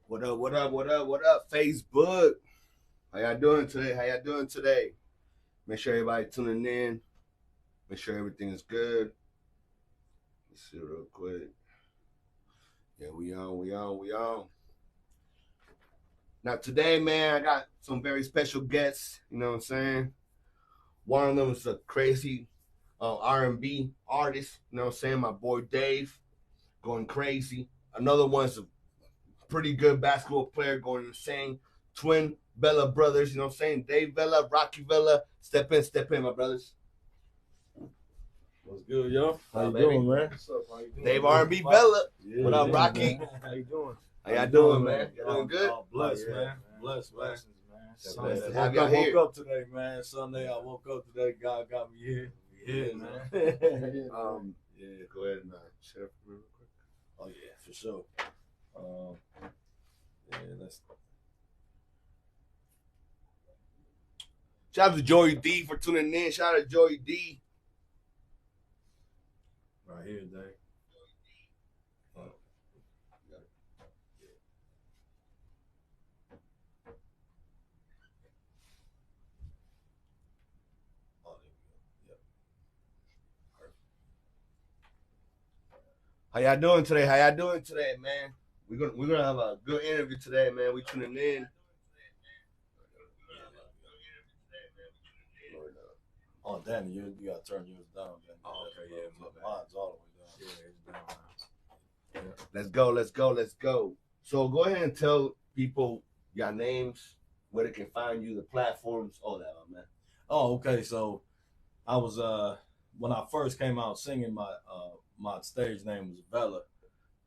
What up, what up, what up, what up, Facebook? How y'all doing today? How y'all doing today? Make sure everybody tuning in. Make sure everything is good. Let's see real quick. Yeah, we on. Now today, man, I got some very special guests. You know what I'm saying? One of them is a crazy R&B artist. You know what I'm saying? My boy Dave, going crazy. Another one's a pretty good basketball player, going insane. Twin Vela brothers, you know what I'm saying? Dave Vela, Rocky Vela. Step in, my brothers. What's good, yo? How you doing, man? What's up? How you doing? Dave R&B Vela. Yeah, What up, yeah, Rocky? man. How you doing? How y'all doing, man? Y'all doing good? Blessed, Oh, yeah, man. man. Blessed, man. Blessings, man. Blessed Sunday. to have y'all Woke here. up today, man. Sunday, I woke up today. God got me here. Yeah, man. Yeah. Go ahead and share real quick. Oh, yeah, for sure. Yeah, let's. Shout out to Joey D for tuning in. Shout out to Joey D. Right here, Dave. How y'all doing today? How y'all doing today, man? We're gonna have a good interview today, man. We tuning in. Oh, Danny, you gotta turn yours down, Danny. Oh, okay, yeah, my bad. Mine's all the way down. Yeah, it's down now. Let's go. So go ahead and tell people your names, where they can find you, the platforms, all that, man. Oh, okay. So I was when I first came out singing, my stage name was Vela.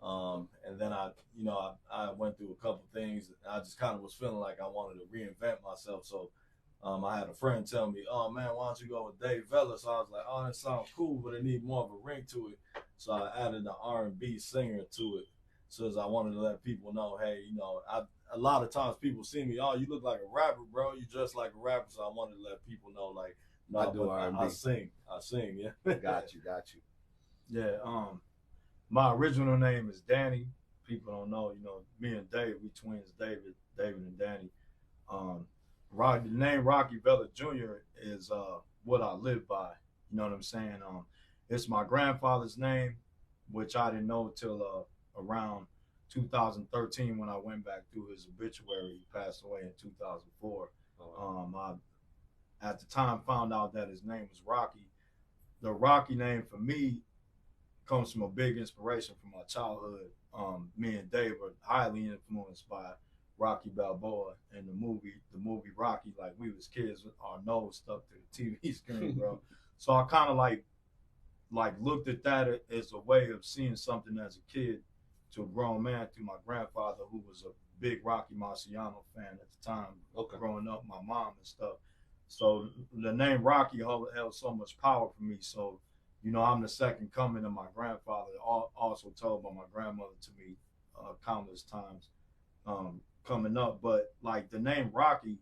And then I went through a couple things. I just kind of was feeling like I wanted to reinvent myself. So I had a friend tell me, "Oh man, why don't you go with Dave Vela?" So I was like, "Oh, that sounds cool, but it need more of a ring to it." So I added an R&B singer to it. So as I wanted to let people know, hey, a lot of times people see me, "Oh, you look like a rapper, bro. You dress like a rapper." So I wanted to let people know, like, no, I do R&B. I sing, yeah. Got you. Yeah, my original name is Danny. People don't know, me and Dave, we twins, David and Danny. The name Rocky Vela Jr. is what I live by. You know what I'm saying? It's my grandfather's name, which I didn't know till around 2013 when I went back through his obituary. He passed away in 2004. I, at the time, found out that his name was Rocky. The Rocky name for me comes from a big inspiration from my childhood. Me and Dave were highly influenced by Rocky Balboa and the movie Rocky. Like, we was kids with our nose stuck to the TV screen, bro. So I kind of like looked at that as a way of seeing something as a kid to a grown man through my grandfather, who was a big Rocky Marciano fan at the time. Okay. Growing up, my mom and stuff. So the name Rocky held so much power for me. So, I'm the second coming of my grandfather, also told by my grandmother to me countless times coming up. But like, the name Rocky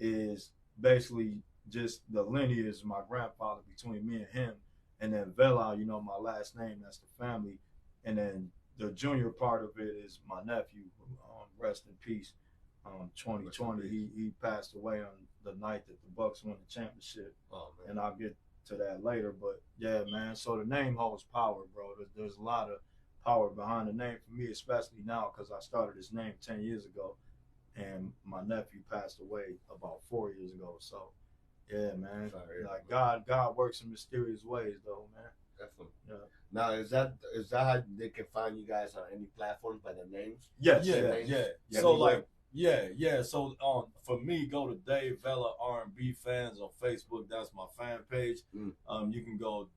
is basically just the lineage of my grandfather between me and him. And then Vela, my last name, that's the family. And then the junior part of it is my nephew, rest in peace. 2020, he passed away on the night that the Bucks won the championship. Oh, man. And I'll get to that later. But yeah, man, so the name holds power, bro. There's a lot of power behind the name for me, especially now, because I started this name 10 years ago, and my nephew passed away about 4 years ago. So yeah, man, like, God works in mysterious ways, though, man. Definitely. Yeah. Now, is that how they can find you guys on any platforms by their names? Yes. Yeah. So like, yeah. So for me, go to Dave Vela R&B Fans on Facebook. That's my fan page. You can go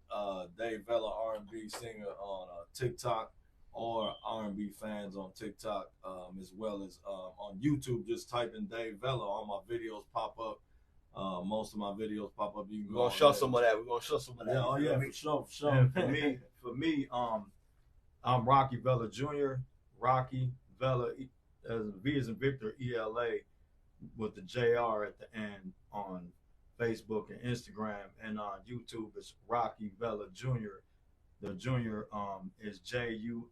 Dave Vela R&B Singer on TikTok, or R&B Fans on TikTok, as well as on YouTube. Just type in Dave Vela. All my videos pop up. Most of my videos pop up. We're gonna show some of that. Yeah, oh yeah, for sure. And for me, I'm Rocky Vela Jr. Rocky Vela, V as in Victor, ELA, with the JR at the end, on Facebook and Instagram, and on YouTube it's Rocky Vela Jr. The Junior is JUNIOR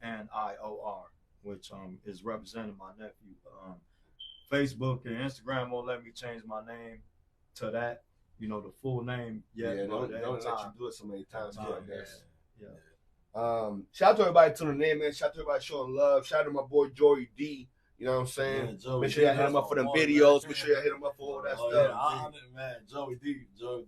which is representing my nephew. Facebook and Instagram won't let me change my name to that. You know, the full name. Yeah, don't let you time. do it so many times. Yeah. Shout out to everybody tuning in, man. Shout out to everybody showing love. Shout out to my boy Joey D. You know what I'm saying? Yeah, make sure y'all hit him up for them videos. Man. Make sure y'all hit him up for all that stuff. Yeah, man, Joey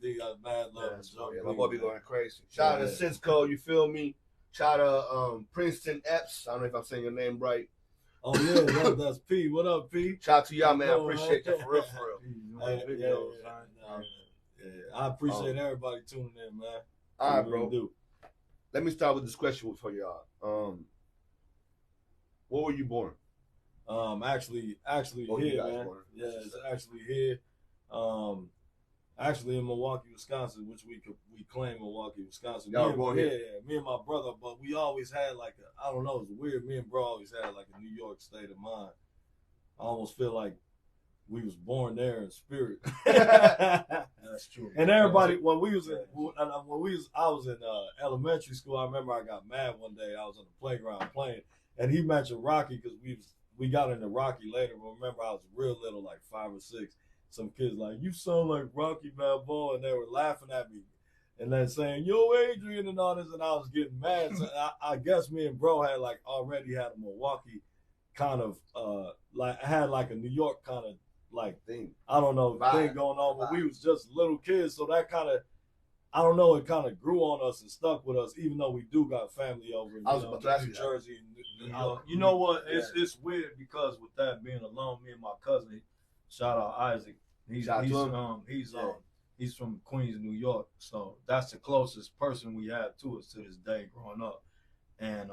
D, I mad love Joey. Yeah, my boy be going crazy. Shout out to Cisco, you feel me? Shout out to Princeton Epps. I don't know if I'm saying your name right. Oh yeah, that's P. What up, P? Shout out to y'all, man. I appreciate you for real. I appreciate everybody tuning in, man. All right, bro. Let me start with this question for y'all. Where were you born? Actually here, man. Born? Yeah, it's actually here. Actually in Milwaukee, Wisconsin, which we claim Milwaukee, Wisconsin. Y'all were born here? Yeah, me and my brother, but we always had like I don't know, it's weird. Me and bro always had like a New York state of mind. I almost feel like we was born there in spirit. That's true. And everybody, I was in elementary school. I remember I got mad one day. I was on the playground playing, and he mentioned Rocky because we got into Rocky later. But remember, I was real little, like 5 or 6. Some kids like, you sound like Rocky Balboa, and they were laughing at me, and then saying, yo, Adrian, and all this, and I was getting mad. So I guess me and bro had like already had a Milwaukee kind of like had like a New York kind of like thing. I don't know thing going on, but we was just little kids, so that kind of I don't know, it kind of grew on us and stuck with us, even though we do got family over in New Jersey and New York. You know what? It's weird because with that being alone, me and my cousin, shout out Isaac. He's from Queens, New York, so that's the closest person we have to us to this day growing up. And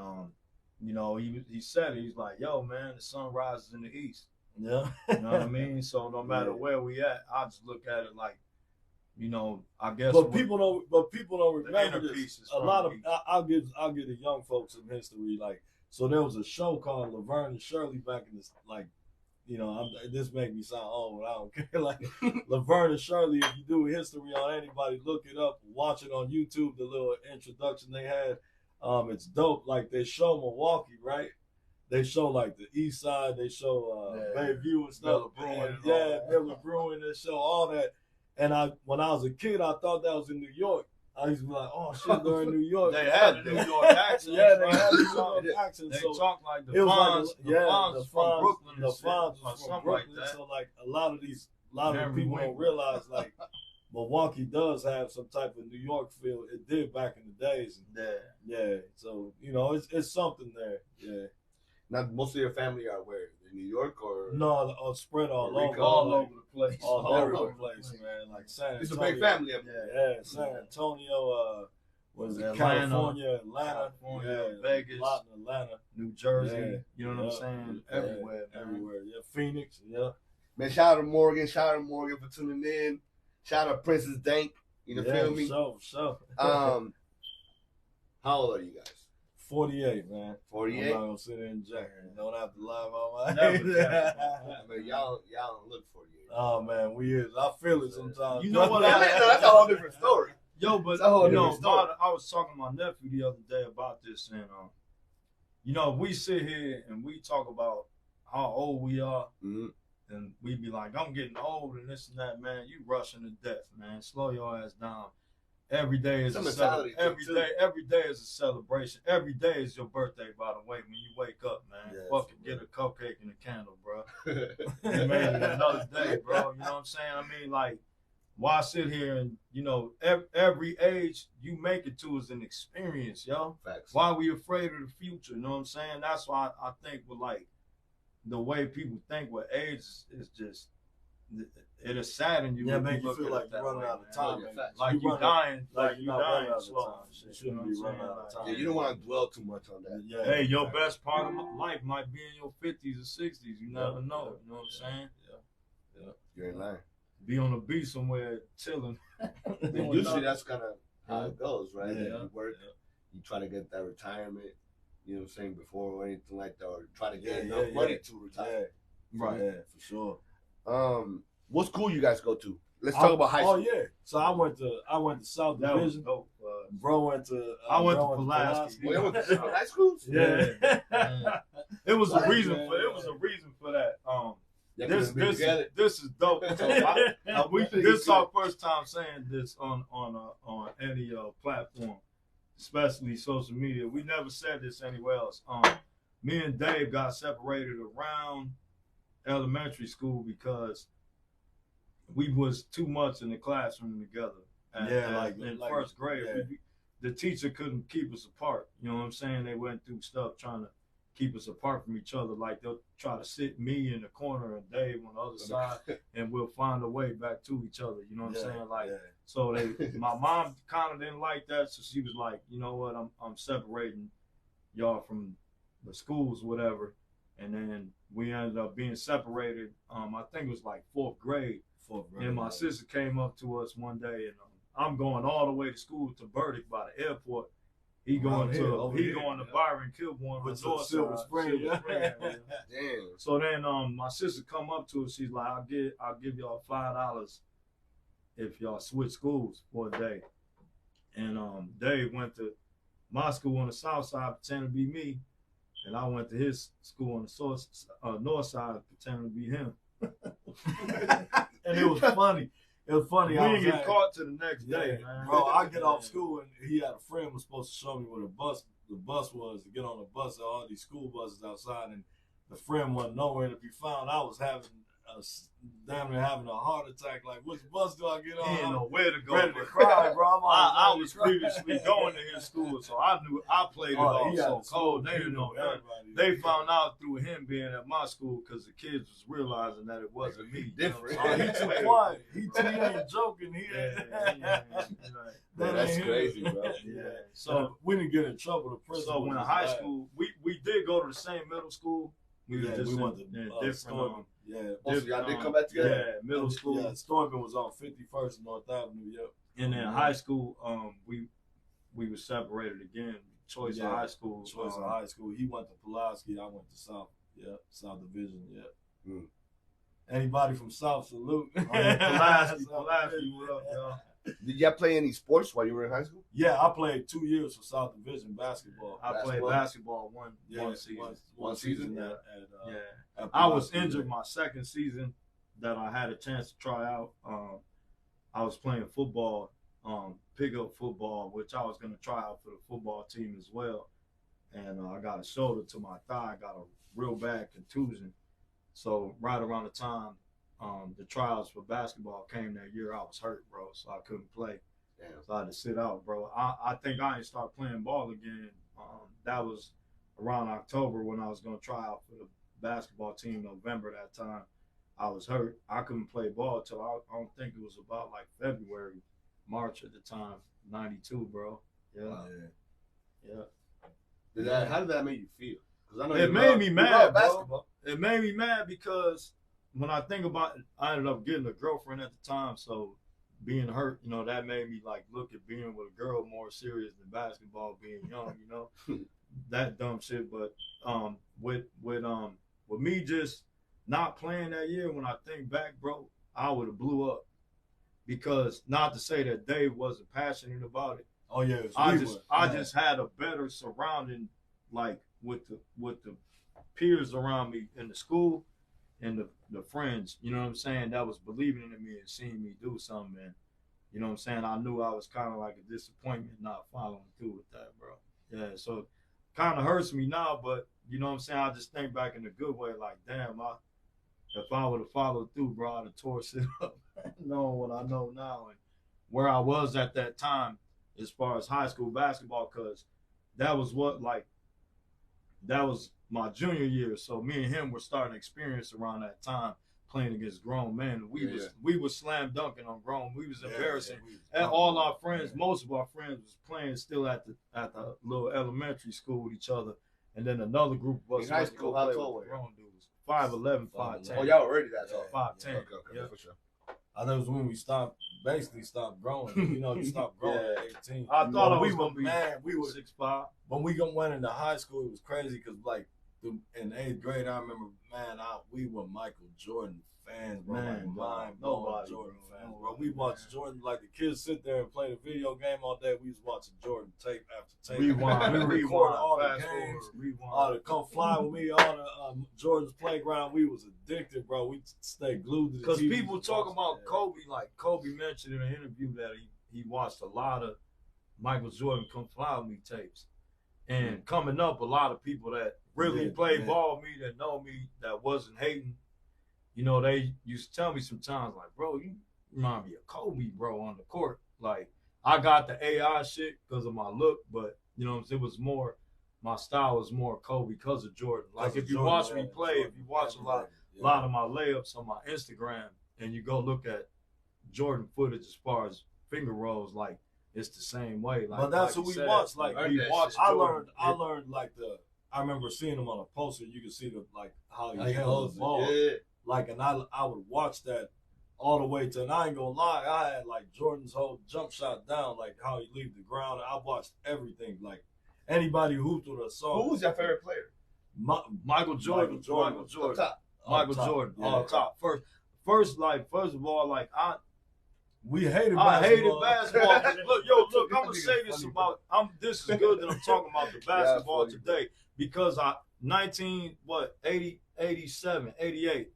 you know, he said it. He's like, "Yo, man, the sun rises in the east." Yeah, you know what I mean. So no matter where we at, I just look at it like, you know, I guess. But people don't remember this. A lot of I'll give the young folks some history. Like, so there was a show called Laverne and Shirley back in this, like, you know, this make me sound old. I don't care. Like Laverne and Shirley, if you do history on anybody, look it up, watch it on YouTube. The little introduction they had, it's dope. Like they show Milwaukee, right? They show like the East Side. They show Bayview and stuff. Miller Brewing. They show all that. And when I was a kid, I thought that was in New York. I used to be like, oh shit, they're in New York. They had the New York accent. Yeah, they had the New York accent. They so talk like the Fonz. The Fonz from Brooklyn. The Fonz was from Brooklyn. Like so like a lot of people don't realize like Milwaukee does have some type of New York feel. It did back in the days. Yeah. So you know, it's something there. Yeah. Now, most of your family are where? In New York or? No, spread all over. All over the place. All over the place, man. Like San Antonio. It's a big family up there. Yeah, San Antonio, was it Atlanta, California, Vegas, Atlanta, New Jersey. You know what I'm saying? Everywhere. Yeah, Phoenix. Yeah. Man, shout out to Morgan. Shout out to Morgan for tuning in. Shout out to Princess Dank. You feel me? Sure. How old are you guys? 48, man. 48. I'm not gonna sit there and jack. Don't have to lie about my age. Man, y'all don't look 48. Oh man, we is. I feel it sometimes. You know what? That's a whole different story. Yo, but I was talking to my nephew the other day about this, and you know, we sit here and we talk about how old we are, and we be like, I'm getting old and this and that, man. You rushing to death, man. Slow your ass down. Every day is every day is a celebration. Every day is your birthday, by the way. When you wake up, man, fucking get a cupcake and a candle, bro. You made it another day, bro. You know what I'm saying? I mean, like, why sit here and, you know, every age you make it to is an experience, yo. Facts. Why we afraid of the future? You know what I'm saying? That's why I think with like the way people think with age is just. It'll sadden you. Yeah, make you feel like you're running out of time. Like you're dying. Like you're dying slow. You shouldn't be running out of time. Yeah, you don't want to dwell too much on that. Yeah. Hey, your best part of life might be in your 50s or 60s. You never know. You know what I'm saying? Yeah. You're in line. Be on the beach somewhere chilling. Usually that's kind of how it goes, right? Yeah. You work, you try to get that retirement, you know what I'm saying, before or anything like that, or try to get enough money to retire. Right. Yeah, for sure. What school you guys go to? Let's talk about high school. Oh yeah. So I went to South Division. Bro went to. I went to Pulaski. You went to different high schools? Yeah. It was a reason man, for it was a reason for that. This is dope. So this is our first time saying this on any platform, especially social media. We never said this anywhere else. Me and Dave got separated around elementary school because we was too much in the classroom together. In first grade, the teacher couldn't keep us apart. You know what I'm saying? They went through stuff trying to keep us apart from each other. Like they'll try to sit me in the corner and Dave on the other side, and we'll find a way back to each other. You know what I'm saying? Like, so my mom kind of didn't like that, so she was like, you know what, I'm separating y'all from the schools, whatever. And then we ended up being separated. I think it was like fourth grade. And my sister came up to us one day, and I'm going all the way to school to Burdick by the airport. He going to Byron Kilbourne with Silver Spring. Damn. So then my sister come up to us. She's like, I'll give y'all $5 if y'all switch schools for a day. And Dave went to my school on the south side pretending to be me, and I went to his school on the north side pretending to be him. And it was funny. It was funny. We didn't get caught to the next day, man. Bro, I get off school and he had a friend who was supposed to show me where the bus was to get on the bus. All these school buses outside, and the friend wasn't nowhere to be found. I was damn near having a heart attack. Like, which bus do I get on? He didn't know where to go. Ready to cry, bro. I was previously going to his school, so I knew I played it off so cold. They didn't know that. They found out through him being at my school because the kids was realizing that it wasn't me. Different. He too quiet. He ain't joking. That's crazy, bro. Yeah. So we didn't get in trouble. The principal. So when high school, we did go to the same middle school. We went to different. Y'all did come back together. Yeah, middle school. Yeah, Storming was on 51st North Avenue. Yep. And then high school, we were separated again. Choice of high school. Choice of high school. He went to Pulaski. I went to South. Yeah, South Division. Yeah. Anybody from South, salute. Pulaski, what up, y'all? Did y'all play any sports while you were in high school? Yeah, I played 2 years for South Division basketball. I played basketball one season. One season. I was injured my second season that I had a chance to try out. I was playing football, pickup football, which I was going to try out for the football team as well. And I got a shoulder to my thigh. I got a real bad contusion. So right around the time the trials for basketball came that year, I was hurt, bro, so I couldn't play. Damn. So I had to sit out, bro. I think I didn't start playing ball again. That was around October when I was going to try out for the basketball team. November that time, I was hurt. I couldn't play ball till I don't think it was about like February, March at the time, 92, bro. Yeah. Wow. Yeah. How did that make you feel? Because I know it made me mad, bro. Basketball. It made me mad because when I think about it, I ended up getting a girlfriend at the time, so being hurt, that made me like look at being with a girl more serious than basketball being young, that dumb shit. But with me just not playing that year, when I think back, bro, I would have blew up. Because not to say that Dave wasn't passionate about it. Oh yeah, I just had a better surrounding, like with the peers around me in the school and the friends, you know what I'm saying, that was believing in me and seeing me do something, man. You know what I'm saying? I knew I was kind of like a disappointment not following through with that, bro. Yeah, so it kind of hurts me now, but you know what I'm saying? I just think back in a good way, like, damn, if I would have followed through, bro, I'd have tore shit up, knowing what I know now and where I was at that time as far as high school basketball, because that was my junior year. So me and him were starting to experience around that time playing against grown men. We was slam dunking on grown. We was embarrassing. And all our friends, most of our friends was playing still at the little elementary school with each other. And then another group of us in high school, how tall were you? Grown dudes. 5'11", 5'10". Oh, y'all already that tall. 5'10". Okay, yeah. for sure. I think it was when we basically stopped growing. You stopped growing at 18. I thought I was we going to be man. We were 6'5". When we went into high school, it was crazy because like in 8th grade, I remember, man, we were Michael Jordan fans, bro. Man, like mind-blowing nobody, Jordan bro. fans, Nobody, bro. We watched man. Jordan, like the kids sit there and play the video game all day. We was watching Jordan tape after tape. Rewind, we record all the fast games. forward, All the come fly with me on the Jordan's playground. We was addicted, bro. We stayed glued to the Because TV. people talk about Kobe, like Kobe mentioned in an interview that he watched a lot of Michael Jordan Come Fly With Me tapes. And coming up, a lot of people that really played ball with me, that know me, that wasn't hating, you know, they used to tell me sometimes, like, bro, you remind me of Kobe, bro, on the court. Like, I got the AI shit because of my look, but, you know, it was more, my style was more Kobe because of Jordan. Like, if you watch me play, if you watch a lot of my layups on my Instagram, and you go look at Jordan footage as far as finger rolls, like, it's the same way. Like, but that's like what we watched. Like, we watched. I learned like I remember seeing him on a poster. You could see how he held the ball. Yeah. Like, and I would watch that all the way to, and I ain't gonna lie, I had like Jordan's whole jump shot down, like how he leave the ground. I watched everything. Like, anybody who hooped with a song. Who was your favorite player? Michael Jordan. Up top. Michael Jordan. Yeah. Top. First of all, like we hated basketball. I hated basketball. Look, I'm gonna say this about this is good that I'm talking about the basketball today, because 87, 88,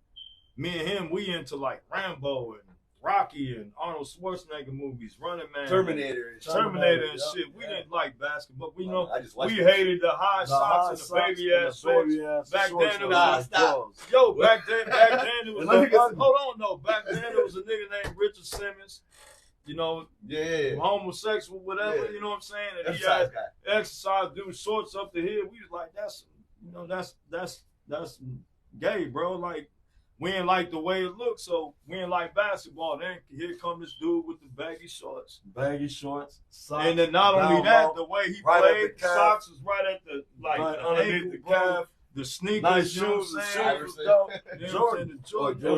me and him, we into like Rambo and Rocky and Arnold Schwarzenegger movies, Running Man, Terminator and shit. We didn't like basketball. We we hated the high socks and the baby ass shorts. Back then it was back then it was hold on though. Back then there was a nigga named Richard Simmons. You know, homosexual, whatever. You know what I'm saying? And he had exercise, do shorts up to here. We was like, that's gay, bro. Like, we ain't like the way it looked, so we ain't like basketball. Then here come this dude with the baggy shorts. Socks, and then not only that, the way he played, the socks was right at the underneath the calf. The sneakers, nice you know shoes, what I'm saying?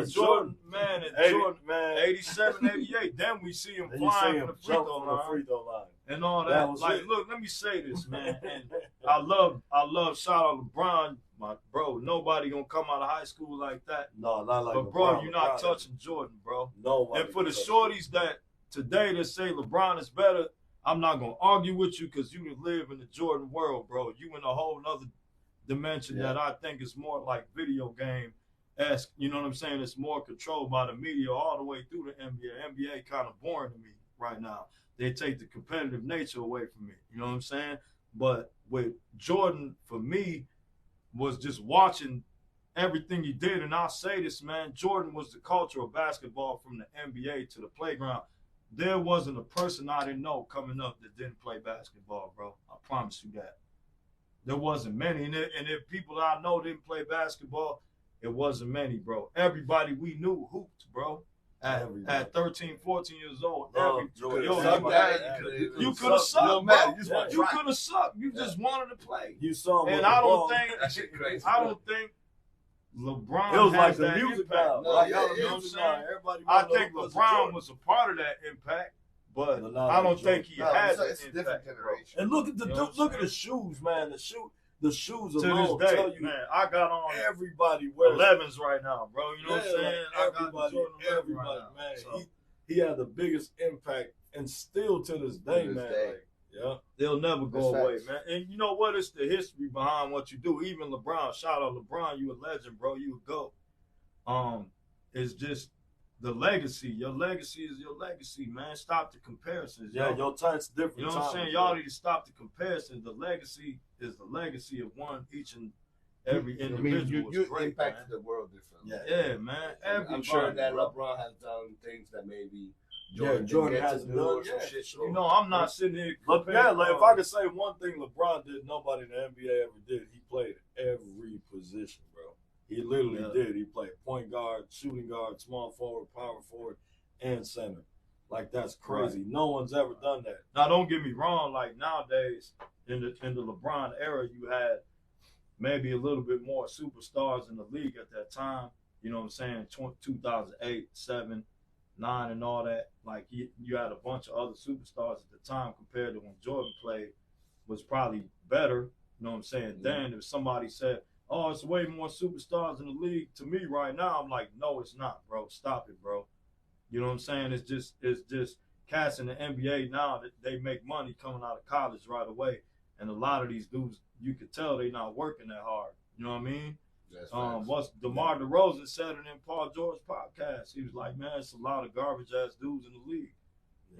Jordan, man, and Jordan, 87, 88. Then we see him flying from the free throw line. And all that. Like, look, let me say this, man. And I love shout out LeBron, my bro. Nobody gonna come out of high school like that. No, not like but LeBron. Bro, you're not touching Jordan, bro. No. And for the shorties that today that say LeBron is better, I'm not gonna argue with you, because you live in the Jordan world, bro. You in a whole nother dimension that I think is more like video game-esque. You know what I'm saying? It's more controlled by the media all the way through the NBA. NBA kind of boring to me right now. They take the competitive nature away from me. You know what I'm saying? But with Jordan, for me, was just watching everything he did. And I'll say this, man, Jordan was the culture of basketball from the NBA to the playground. There wasn't a person I didn't know coming up that didn't play basketball, bro. I promise you that. There wasn't many. And if people I know didn't play basketball, it wasn't many, bro. Everybody we knew hooped, bro. At 13, 14 years old. You could have sucked, bro. You could have sucked. You just wanted to play. You saw him. And I don't think LeBron it was has like the that music impact. now. You know what I'm saying? I think LeBron was a part of that impact. But I don't think he has it. It's a different generation. And look at the look at the shoes, man. The shoes alone to this day, tell you, man. I got on everybody wears 11s right now, bro. You know what I'm saying? Everybody, man. So. He had the biggest impact, and still to this day, man. Like, they'll never go away, man. And you know what? It's the history behind what you do. Even LeBron, shout out LeBron, you a legend, bro. You a GOAT. It's just the legacy. Your legacy is your legacy, man. Stop the comparisons. Your tight's different. You know what I'm saying? Y'all need to stop the comparisons. The legacy is the legacy of each and every individual. You impacted the world differently. Yeah, man. I'm sure that LeBron has done things that maybe Jordan hasn't done. You know, I'm not sitting here. Like, if I could say one thing LeBron did, nobody in the NBA ever did. He played every position, bro. He literally did. He played point guard, shooting guard, small forward, power forward, and center. Like, that's crazy. Right. No one's ever done that. Now, don't get me wrong. Like, nowadays, in the LeBron era, you had maybe a little bit more superstars in the league at that time. You know what I'm saying? 2008, 7, 9, and all that. Like, you had a bunch of other superstars at the time compared to when Jordan played, was probably better. You know what I'm saying? Then if somebody said, oh, it's way more superstars in the league. To me right now, I'm like, no, it's not, bro. Stop it, bro. You know what I'm saying? It's just cats in the NBA now that they make money coming out of college right away. And a lot of these dudes, you could tell they not working that hard. You know what I mean? What's DeMar DeRozan said it in Paul George podcast. He was like, man, it's a lot of garbage ass dudes in the league.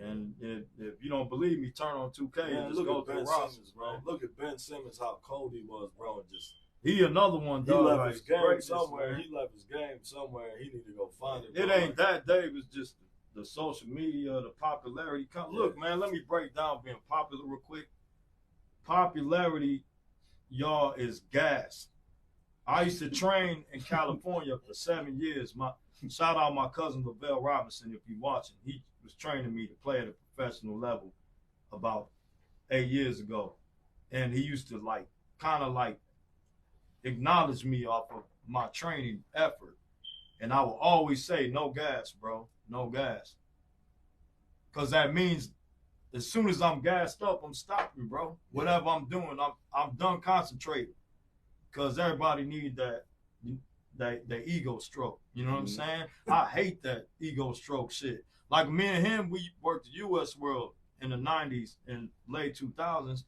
And if you don't believe me, turn on 2K and just go through the rosters, bro. Look at Ben Simmons, how cold he was, bro. And just he another one. He left his game somewhere. Man. He left his game somewhere. He need to go find it. It ain't that, Dave. It's just the social media, the popularity. Look, man, let me break down being popular real quick. Popularity, y'all, is gas. I used to train in California for 7 years. Shout out my cousin Vela Robinson if you're watching. He was training me to play at a professional level about 8 years ago. And he used to kind of acknowledge me off of my training effort. And I will always say, no gas, bro, no gas. Because that means as soon as I'm gassed up, I'm stopping, bro. Whatever I'm doing, I'm done concentrating. Because everybody need that ego stroke. You know what I'm saying? I hate that ego stroke shit. Like me and him, we worked the U.S. World in the 90s and late 2000s,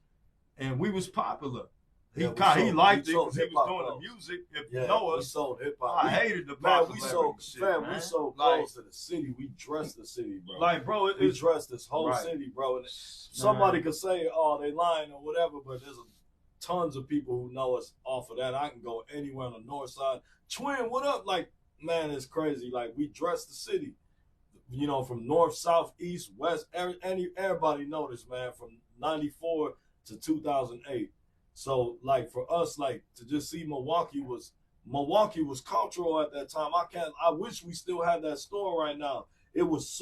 and we was popular. He liked it because he was doing the music. If you know us, we sold hip hop. I hated the popularity. We sold shit, man. We sold clothes to the city. We dressed the city, bro. Bro, we dressed this whole city, bro. And somebody could say, "Oh, they lying" or whatever, but there's tons of people who know us off of that. I can go anywhere on the north side. Twin, what up? Man, it's crazy. We dressed the city. You know, from north, south, east, west. Everybody know this, man. From '94 to 2008. So, for us, to just see Milwaukee was cultural at that time. I wish we still had that store right now. It was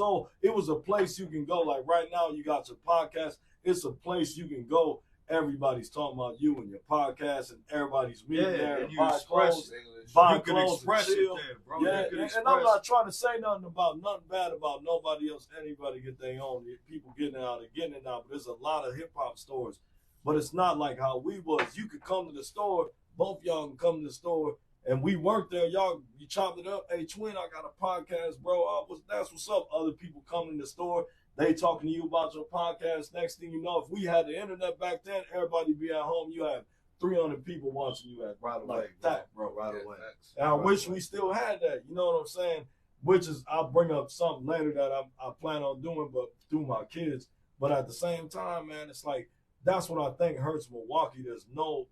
a place you can go. Right now, you got your podcast. It's a place you can go. Everybody's talking about you and your podcast, and everybody's meeting there and buy clothes, express it there, bro. Yeah, and I'm not trying to say nothing bad about nobody else. Anybody get their own. People getting it out, but there's a lot of hip hop stores. But it's not like how we was. You could come to the store, both y'all can come to the store, and we worked there. Y'all, you chopped it up. Hey, Twin, I got a podcast, bro. That's what's up. Other people come in the store. They talking to you about your podcast. Next thing you know, if we had the internet back then, everybody be at home. You have 300 people watching you at right away. Right away. And I wish we still had that. You know what I'm saying? Which is, I'll bring up something later that I plan on doing, but through my kids. But at the same time, man, it's that's what I think hurts Milwaukee. There's no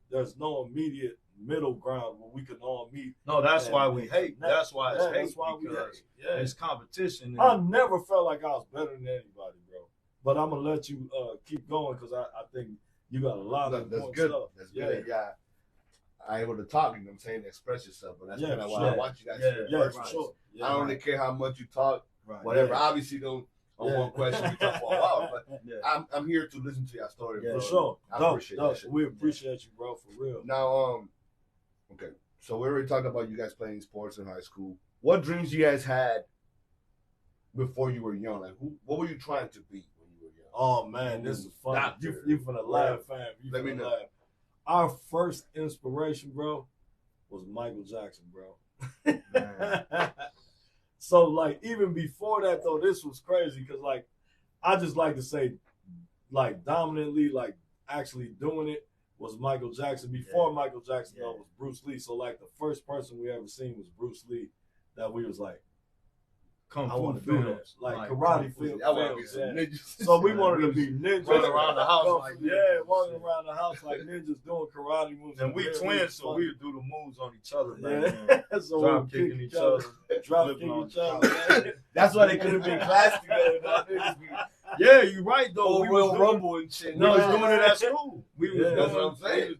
immediate middle ground where we can all meet. No, that's why we hate. That's why it's hate. That's why we hate. Yeah, it's competition. I never felt like I was better than anybody, bro. But I'm gonna let you keep going because I think you got a lot of that's good stuff. That's good. Yeah. I able to talk, you know what I'm saying, express yourself. But that's kind of why I want you guys to for sure. I don't really care how much you talk, whatever. Obviously, don't. On one question, we talk for a while, but I'm here to listen to your story. Yeah, for sure. I appreciate that. We appreciate you, bro, for real. Now, okay, so we already talked about you guys playing sports in high school. What dreams you guys had before you were young? What were you trying to be when you were young? Oh man, this is fun. You finna laugh, fam. Let me know. Laugh. Our first inspiration, bro, was Michael Jackson, bro. So even before that though, this was crazy because I just like to say dominantly actually doing it was Michael Jackson. Before Michael Jackson though was Bruce Lee. So the first person we ever seen was Bruce Lee that we was Kung Fu films, karate films. So we wanted to be ninjas. Running around the house running around the house like ninjas doing karate moves. And we twins, so we would do the moves on each other. So drop kicking each other. That's why they couldn't be in class together. Yeah, you're right though. We Royal Rumble and shit. No, we was doing it at school. We was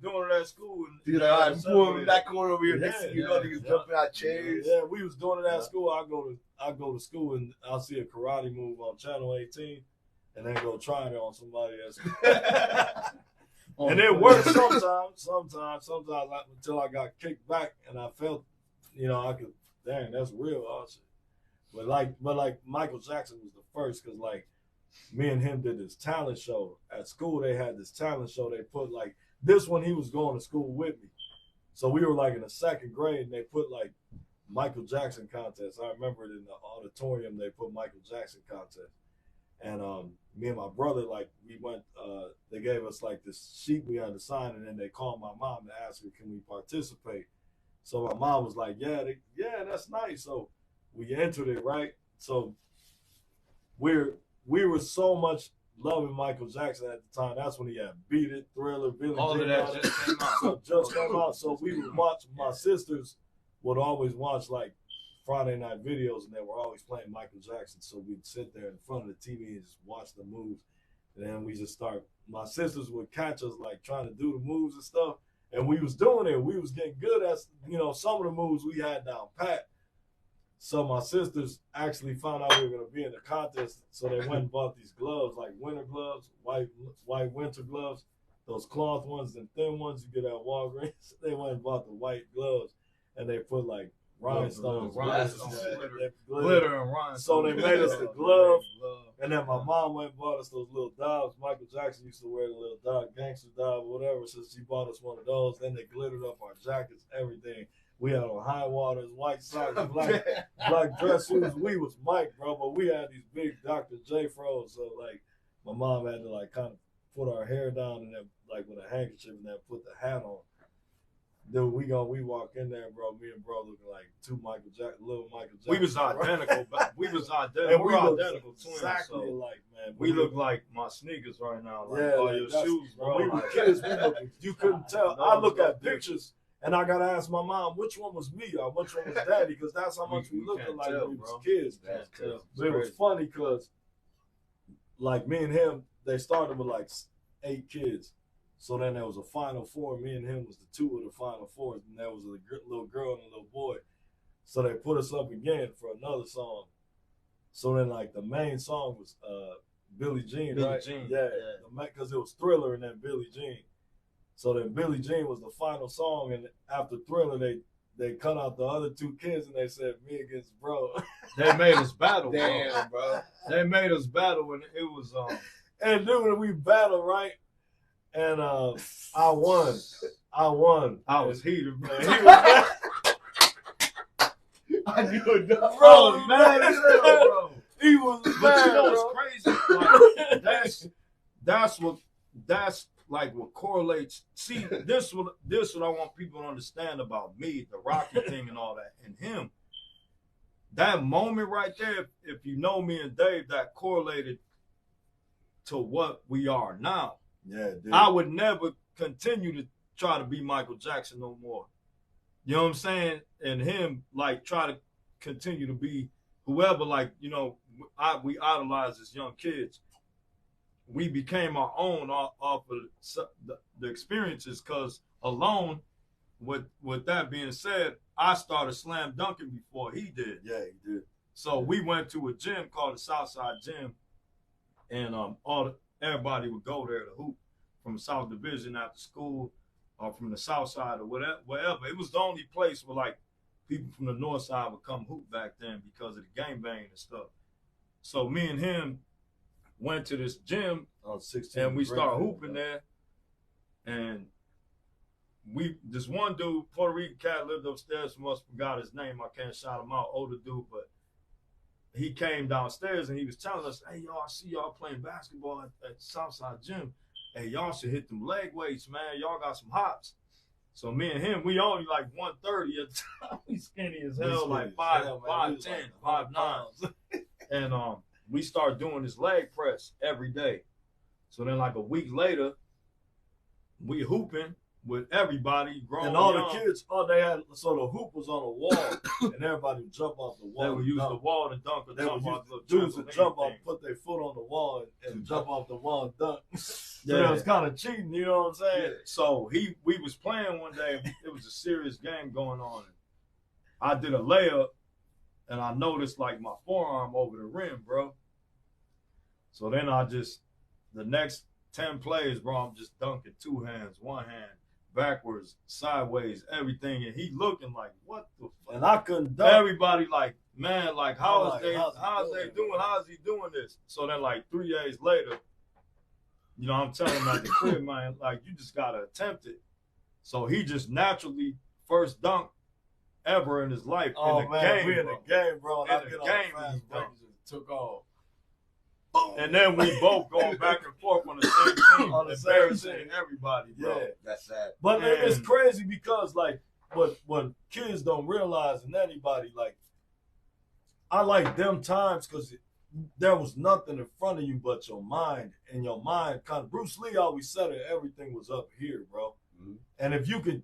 doing it at school. And I'm pulling that corner over here. Next thing you know, niggas jumping out chairs. Yeah, we was doing it at school. I go to school and I'll see a karate move on channel 18 and then go try it on somebody else. And it worked sometimes until I got kicked back and I felt, I could, dang, that's real awesome. But Michael Jackson was the first because me and him did this talent show at school. They had this talent show. They put this one he was going to school with me. So we were like in the second grade, and they put like Michael Jackson contest. I remember it in the auditorium. They put Michael Jackson contest, and me and my brother, like, we went. They gave us like this sheet we had to sign, and then they called my mom to ask her, can we participate? So my mom was like, yeah, that's nice. So we entered it, right? So we were so much loving Michael Jackson at the time. That's when he had Beat It, Thriller, Billie All Jean. of that just came out. So just came out. So we would watch. My sisters would always watch like Friday night videos, and they were always playing Michael Jackson. So we'd sit there in front of the TV and just watch the moves. And then we just start. My sisters would catch us like trying to do the moves and stuff, and we was doing it. We was getting good at, you know, some of the moves we had down pat. So my sisters actually found out we were going to be in the contest, so they went and bought these gloves, like winter gloves, white winter gloves, those cloth ones and thin ones you get at Walgreens. They went and bought the white gloves, and they put like rhinestones, glitter and rhinestones. So they made us the glove, and then my mom went and bought us those little dogs. Michael Jackson used to wear the little dog, gangster dog, whatever, so she bought us one of those. Then they glittered up our jackets, everything. We had on high waters, white socks, black dress shoes. We was Mike, bro, but we had these big Dr. J fros. So like, my mom had to like kind of put our hair down and then like with a handkerchief and then put the hat on. Dude, we walk in there, bro. Me and bro looking like two little Michael Jackson. We was identical. We was identical. And we were identical twins. Exactly so alike, man. we look like my sneakers right now. Like yeah, all your shoes, bro. When we were kids, you couldn't tell. I look at pictures. And I gotta ask my mom which one was me or which one was daddy, because that's how much we looked like when we was kids. But it was funny because, like, me and him, they started with like 8 kids. So then there was a final 4. Me and him was the 2 of the final 4, and there was a little girl and a little boy. So they put us up again for another song. So then, like, the main song was Billie Jean, right? Jean. Yeah, because it was Thriller and then Billie Jean. So then Billie Jean was the final song, and after Thriller, they cut out the other 2 kids, and they said, me against bro. They made us battle, Damn, bro. They made us battle, and it was And dude, we battled, right? And I won. I was heated, bro. He was I knew it, bro, mad as hell, bro. He was But mad, you know bro. what's crazy? Like, that's like what correlates. See, this what I want people to understand about me, the Rocky thing and all that, and him. That moment right there, if you know me and Dave, that correlated to what we are now. Yeah, dude. I would never continue to try to be Michael Jackson no more. You know what I'm saying? And him, like, try to continue to be whoever, like, you know, we idolize as young kids. We became our own off of the experiences, because alone, with that being said, I started slam dunking before he did. Yeah, he did. So we went to a gym called the Southside Gym, and everybody would go there to hoop from the South Division after school, or from the South Side or wherever. It was the only place where like people from the North Side would come hoop back then because of the gangbang and stuff. So me and him went to this gym, 16, and we started hooping there. And this one dude, Puerto Rican cat, lived upstairs from us, forgot his name. I can't shout him out, older dude, but he came downstairs and he was telling us, hey, y'all, I see y'all playing basketball at Southside Gym. Hey, y'all should hit them leg weights, man. Y'all got some hops. So me and him, we only like 130 at the time. We skinny as hell, like 5'10", 5'9". And we started doing this leg press every day. So then like a week later, we hooping with everybody, grown and all young. The kids, they had, so the hoop was on a wall, and everybody would jump off the wall. They would use the wall to dunk, or they jump would off the dudes would jump off, put their foot on the wall, and jump off the wall and dunk. So Yeah. it was kind of cheating, you know what I'm saying? Yeah. So we was playing one day. It was a serious game going on. I did a layup, and I noticed like my forearm over the rim, bro. So then the next 10 plays, bro, I'm just dunking 2 hands, 1 hand, backwards, sideways, everything. And he looking like, what the fuck? And I couldn't dunk. Everybody like, man, like, how's how's they doing? How's he doing this? So then like 3 days later, you know, I'm telling him at the crib, man, like, you just gotta attempt it. So he just naturally first dunk ever in his life Oh in the man, game. we in the game, bro. In I the get on game, fast he break, dunked. just took off. And then we both going back and forth on the same team, On the same embarrassing team. everybody, bro. Yeah. That's sad. But And- it's crazy because like what kids don't realize, and anybody, like, I like them times because there was nothing in front of you but your mind, and your mind kind of, Bruce Lee always said it, everything was up here, bro. Mhm. And if you could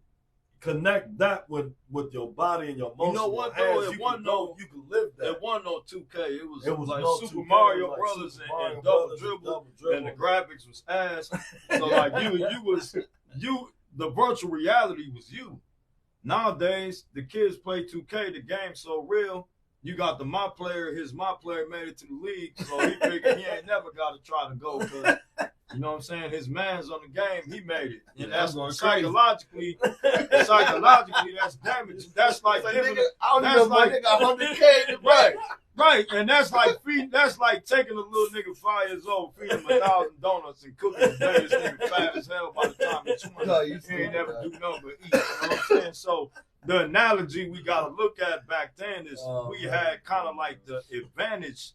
connect that with your body and your emotions, You know what, hands, though? It you wasn't can go, no- you can live that. It wasn't no 2K. It was like no Super 2K, Mario like Brothers Super and, Mario and double Brothers dribble, and and the graphics was ass. So like the virtual reality was you. Nowadays, the kids play 2K. The game's so real. You got my player made it to the league, so he figured he ain't never got to try to go because, you know what I'm saying, his man's on the game, he made it. And that's psychologically, that's damage. That's like Like, giving nigga, I don't that's even know my like- nigga 100K, right? Right, and that's like taking a little nigga 5 years old, feeding him 1,000 donuts and cooking a day. This nigga fat as hell by the time he's 20. No, you He stupid, ain't never man. do nothing but eat. You know what I'm saying? So the analogy we gotta look at back then is we had kind of like the advantage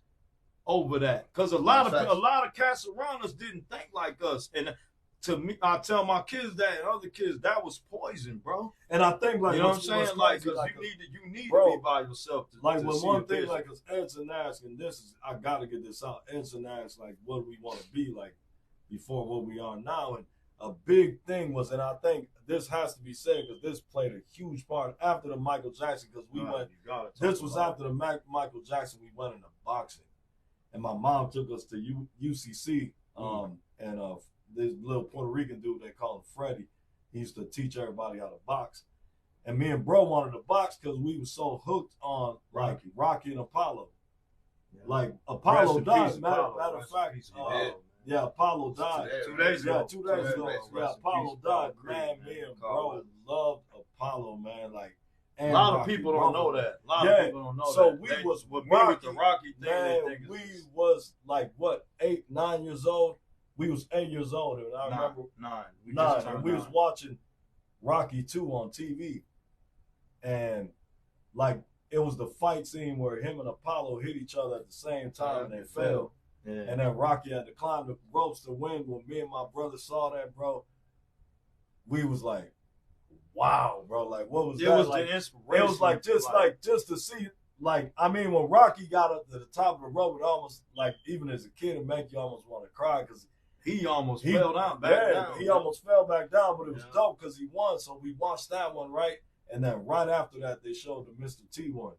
over that, because a lot of cats around us didn't think like us, and to me, I tell my kids that and other kids that was poison, bro. And I think like You know what I'm saying? Like, crazy, cause like, you need bro, to be by yourself. like to when see one the thing, vision. like, cause Edson asked, and this is, I gotta get this out. Edson asked, like, what do we want to be like before what we are now? And a big thing was, and I think this has to be said because this played a huge part after the Michael Jackson, because we went. This was after the Michael Jackson. We went into boxing, and my mom took us to UCC, and this little Puerto Rican dude, they call him Freddie. He used to teach everybody how to box. And me and bro wanted to box because we were so hooked on like Rocky and Apollo. Yeah. Like Apollo died. Matter of fact, yeah, Apollo died 2 days ago. Yeah, 2 days ago. Yeah, Apollo died. Man, me and bro loved Apollo, man. Like, a lot of people don't know that. A lot of people don't know that. So we was with Rocky, me with the Rocky thing. Man, we was like what, 8, 9 years old. We was 8 years old, and I remember 9, and we was watching Rocky 2 on TV, and like it was the fight scene where him and Apollo hit each other at the same time and they fell. Yeah. And then Rocky had to climb the ropes to win. When me and my brother saw that, bro, we was like, wow, bro. Like, what was that? It was like, the inspiration. It was like just to see, like, I mean, when Rocky got up to the top of the rope, it almost, like, even as a kid, it make you almost want to cry because he almost fell down back down. He almost fell back down, but it was dope because he won. So we watched that one, right? And then right after that, they showed the Mr. T one.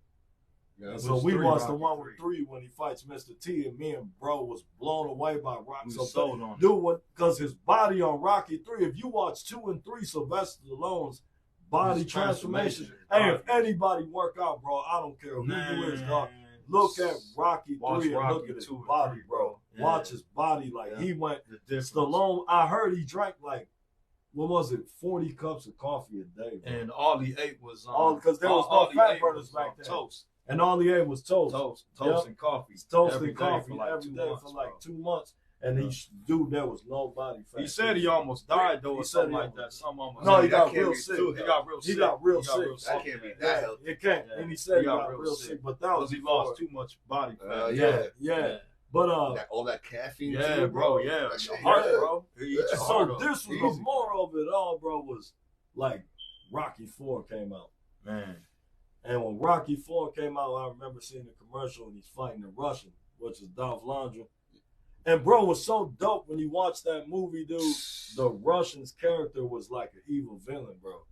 Yeah, and so we watched the one with 3 when he fights Mr. T, and me and bro was blown away by Rocky. So dude, because his body on Rocky 3, if you watch 2 and 3, Sylvester Stallone's body transformation. Hey, if anybody work out, bro, I don't care who you is, dog. Look at Rocky 3 and look at his body, bro. Yeah. Watch his body. Like, he went, Stallone, I heard he drank like, what was it, 40 cups of coffee a day, bro. And all he ate was because there was no fat burners back then. Toast. And all he ate was toast. Toast and coffee. Toast and coffee every day for like 2 months. And dude, there was no body fat. He said he almost died, though, or something like that. No, he got real sick. He got real sick. He got real sick. That can't be that healthy. It can't. And he said he got real sick. But that was because he lost too much body fat. Yeah. But all that caffeine. Yeah, too, bro. Yeah, your heart, bro. So this was the moral of it all, bro. Was like Rocky 4 came out, man. And when Rocky 4 came out, I remember seeing the commercial and he's fighting the Russian, which is Dolph Lundgren. And bro, was so dope when you watch that movie, dude. The Russian's character was like an evil villain, bro.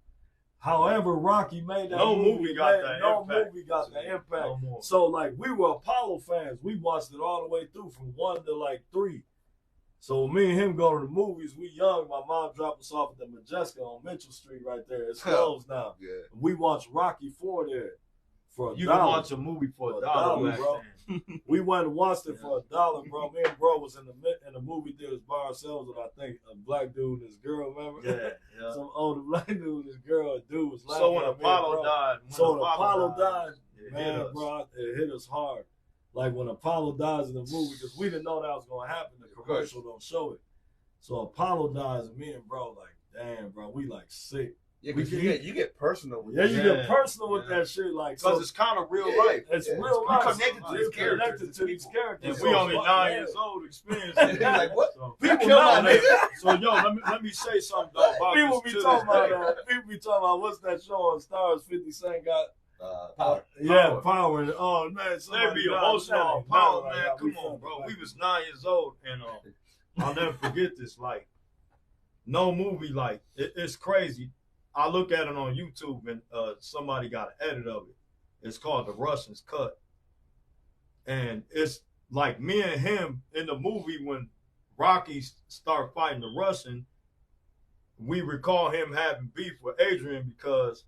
However, Rocky made that movie got that impact. So like, we were Apollo fans. We watched it all the way through from 1 to like 3. So me and him go to the movies. We young. My mom dropped us off at the Majestic on Mitchell Street right there. It's closed now. Yeah. We watched Rocky 4 there for $1. You can watch a movie for $1, bro. We went and watched it for $1, bro. Me and bro was in the movie theaters by ourselves, and I think a black dude and his girl, remember? Yeah. Some older black dude and his girl. Dude was laughing. So when Apollo died, man, bro, it hit us hard. Like when Apollo dies in the movie, because we didn't know that was going to happen. The commercial don't show it. So Apollo dies, and me and bro, like, damn, bro, we like sick. Yeah, because you get personal with Yeah, you Yeah. get personal with that shit, like, Because so it's kind of real Yeah. life. it's Yeah, real it's life. connected to these characters, to these characters. And So we only fuck, 9 yeah. years old experiencing it. Like, what? So, People People know, know, nigga. so yo, let me say something though about People this be to talking this day. about people be talking about what's that show on Stars 50 Cent got Power. yeah, power. Oh man, They be emotional on power, man. Come on, bro. We was 9 years old, and I'll never forget this. Like, no movie, like it's crazy. I look at it on YouTube, and somebody got an edit of it. It's called The Russians Cut, and it's like me and him in the movie when Rocky start fighting the Russian. We recall him having beef with Adrian because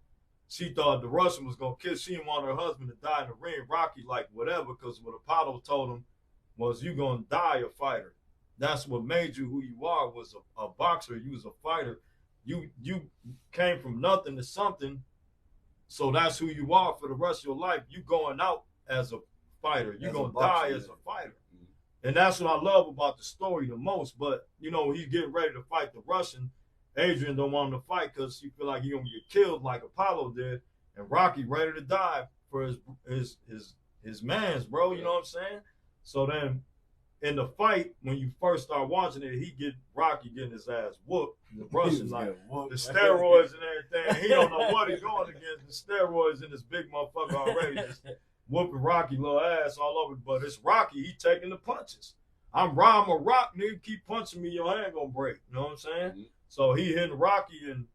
she thought the Russian was gonna kill. She didn't want her husband to die in the ring. Rocky like whatever, because what Apollo told him was you gonna die a fighter. That's what made you who you are, was a boxer. You was a fighter. You came from nothing to something. So that's who you are for the rest of your life. You going out as a fighter. You're gonna die as a fighter. And that's what I love about the story the most. But you know, he's getting ready to fight the Russian. Adrian don't want him to fight because he feel like he's gonna get killed like Apollo did, and Rocky ready to die for his man's, bro. You know what I'm saying? So then, in the fight, when you first start watching it, Rocky getting his ass whooped. The Russian like the steroids and everything. He don't know what he's going against. The steroids in this big motherfucker already just whooping Rocky little ass all over. But it's Rocky. He taking the punches. I'm a rock, nigga. Keep punching me, your hand gonna break. You know what I'm saying? Mm-hmm. So he hitting Rocky in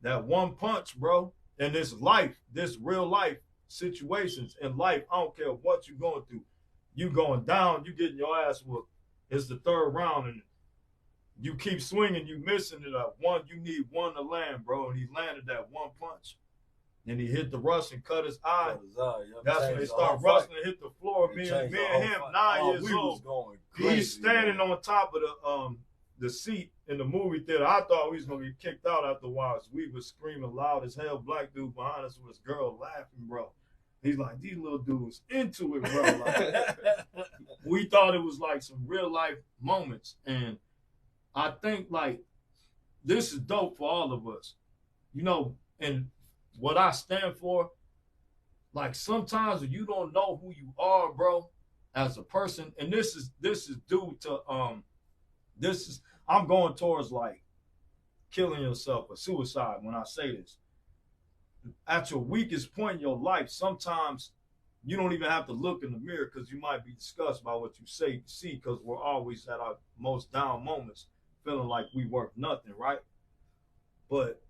that one punch, bro. And this real life situations in life, I don't care what you're going through. You going down, you getting your ass whooped. It's the third round, and you keep swinging, you missing it up. You need one to land, bro. And he landed that one punch. And he hit the Russian, cut his eye. That's when they start wrestling and hit the floor. Me and him, 9 years old. He's standing on top of the seat in the movie theater. I thought we was gonna get kicked out afterwards. We was screaming loud as hell. Black dude behind us with his girl laughing, bro. He's like, these little dudes into it, bro. Like, we thought it was like some real life moments. And I think like this is dope for all of us. You know, and what I stand for, like sometimes when you don't know who you are, bro, as a person, and this is due to I'm going towards like killing yourself or suicide when I say this. At your weakest point in your life, sometimes you don't even have to look in the mirror because you might be disgusted by what you see, because we're always at our most down moments feeling like we worth nothing, right? But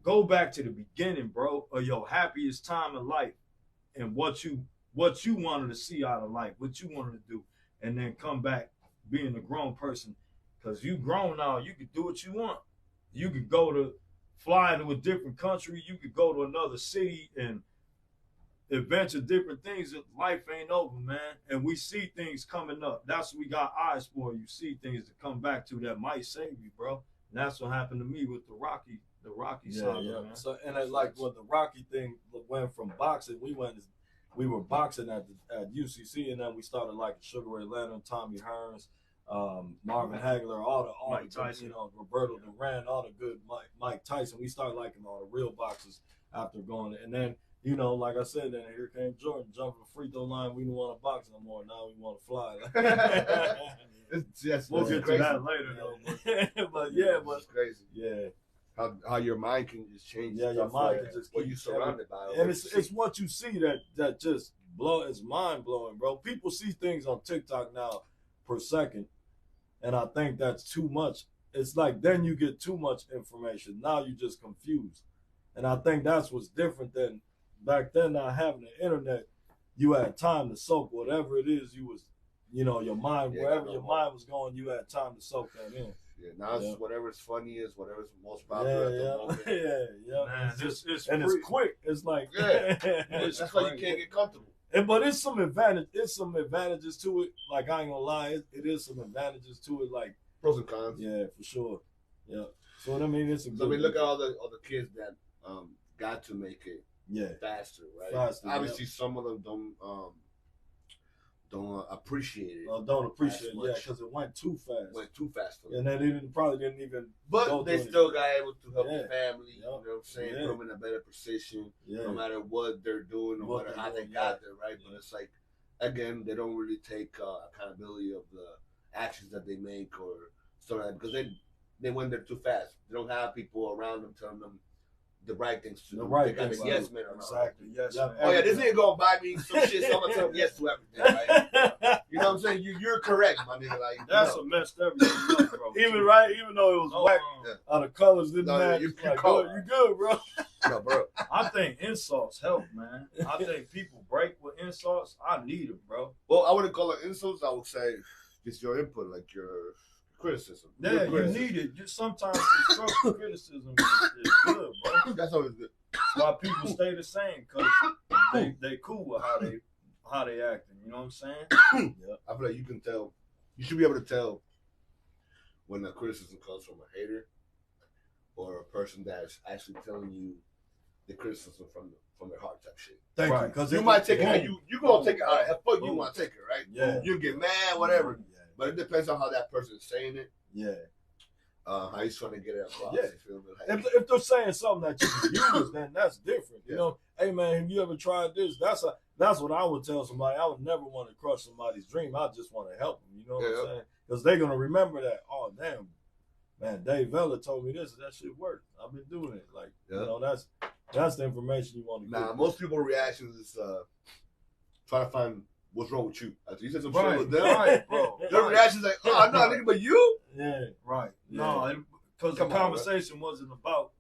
go back to the beginning, bro, of your happiest time in life and what you wanted to see out of life, what you wanted to do, and then come back being a grown person. Because you grown now, you could do what you want. You could fly to a different country. You could go to another city and adventure different things. Life ain't over, man. And we see things coming up. That's what we got eyes for. You see things to come back to that might save you, bro. And that's what happened to me with the Rocky saga, man. So, and then, like when the Rocky thing went from boxing, we were boxing at UCC, and then we started like Sugar Ray Leonard, Tommy Hearns, Marvin Hagler, all the Mike Tyson, you know, Roberto Duran, all the good Mike Tyson. We started liking all the real boxers after going, and then you know, like I said, then here came Jordan jumping the free throw line. We didn't want to box no more. Now we want to fly. We'll get to that later, though. But it's crazy. Yeah. How your mind can just change. Yeah, your mind can just what you surrounded by. And it's what you see that just it's mind blowing, bro. People see things on TikTok now per second, and I think that's too much. It's like then you get too much information. Now you're just confused, and I think that's what's different than back then. Not having the internet, you had time to soak whatever it is you was, you know, your mind wherever your mind was going, you had time to soak that in. Yeah, now it's whatever's funny is, whatever's most popular at the moment. Yeah. Man, it's quick. It's like that's why you can't get comfortable. But it's some advantages to it. Like I ain't gonna lie, it is some advantages to it. Like pros and cons. Yeah, for sure. Yeah. So I mean, it's a good. So I mean, look at all the kids that got to make it. Yeah. Faster, right? Obviously, some of them don't don't appreciate it. Don't appreciate it, much. yeah, because it went too fast. Went too fast for them. And they probably didn't even. But they still got able to help the family. You know what I'm saying? Yeah. Put them in a better position, Yeah. no matter what they're doing, no matter how they got there, right? But it's like, again, they don't really take accountability of the actions that they make or stuff like that because they went there too fast. They don't have people around them telling them the right things to do. They got a yes man around. Exactly. Yes. Yeah. Oh yeah, this nigga gonna buy me some shit, so I'm gonna tell him yes to everything. Right? You know what I'm saying? You're correct, my nigga. Like that's what messed everything up, bro. Even though it was whack, the colors didn't match. You good, bro? No, bro. I think insults help, man. I think people break with insults. I need them, bro. Well, I wouldn't call it insults. I would say just your input, like your criticism. Yeah, you need it. Sometimes constructive criticism is good, bro. That's always good. Why people stay the same because they cool with how they acting. You know what I'm saying? Yeah, I feel like you can tell. You should be able to tell when a criticism comes from a hater or a person that's actually telling you the criticism from their heart type shit. Thank you. Because you might take it how you gonna take it how the fuck you want to take it, right? Yeah. You get mad, whatever. Yeah. But it depends on how that person's saying it. Yeah. How he's trying to get it across. Yeah. You feel me? If they're saying something that you can use, then that's different. Yeah. You know, hey man, have you ever tried this? That's what I would tell somebody. I would never want to crush somebody's dream. I just want to help them. You know what I'm saying? Because they're gonna remember that. Oh damn, man, Dave Vela told me this. That shit worked. I've been doing it. Like you know, that's the information you want to get. Nah, most people's reactions is trying to find what's wrong with you. After you said some shit with them, right, bro. Their reactions like, oh no, nigga, but you? Yeah, right. Yeah. No, because the conversation wasn't about.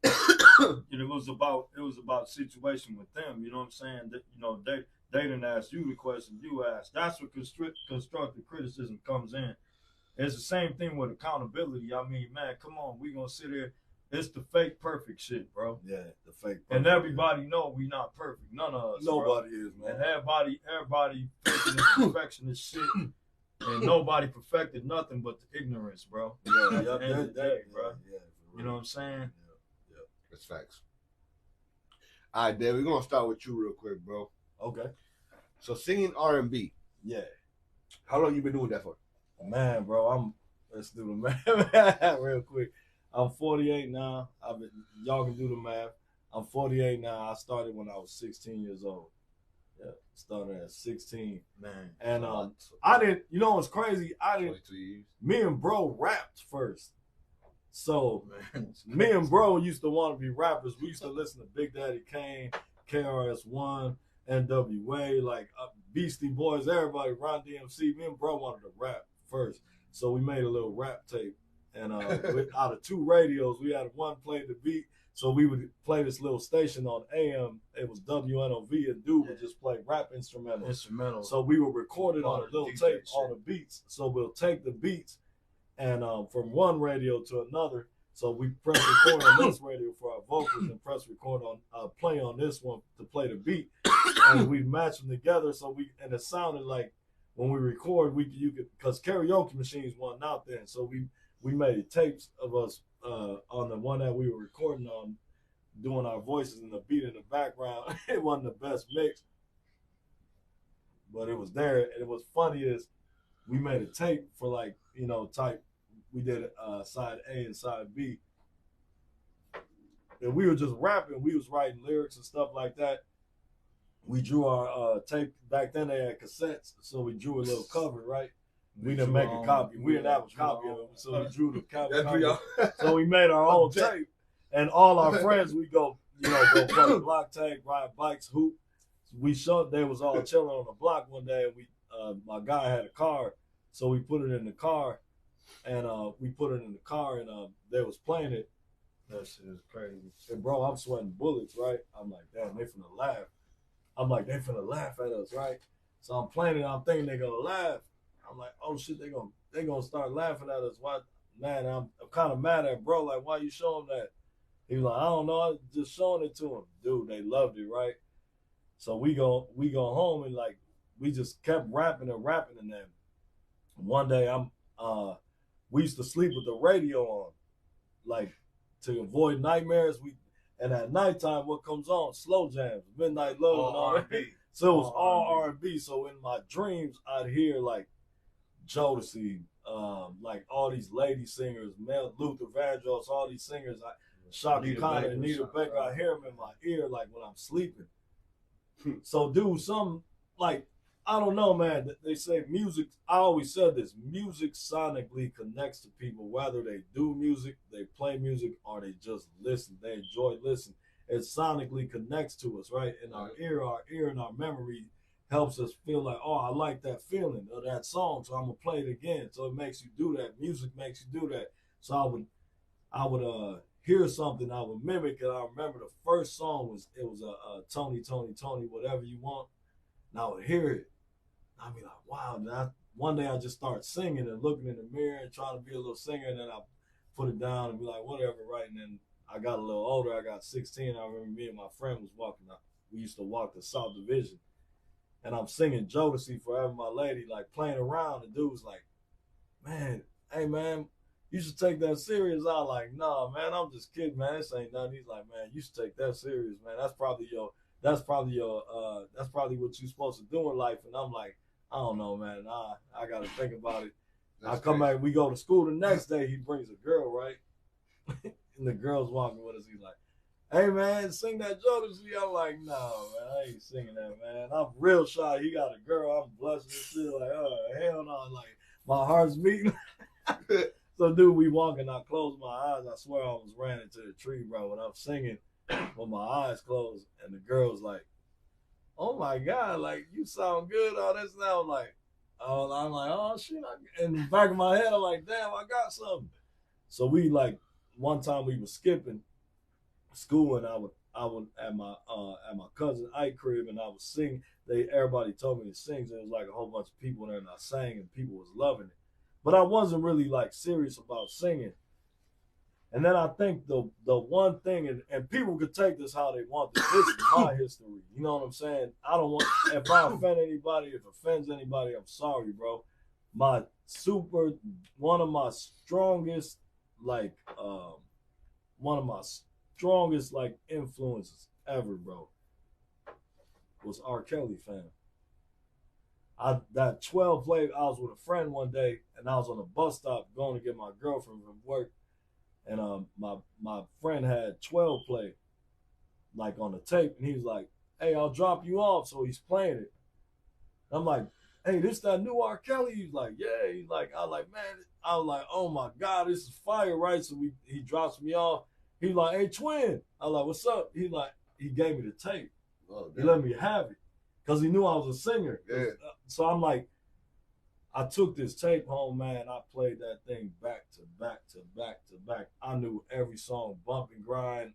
It was about situation with them. You know what I'm saying? That, you know, they didn't ask you the question you asked. That's where constructive criticism comes in. It's the same thing with accountability. I mean, man, come on, we gonna sit here. It's the fake perfect shit, bro. Yeah, the fake perfect. And everybody know we not perfect. None of us. Nobody is, man. And everybody faking this perfectionist shit. And nobody perfected nothing but the ignorance, bro. Yeah, at the end of the day, bro. Yeah, you know what I'm saying? Yeah. That's facts. All right, Dave, we're gonna start with you real quick, bro. Okay. So singing R&B. Yeah. How long you been doing that for? Man, bro, let's do the math real quick. I'm 48 now. Y'all can do the math. I'm 48 now. I started when I was 16 years old. Yeah, started at 16. Man. And I didn't, you know what's crazy? 22 years. Me and bro rapped first. So me and bro used to want to be rappers. We used to listen to Big Daddy Kane, KRS-One, NWA, like Beastie Boys, everybody, Ron DMC. Me and bro wanted to rap first. So we made a little rap tape. And out of 2 radios, we had one play the beat. So we would play this little station on AM. It was WNOV, and dude would just play rap instrumental. So we would record it on a little tape on the beats. So we'll take the beats and from one radio to another. So we press record on this radio for our vocals and press record on play on this one to play the beat. And we match them together. And it sounded like when we record, you could, because karaoke machines weren't out there. So we made tapes of us on the one that we were recording on, doing our voices and the beat in the background. It wasn't the best mix, but it was there. And it was funny is we made a tape for like, you know, we did side A and side B. And we were just rapping. We was writing lyrics and stuff like that. We drew our tape. Back then they had cassettes, so we drew a little cover, right? We didn't make a copy. We didn't have a copy of it, so we drew the cover. So we made our own tape. And all our friends, we go play block tag, ride bikes, hoop. They was all chilling on the block one day, and my guy had a car, so we put it in the car, and they was playing it. That shit is crazy. And bro, I'm sweating bullets, right? I'm like, damn, they finna laugh. They finna laugh at us, right? So I'm playing it, I'm thinking they're gonna laugh. I'm like, oh shit, they gonna start laughing at us. Why, man? I'm kind of mad at bro. Like, why you showing that? He was like, I don't know, I'm just showing it to him. Dude, they loved it, right? So we go home and like we just kept rapping, and then one day we used to sleep with the radio on, like to avoid nightmares. And at nighttime, what comes on? Slow jams, midnight love, and all that. So it was all R&B. So in my dreams, I'd hear like Jodeci, like all these lady singers, Mel Luther Vandross, all these singers, Shaka Khan, Anita Baker. I hear them in my ear like when I'm sleeping. So, dude, some like I don't know, man. They say music. I always said this: music sonically connects to people, whether they do music, they play music, or they just listen. They enjoy listening. It sonically connects to us, right? In our ear and our memory helps us feel like, oh, I like that feeling of that song, so I'm gonna play it again. So it makes you do that. Music makes you do that. So I would hear something, I would mimic it. I remember the first song was a Tony, whatever you want. And I would hear it. I'd be like, wow. Now, one day I just start singing and looking in the mirror and trying to be a little singer. And then I put it down and be like, whatever, right? And then I got a little older. I got 16. I remember me and my friend was walking out. We used to walk the South Division. And I'm singing Jodeci, Forever My Lady, like playing around. The dude was like, man, hey, man, you should take that serious. I was like, nah, man, I'm just kidding, man. This ain't nothing. He's like, man, you should take that serious, man. That's probably what you're supposed to do in life. And I'm like, I don't know, man. I got to think about it. I come back, we go to school the next day. He brings a girl, right? And the girl's walking with us. He's like, hey, man, sing that Jodeci. I'm like, no, man, I ain't singing that, man. I'm real shy. He got a girl. I'm blushing and still like, oh, hell no. Like, my heart's beating. So, dude, we walking. I close my eyes. I swear I almost ran into the tree, bro. When I'm singing with my eyes closed, and the girl's like, oh, my God, like, you sound good. All this now. I'm like, oh, shit. In the back of my head, I'm like, damn, I got something. So we, like, one time we were skipping school, and I would at my cousin Ike crib, and I was sing. Everybody told me to sing, so it was like a whole bunch of people there, and I sang, and people was loving it. But I wasn't really like serious about singing. And then I think the one thing, and people could take this how they want. This is my history. You know what I'm saying? I don't want, if I offend anybody, if it offends anybody, I'm sorry, bro. One of my strongest like influences ever, bro, was R. Kelly, fam. That 12 play, I was with a friend one day, and I was on a bus stop going to get my girlfriend from work, and my friend had 12 play, like on the tape, and he was like, hey, I'll drop you off. So he's playing it. I'm like, hey, this that new R. Kelly? He's like, yeah. He's like, I was like, man, I was like, oh my God, this is fire, right? So he drops me off. He's like, hey, twin. I was like, what's up? He gave me the tape. Oh, he let me have it because he knew I was a singer. Yeah. So I'm like, I took this tape home, man. I played that thing back to back to back to back. I knew every song, Bump and Grind,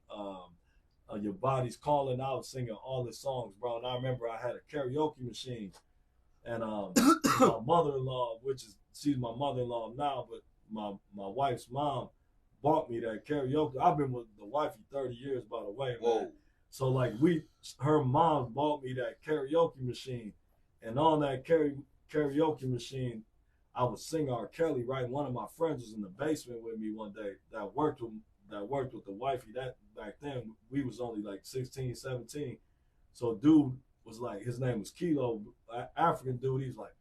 Your Body's Calling. I was singing all the songs, bro. And I remember I had a karaoke machine. And my mother-in-law, she's my mother-in-law now, but my wife's mom bought me that karaoke. I've been with the wifey 30 years, by the way, man. Whoa. So like her mom bought me that karaoke machine, and on that karaoke machine, I would sing R. Kelly. Right, one of my friends was in the basement with me one day that worked with the wifey. That back then we was only like 16, 17. So dude was like, his name was Kilo, African dude. He's like,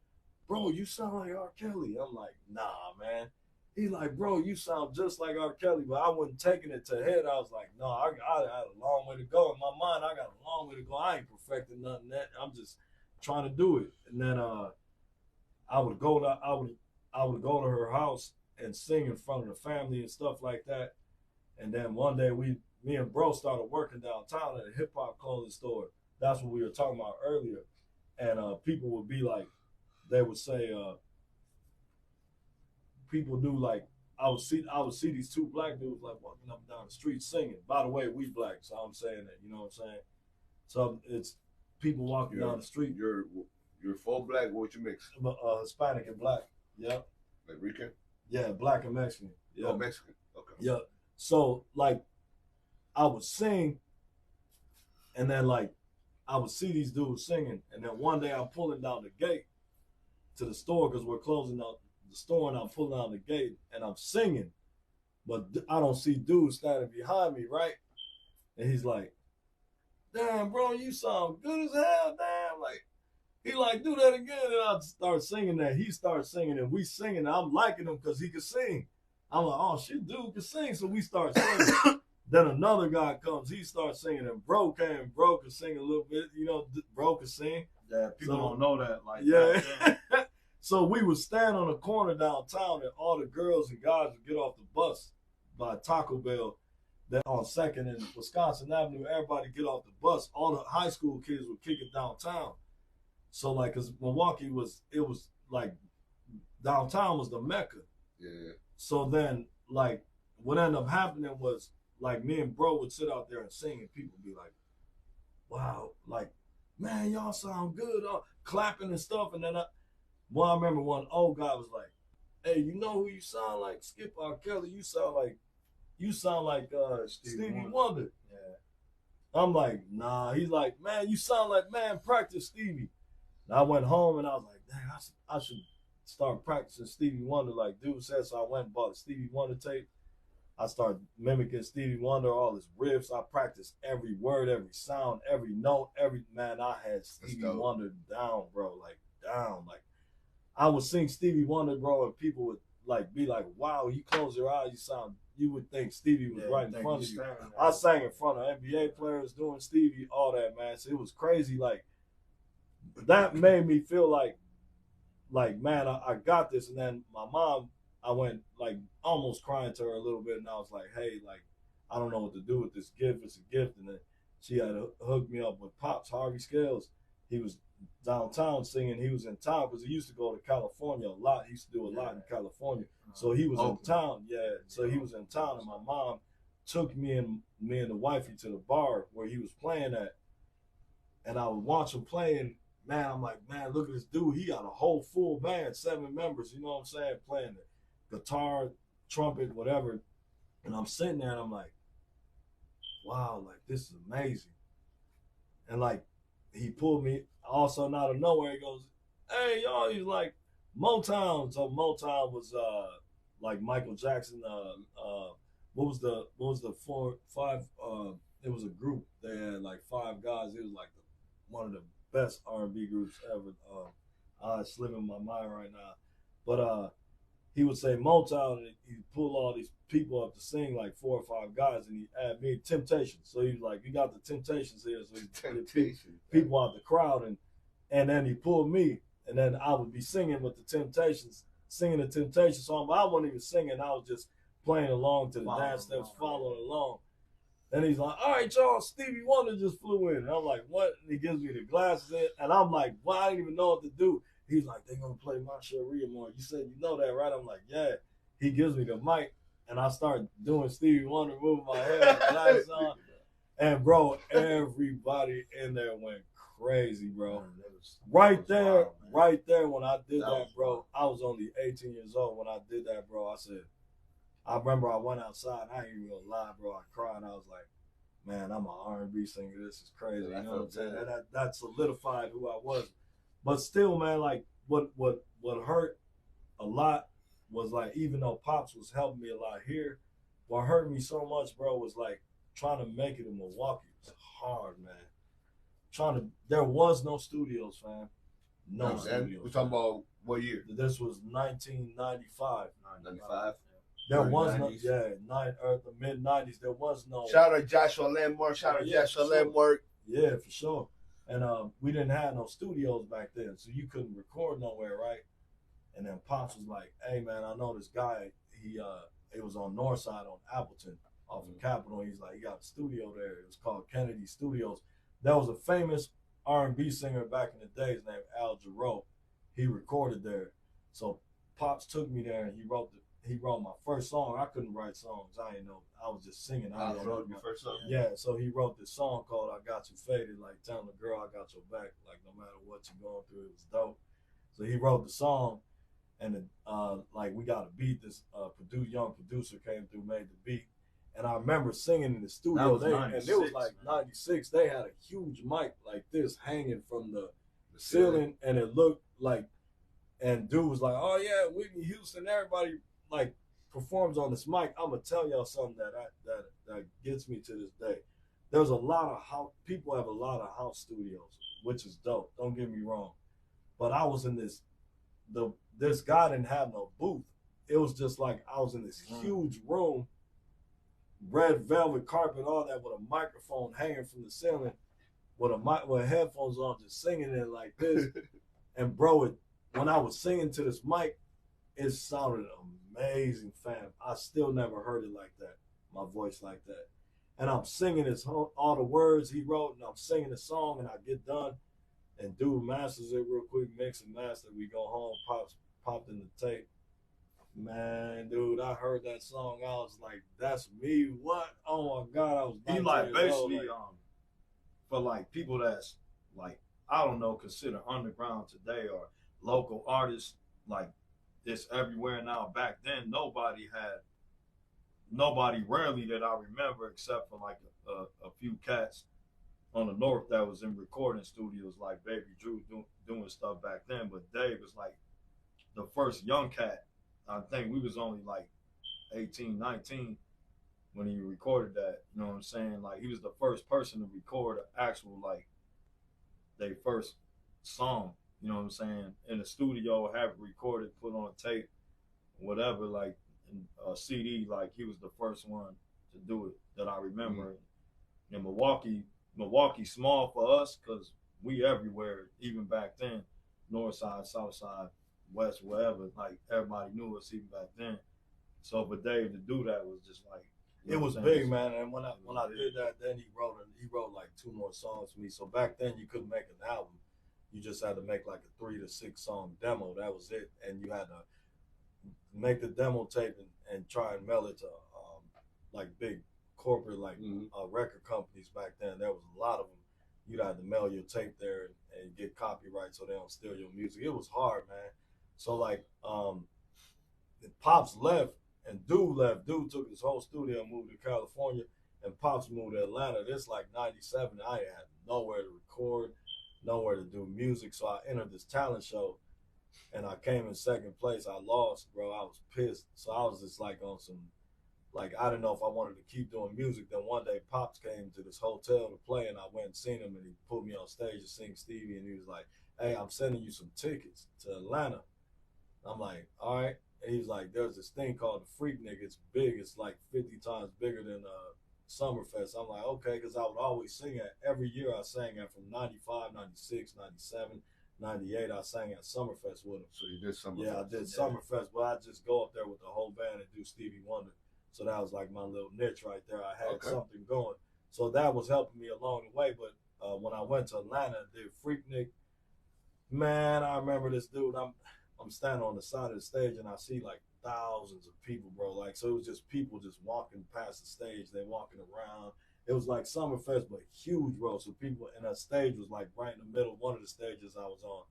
bro, you sound like R. Kelly. I'm like, nah, man. He's like, bro, you sound just like R. Kelly, but I wasn't taking it to head. I was like, no, I had a long way to go. In my mind, I got a long way to go. I ain't perfecting nothing that. I'm just trying to do it. And then I would go to her house and sing in front of the family and stuff like that. And then one day me and bro started working downtown at a hip hop clothing store. That's what we were talking about earlier. And people would be like, they would say, people do like, I would see these two black dudes like walking up and down the street singing. By the way, we black, so I'm saying that, you know what I'm saying? So it's people walking down the street. You're full black. What you mix? Hispanic and black. Yeah. Like Rican? Yeah, black and Mexican. Yeah. Oh, Mexican. Okay. Yeah. So like, I would sing, and then like, I would see these dudes singing, and then one day I'm pulling down the gate to the store because we're closing out the store, and I'm pulling down the gate and I'm singing, but I don't see dudes standing behind me, right? And he's like, damn, bro, you sound good as hell, damn. like, he like, do that again. And I start singing that. He starts singing and we singing. And I'm liking him because he could sing. I'm like, oh shit, dude can sing. So we start singing. Then another guy comes. He starts singing. And bro came. Bro could sing a little bit. You know, bro could sing. Yeah, people don't know that. Like, yeah. That. So we would stand on the corner downtown, and all the girls and guys would get off the bus by Taco Bell that on Second and Wisconsin Avenue. Everybody get off the bus. All the high school kids would kick it downtown. So like, cause Milwaukee was like downtown was the Mecca. Yeah. So then like what ended up happening was like me and bro would sit out there and sing, and people would be like, "Wow, like man, y'all sound good," clapping and stuff, and then I remember one old guy was like, "Hey, you know who you sound like? Skip R. Kelly. You sound like Stevie Wonder." Yeah. I'm like, nah. He's like, man, you sound like man, practice Stevie. And I went home and I was like, dang, I should start practicing Stevie Wonder like dude said. So I went and bought a Stevie Wonder tape. I started mimicking Stevie Wonder, all his riffs. I practiced every word, every sound, every note, man. I had Stevie Wonder down, bro, like down, like. I would sing Stevie Wonder, bro, and people would like be like, "Wow, you close your eyes, you would think Stevie was right in front of you." I sang in front of NBA players doing Stevie, all that, man. So it was crazy. Like that made me feel like man, I got this. And then my mom, I went like almost crying to her a little bit, and I was like, "Hey, like I don't know what to do with this gift. It's a gift." And then she had hooked me up with Pops Harvey Scales. He was downtown singing. He was in town because he used to go to California a lot. He used to do a lot in California. So he was in town. Yeah. So he was in town, and my mom took me and the wifey to the bar where he was playing at. And I would watch him playing. Man, I'm like, man, look at this dude. He got a whole full band, 7 members, you know what I'm saying, playing the guitar, trumpet, whatever. And I'm sitting there and I'm like, wow, like this is amazing. And like he pulled me also out of nowhere. He goes, "Hey, y'all," he's like, Motown. So Motown was like Michael Jackson. What was the 5? It was a group. They had like 5 guys. It was like one of the best R&B groups ever. It's slipping my mind right now, but he would say Motown, and he'd pull all these people up to sing, like 4 or 5 guys, and he add me Temptations. So he's like, "You got the Temptations here," so he people out the crowd, and then he pulled me, and then I would be singing with the Temptations, singing the Temptations song, but I wasn't even singing. I was just playing along to the dance steps, following along. And he's like, "All right, y'all, Stevie Wonder just flew in." And I'm like, "What?" And he gives me the glasses, and I'm like, "Well, I didn't even know what to do." He's like, "They're going to play My Cherie more. You said you know that, right?" I'm like, "Yeah." He gives me the mic, and I start doing Stevie Wonder, moving my head, glasses on. And, bro, everybody in there went crazy, bro. Right there, when I did that, bro, I was only 18 years old when I did that, bro. I remember I went outside. I ain't even going to lie, bro. I cried. I was like, man, I'm an R&B singer. This is crazy. You know what I'm saying? That solidified who I was. But still, man, like what hurt a lot was like, even though Pops was helping me a lot here, what hurt me so much, bro, was like trying to make it in Milwaukee. It was hard, man. There was no studios, fam. No studios. We're talking about what year? This was 1995. 95. There was no, the mid 90s. There was no. Shout out Joshua Landmark. Landmark. Yeah, for sure. And we didn't have no studios back then, so you couldn't record nowhere, right? And then Pops was like, "Hey, man, I know this guy. It was on Northside on Appleton, off of Capitol. He's like, he got a studio there. It was called Kennedy Studios. There was a famous R&B singer back in the days named Al Jarreau. He recorded there. So Pops took me there, and he wrote my first song. I couldn't write songs. I didn't know. I was just singing. I wrote your first song. Yeah, so he wrote this song called "I Got You Faded," like telling the girl, "I got your back," like no matter what you're going through. It was dope. So he wrote the song, and like we got a beat. This young producer came through, made the beat, and I remember singing in the studio. And it was like 96. They had a huge mic like this hanging from the ceiling, and it looked like. And dude was like, "Oh yeah, Whitney Houston, everybody like performs on this mic." I'm gonna tell y'all something that gets me to this day. there's a lot of house people have a lot of house studios, which is dope. Don't get me wrong. But I was in this guy didn't have no booth. It was just like I was in this huge room, red velvet carpet, all that, with a microphone hanging from the ceiling, with headphones on, just singing it like this. And bro, when I was singing to this mic, it sounded amazing, fam. I still never heard it like that, my voice like that. And I'm singing all the words he wrote, and I'm singing the song, and I get done, and dude masters it real quick, mix and master. We go home, popped in the tape. Man, dude, I heard that song. I was like, "That's me." What? Oh my god, I was. He like basically for like people that's like, I don't know, consider underground today or local artists, like it's everywhere now. Back then, nobody rarely that I remember, except for like a few cats on the north that was in recording studios, like Baby Drew doing stuff back then. But Dave was like the first young cat. I think we was only like 18, 19 when he recorded that. You know what I'm saying? Like he was the first person to record an actual, like, their first song. You know what I'm saying? In the studio, have it recorded, put on tape, whatever, like a CD. Like he was the first one to do it that I remember. In Milwaukee small for us because we everywhere, even back then, north side, south side, west, wherever. Like everybody knew us even back then. So for Dave to do that was just like, it was big, man. And when I did that, then he wrote like 2 more songs for me. So back then you couldn't make an album. You just had to make like a 3 to 6 song demo. That was it. And you had to make the demo tape and try and mail it to like big corporate, like record companies back then. There was a lot of them. You'd have to mail your tape there and get copyright so they don't steal your music. It was hard, man. So like Pops left and Dude left. Dude took his whole studio and moved to California, and Pops moved to Atlanta. This like 97. I had nowhere to record, nowhere to do music. So I entered this talent show and I came in second place. I lost, bro. I was pissed. So I was just like on some, like, I didn't know if I wanted to keep doing music. Then one day Pops came to this hotel to play, and I went and seen him, and he put me on stage to sing Stevie, and he was like, "Hey, I'm sending you some tickets to Atlanta." I'm like, "All right." And he's like, "There's this thing called the Freaknik. It's big. It's like 50 times bigger than Summerfest." I'm like, "Okay," because I would always sing at, every year I sang at, from 95, 96, 97, 98, I sang at Summerfest with him. So you did Summerfest? Yeah, I did Summerfest, but I just go up there with the whole band and do Stevie Wonder. So that was like my little niche right there. I had something going. So that was helping me along the way. But when I went to Atlanta, did Freaknik, man, I remember this dude. I'm standing on the side of the stage and I see like thousands of people, bro. Like, so it was just people just walking past the stage. They walking around. It was like Summerfest, but huge, bro. So people, and that stage was like right in the middle of one of the stages I was on.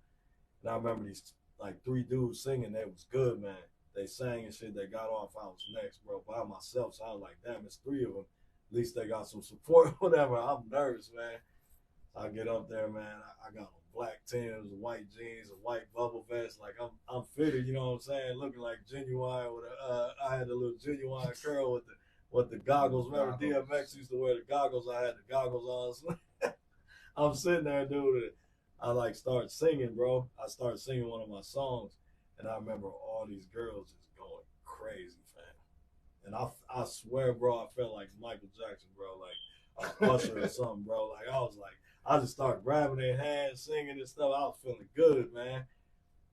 And I remember these like 3 dudes singing. They was good, man. They sang and shit. They got off. I was next, bro, by myself. So I was like, damn, it's 3 of them. At least they got some support, whatever. I'm nervous, man. I get up there, man. I got on black Timbs, white jeans, a white bubble vest. Like I'm fitted, you know what I'm saying? Looking like Genuine with I had a little Genuine curl with the goggles. Remember DMX used to wear the goggles? I had the goggles on. I'm sitting there, dude. I like start singing, bro. I start singing one of my songs. And I remember all these girls just going crazy, fam. And I swear, bro, I felt like Michael Jackson, bro, like Usher or something, bro. Like I just started grabbing their hands, singing and stuff. I was feeling good, man.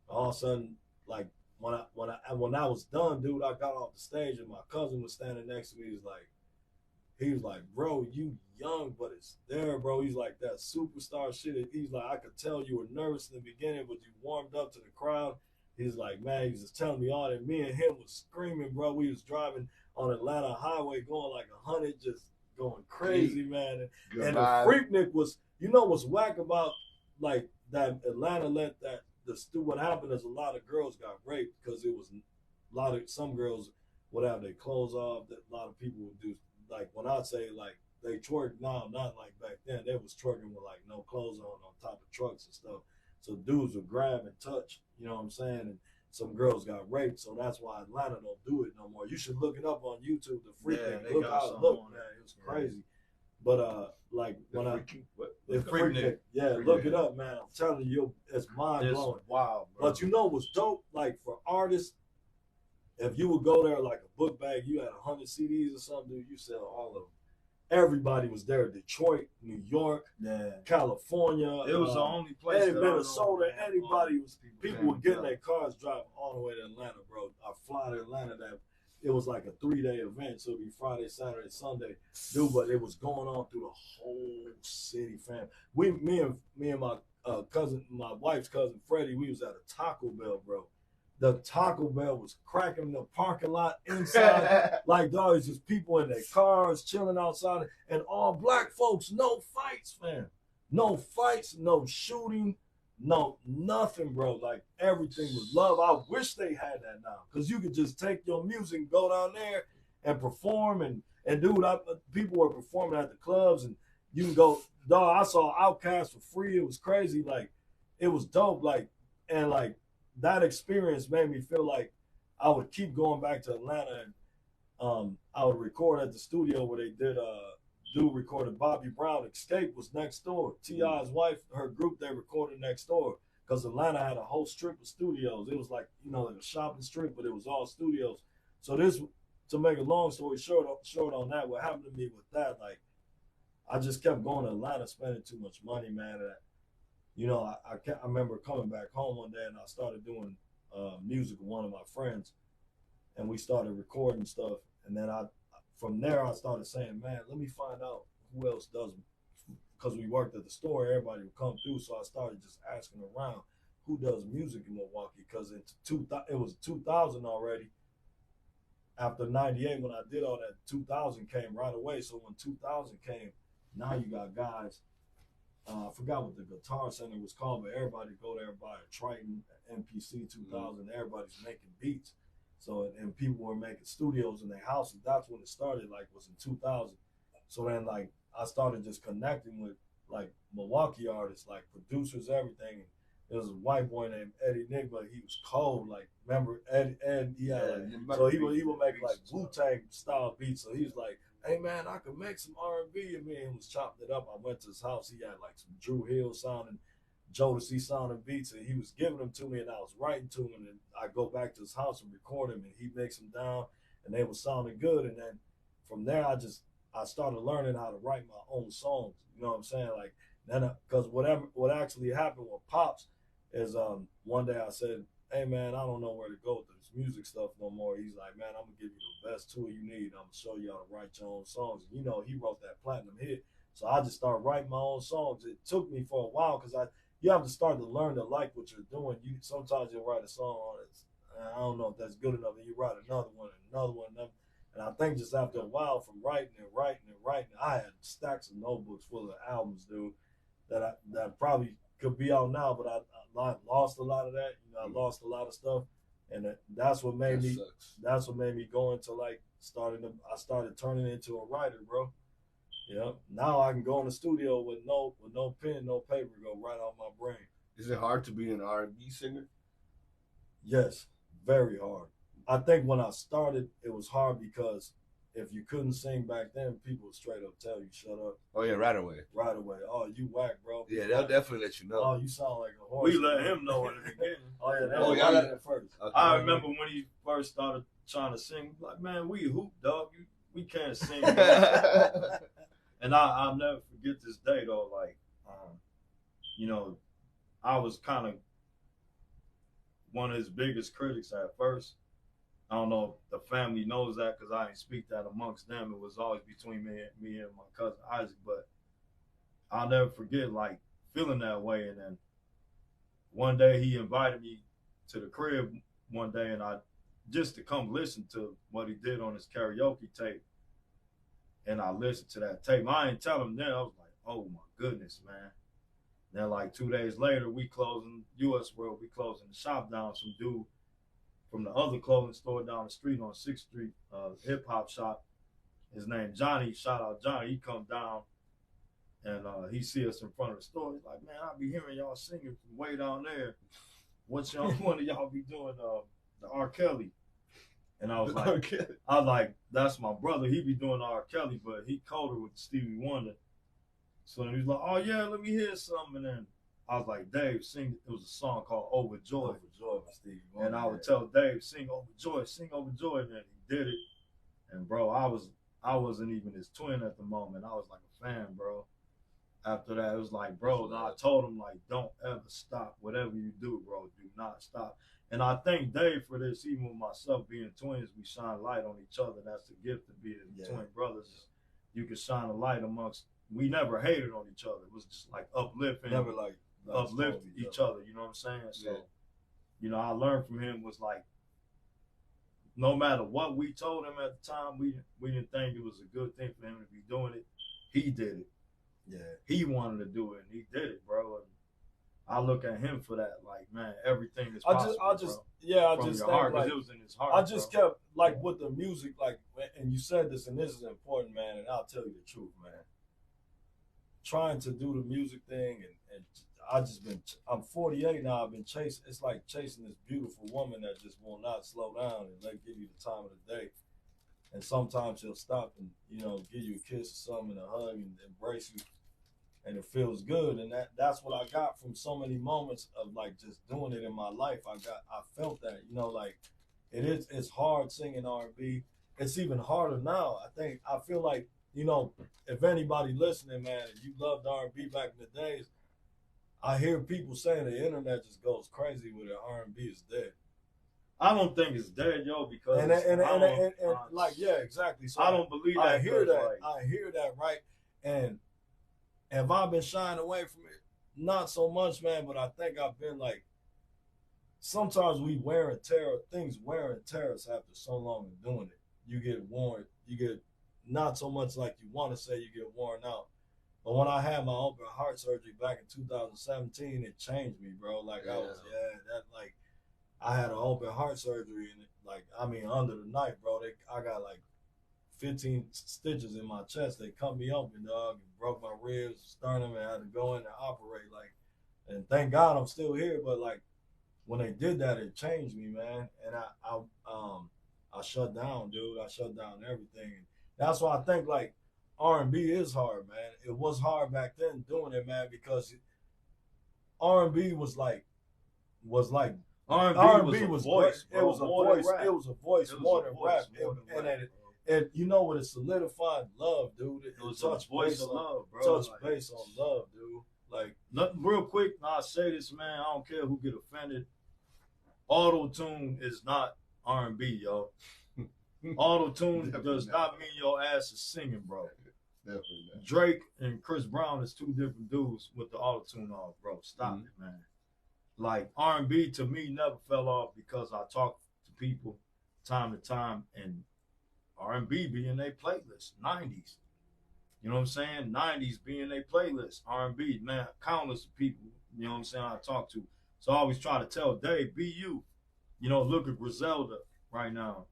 All of a sudden, like when I was done, dude, I got off the stage and my cousin was standing next to me. He was like, "Bro, you young, but it's there, bro." He's like, "That superstar shit." He's like, "I could tell you were nervous in the beginning, but you warmed up to the crowd." He's like, "Man," he was just telling me all that. Me and him was screaming, bro. We was driving on Atlanta Highway going like 100, just going crazy, man. And the Freaknik was, you know what's whack about like that Atlanta what happened is a lot of girls got raped because it was some girls would have their clothes off. That a lot of people would do, like when I say like they twerk now, not like back then. They was twerking with like no clothes on top of trucks and stuff. So dudes would grab and touch, you know what I'm saying? And some girls got raped, so that's why Atlanta don't do it no more. You should look it up on YouTube, the Freaknik. Look how it looked, man. It was crazy. But like The when freaky, what? the Freaknik. Freaknik, yeah, Freaknik. look it up, man. I'm telling you, it's mind It's blowing. wild, bro. But you know what's dope? Like for artists, if you would go there like a book bag, you had 100 CDs or something, dude, you sell all of them. Everybody was there. Detroit, New York, Yeah. California. It was the only place that I know, Minnesota. man. Anybody was. People were getting Yeah. their cars driving all the way to Atlanta, bro. I fly to Atlanta. That it was like a 3-day event, so it'd be Friday, Saturday, Sunday, dude. But it was going on through the whole city, fam. Me and my cousin, my wife's cousin Freddie, we was at a Taco Bell, bro. The Taco Bell was cracking in the parking lot inside. Like, dog, it's just people in their cars chilling outside, and all black folks, no fights, man. No fights, no shooting, no nothing, bro. Like, everything was love. I wish they had that now, because you could just take your music and go down there and perform. And dude, people were performing at the clubs, and you can go, dog, I saw Outkast for free. It was crazy. Like, it was dope. Like, and like, that experience made me feel like I would keep going back to Atlanta, and I would record at the studio where they did dude recorded Bobby Brown. Escape was next door. T.I.'s wife, her group, they recorded next door because Atlanta had a whole strip of studios. It was like, like a shopping strip, but it was all studios. So this, to make a long story short on that, what happened to me with that, like, I just kept going to Atlanta, spending too much money, man. I remember coming back home one day and I started doing music with one of my friends, and we started recording stuff. And then from there, I started saying, man, let me find out who else does, because we worked at the store, everybody would come through. So I started just asking around who does music in Milwaukee, because it was 2000 already. After 98, when I did all that, 2000 came right away. So when 2000 came, now you got guys. I forgot what the guitar center was called, but everybody go there and buy a Triton MPC 2000. Everybody's making beats. So, and people were making studios in their houses. That's when it started, like, was in 2000. So then, like, I started just connecting with, like, Milwaukee artists, like, producers, everything. There was a white boy named Eddie Nigma. He was cold. Like, remember Ed? So he would make, like, Wu-Tang style beats. So he was like, hey, man, I could make some R&B. And me and him was chopping it up. I went to his house. He had, like, some Drew Hill sounding, Jodeci sounding beats, and he was giving them to me, and I was writing to him, and then I go back to his house and record him, and he makes them down, and they were sounding good. And then from there, I started learning how to write my own songs. You know what I'm saying? Like, then, because what actually happened with Pops is one day I said, hey, man, I don't know where to go with this music stuff no more. He's like, man, I'm gonna give you the best tool you need. I'm gonna show you how to write your own songs. And, he wrote that platinum hit. So I just started writing my own songs. It took me for a while, because you have to start to learn to like what you're doing. Sometimes you'll write a song on it. I don't know if that's good enough, and you write another one, and I think just after a while, from writing, I had stacks of notebooks full of albums, dude, that probably could be out now, but I lost a lot of that. I lost a lot of stuff, and that's what made me. Sucks. That's what made me go into, like, I started turning into a writer, bro. Yeah. Now I can go in the studio with no pen, no paper, go right off my brain. Is it hard to be an R&B singer? Yes, very hard. I think when I started, it was hard because if you couldn't sing back then, people would straight up tell you, shut up. Oh yeah, right away. Right away. Oh, you whack, bro. Yeah, they'll definitely let you know. Oh, you sound like a horse. We let him know in the beginning. Oh yeah, Oh, y'all let it first. Okay. I remember when he first started trying to sing, like, man, we hoop, dog. We can't sing. And I'll never forget this day, though. Like, I was kind of one of his biggest critics at first. I don't know if the family knows that, because I didn't speak that amongst them. It was always between me and my cousin Isaac. But I'll never forget, like, feeling that way. And then one day he invited me to the crib one day, and just to come listen to what he did on his karaoke tape. And I listened to that tape. I didn't tell him then. I was like, oh my goodness, man. Then, like, 2 days later, we closing US World. We closing the shop down. Some dude from the other clothing store down the street on 6th Street, hip hop shop. His name Johnny. Shout out Johnny. He come down and he see us in front of the store. He's like, man, I be hearing y'all singing from way down there. One of y'all be doing the R. Kelly? And I was like, Okay. that's my brother. He be doing R. Kelly, but he colder with Stevie Wonder. So he was like, oh yeah, let me hear something. And then I was like, Dave, sing. It was a song called Overjoyed. Overjoyed by Stevie Wonder. And I would tell Dave, sing Overjoyed, and then he did it. And bro, I wasn't even his twin at the moment. I was like a fan, bro. After that, it was like, bro, I told him, like, don't ever stop. Whatever you do, bro, do not stop. And I thank Dave for this. Even with myself being twins, we shine light on each other. That's the gift of being twin brothers. You can shine a light amongst. We never hated on each other. It was just like uplifting. Never like uplift each other. You know what I'm saying? So, you know, I learned from him was like, no matter what we told him at the time, we didn't think it was a good thing for him to be doing it. He did it. Yeah. He wanted to do it, and he did it, bro. And I look at him for that, like, man, everything is possible. I just think, heart, like, it was in his heart. I just kept, like, with the music, like, and you said this, and this is important, man, and I'll tell you the truth, man. Trying to do the music thing, and I just been, I'm 48 now, I've been chasing, it's like chasing this beautiful woman that just will not slow down and give you the time of the day. And sometimes she'll stop and, you know, give you a kiss or something, and a hug, and embrace you. And it feels good, and that's what I got from so many moments of like just doing it in my life. I felt that, you know, like it's hard singing R&B. It's even harder now. I feel like, you know, if anybody listening, man, if you loved R&B back in the days, I hear people saying the internet just goes crazy with it. R&B is dead. I don't think it's dead, yo, because and like, yeah, exactly. So I don't believe that. I hear that. I hear that, right? And have I been shying away from it? Not so much, man, but I think I've been like, sometimes we wear and tear, things wear and tear us after so long of doing it. You get worn, you get not so much like you want to say, you get worn out. But when I had my open heart surgery back in 2017, it changed me, bro. Like I had an open heart surgery, and like, I mean, under the knife, bro, I got like 15 stitches in my chest. They cut me open, dog, and broke my ribs, sternum, and I had to go in and operate. Like, and thank God I'm still here. But like, when they did that, it changed me, man. And I shut down, dude. I shut down everything. And that's why I think like R&B is hard, man. It was hard back then doing it, man, because R&B was like R&B was voice. It was a voice. It was a voice more than rap. And you know what? It solidified love, dude. It was touch voice of love, bro. Touch base on love, dude. Like, nothing real quick. I'll say this, man. I don't care who get offended. Auto-tune is not R&B, yo. Auto-tune does not mean your ass is singing, bro. Definitely not. Drake and Chris Brown is two different dudes with the auto-tune off, bro. Stop it, man. Like, R&B to me never fell off because I talk to people time to time, and R&B be in their playlist. 90s. You know what I'm saying? 90s be in their playlist. R&B, man, countless of people, you know what I'm saying, I talk to. So I always try to tell Dave, be you. You know, look at Griselda right now.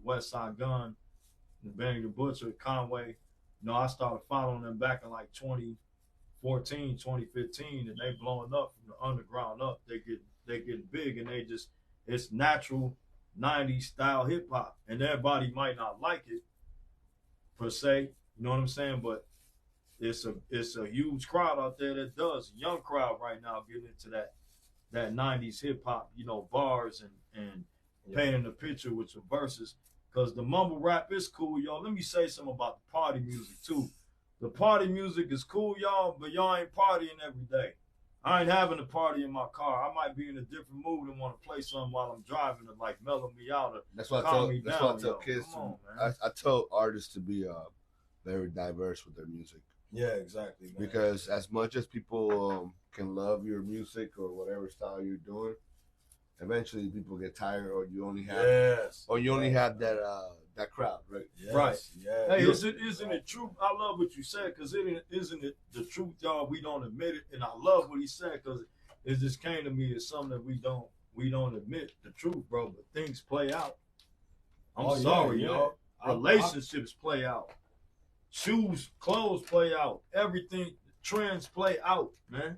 West Side Gun, Benny the Butcher, Conway. You know, I started following them back in like 2014, 2015, and they blowing up from the underground up. They getting big, and it's natural 90s style hip hop, and everybody might not like it per se, you know what I'm saying, but it's a huge crowd out there that does, a young crowd right now getting into that 90s hip hop, you know, bars and painting the picture with your verses, because the mumble rap is cool, y'all. Let me say something about the party music too. The party music is cool, y'all, but y'all ain't partying every day. I ain't having a party in my car. I might be in a different mood and want to play something while I'm driving to like mellow me out or that's what calm me down. That's what I tell kids. I tell artists to be very diverse with their music. Yeah, exactly, man. Because as much as people can love your music or whatever style you're doing, eventually people get tired, or you only have that crowd, right? Yes. Right. Yeah. Hey, isn't it true? I love what you said, because isn't it the truth, y'all? We don't admit it, and I love what he said, because it just came to me as something that we don't admit the truth, bro. But things play out. I'm sorry, y'all. Relationships play out. Shoes, clothes play out. Everything, trends play out, man.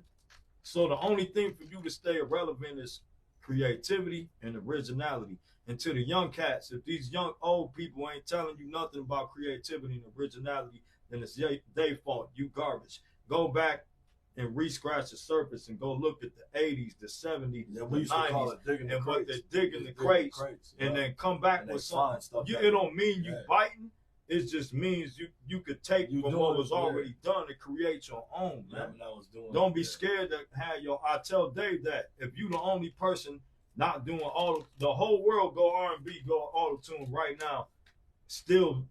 So the only thing for you to stay relevant is creativity and originality. And to the young cats, if these young old people ain't telling you nothing about creativity and originality, then it's their fault. You garbage. Go back and re-scratch the surface and go look at the 80s, the 70s, Yeah, the we used to call 90s, it digging the and what crates. they're digging the crates, and yeah. then come back And they with find something. stuff It that- don't mean you yeah. biting. It just means you could take You from doing what it, was yeah. already done and create your own, Yeah, man. when I was doing Don't it, be yeah. scared to have your. I tell Dave that if you the only person not doing all the whole world go R&B, go auto tune right now, still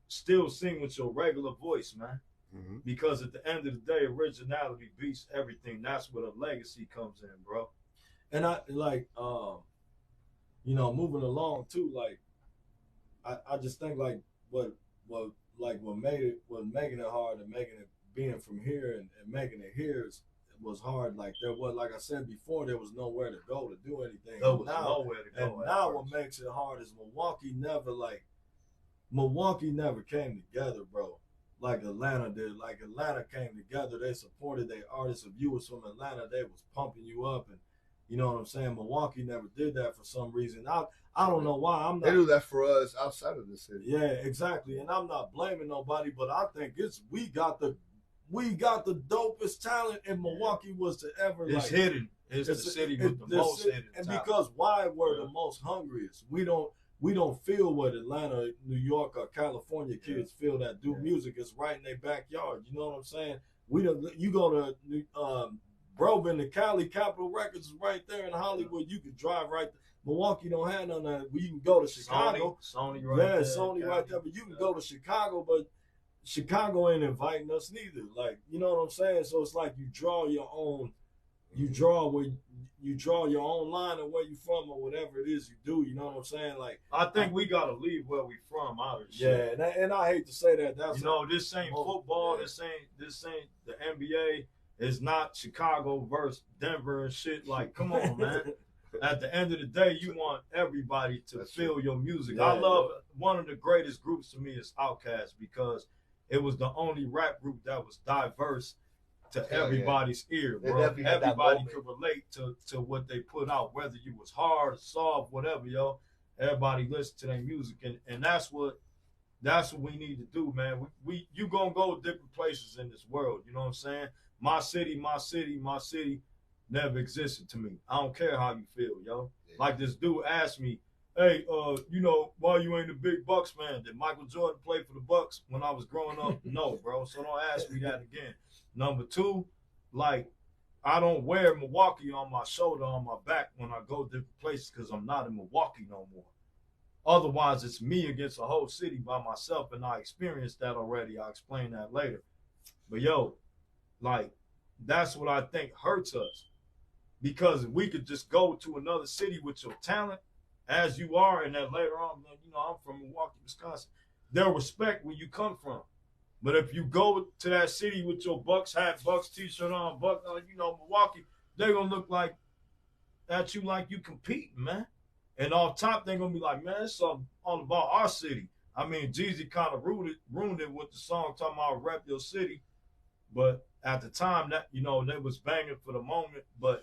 sing with your regular voice, man. Mm-hmm. Because at the end of the day, originality beats everything. That's where the legacy comes in, bro. And I like, you know, moving along too. Like, I just think like what making it hard and making it being from here and making it here was hard. Like there was, like I said before, there was nowhere to go to do anything. There was nowhere to go. And now what makes it hard is Milwaukee never came together, bro. Like Atlanta did. Like Atlanta came together. They supported their artists. If you was from Atlanta, they was pumping you up, and you know what I'm saying. Milwaukee never did that for some reason. I don't know why. They do that for us outside of the city. Yeah, exactly. And I'm not blaming nobody, but I think we got the dopest talent, and Milwaukee was to ever. It's like, hidden. It's the city with the most hidden and talent. because why we're the most hungriest. We don't feel what Atlanta, New York, or California kids feel that do music. It's right in their backyard. You know what I'm saying? You go to Broven, the Cali Capitol Records is right there in Hollywood. You can drive right there. Milwaukee don't have none of that. You can go to Chicago. Sony right there. Sony right there. But you can go to Chicago, but Chicago ain't inviting us neither. Like, you know what I'm saying? So it's like you draw your own your own line of where you from or whatever it is you do. You know what I'm saying? Like, I think we gotta leave where we from out of the shit. Yeah, and I hate to say that. That's this ain't football. Yeah. This ain't the NBA. It's not Chicago versus Denver and shit. Like, come on, man. At the end of the day, you want everybody to feel your music. Yeah, I love one of the greatest groups to me is Outkast because it was the only rap group that was diverse to everybody's ear, bro. Everybody could relate to what they put out, whether you was hard, soft, whatever, yo. Everybody listen to their music, and that's what we need to do, man. You gonna go different places in this world, you know what I'm saying? My city never existed to me. I don't care how you feel, yo. Yeah. Like this dude asked me, hey, why you ain't a big Bucks fan? Did Michael Jordan play for the Bucks when I was growing up? No, bro. So don't ask me that again. Number two, like, I don't wear Milwaukee on my shoulder, on my back when I go different places because I'm not in Milwaukee no more. Otherwise, it's me against a whole city by myself, and I experienced that already. I'll explain that later. But, yo, like, that's what I think hurts us. Because we could just go to another city with your talent as you are, and then later on, I'm from Milwaukee, Wisconsin. They'll respect where you come from. But if you go to that city with your Bucks hat, Bucks t-shirt on, Milwaukee, they're going to look at you like you competing, man. And off top, they're going to be like, man, it's all about our city. I mean, Jeezy kind of ruined it with the song talking about rep your city. But at the time, that they was banging for the moment. But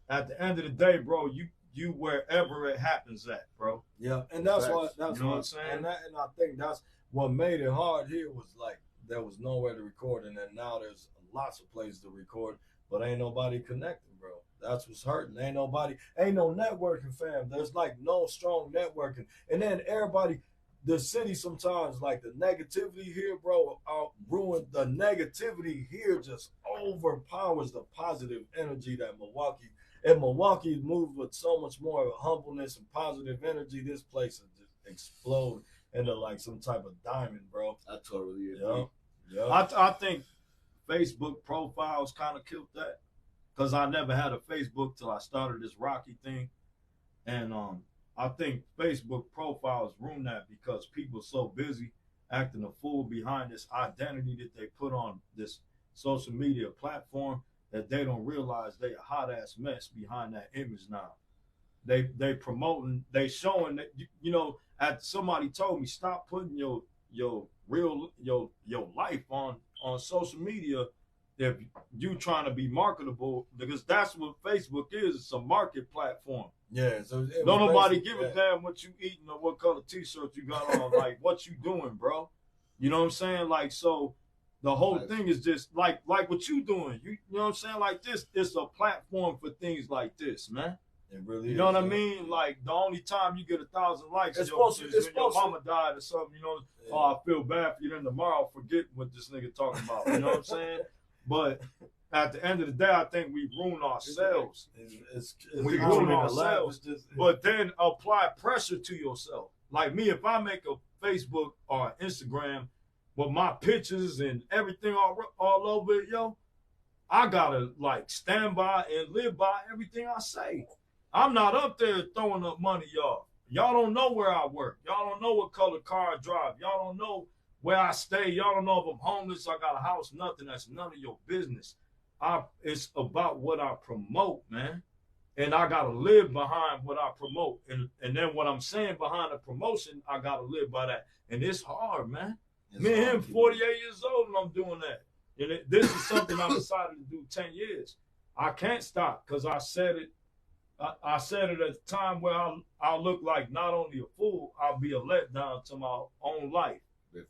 at the end of the day, bro, you wherever it happens at, bro. Yeah, and that's what I'm saying. And I think that's what made it hard here was like there was nowhere to record, and then now there's lots of places to record, but ain't nobody connecting, bro. That's what's hurting. Ain't no networking, fam. There's like no strong networking, and then everybody. The city sometimes, like the negativity here, bro, ruined. The negativity here just overpowers the positive energy that Milwaukee. And Milwaukee moved with so much more humbleness and positive energy. This place will just explode into like some type of diamond, bro. I totally agree. Yeah. I think Facebook profiles kind of killed that because I never had a Facebook till I started this Rocky thing, and I think Facebook profiles ruin that because people are so busy acting a fool behind this identity that they put on this social media platform that they don't realize they a hot ass mess behind that image now. They promoting, they showing that somebody told me stop putting your real life on social media if you trying to be marketable, because that's what Facebook is. It's a market platform. Yeah, so don't nobody give a damn what you eating or what color t-shirt you got on, like what you doing, bro. You know what I'm saying? Like, so the whole thing is just like what you doing. You know what I'm saying? Like this, it's a platform for things like this, man. It really you know is, what I mean? Like the only time you get 1,000 likes it's is when your mama died or something. You know, yeah. Oh, I feel bad for you. Then tomorrow I'll forget what this nigga talking about. You know what I'm saying? But at the end of the day, I think we ruin ourselves. We ruin ourselves. But then apply pressure to yourself. Like me, if I make a Facebook or Instagram with my pictures and everything all over it, yo, I gotta like stand by and live by everything I say. I'm not up there throwing up money, y'all. Y'all don't know where I work. Y'all don't know what color car I drive. Y'all don't know where I stay. Y'all don't know if I'm homeless, I got a house, nothing. That's none of your business. It's about what I promote, man. And I gotta live behind what I promote. And then what I'm saying behind the promotion, I gotta live by that. And it's hard, man. Me and him, 48 years old, and I'm doing that. And this is something I decided to do 10 years. I can't stop because I said it. I said it at a time where I'll look like not only a fool, I'll be a letdown to my own life,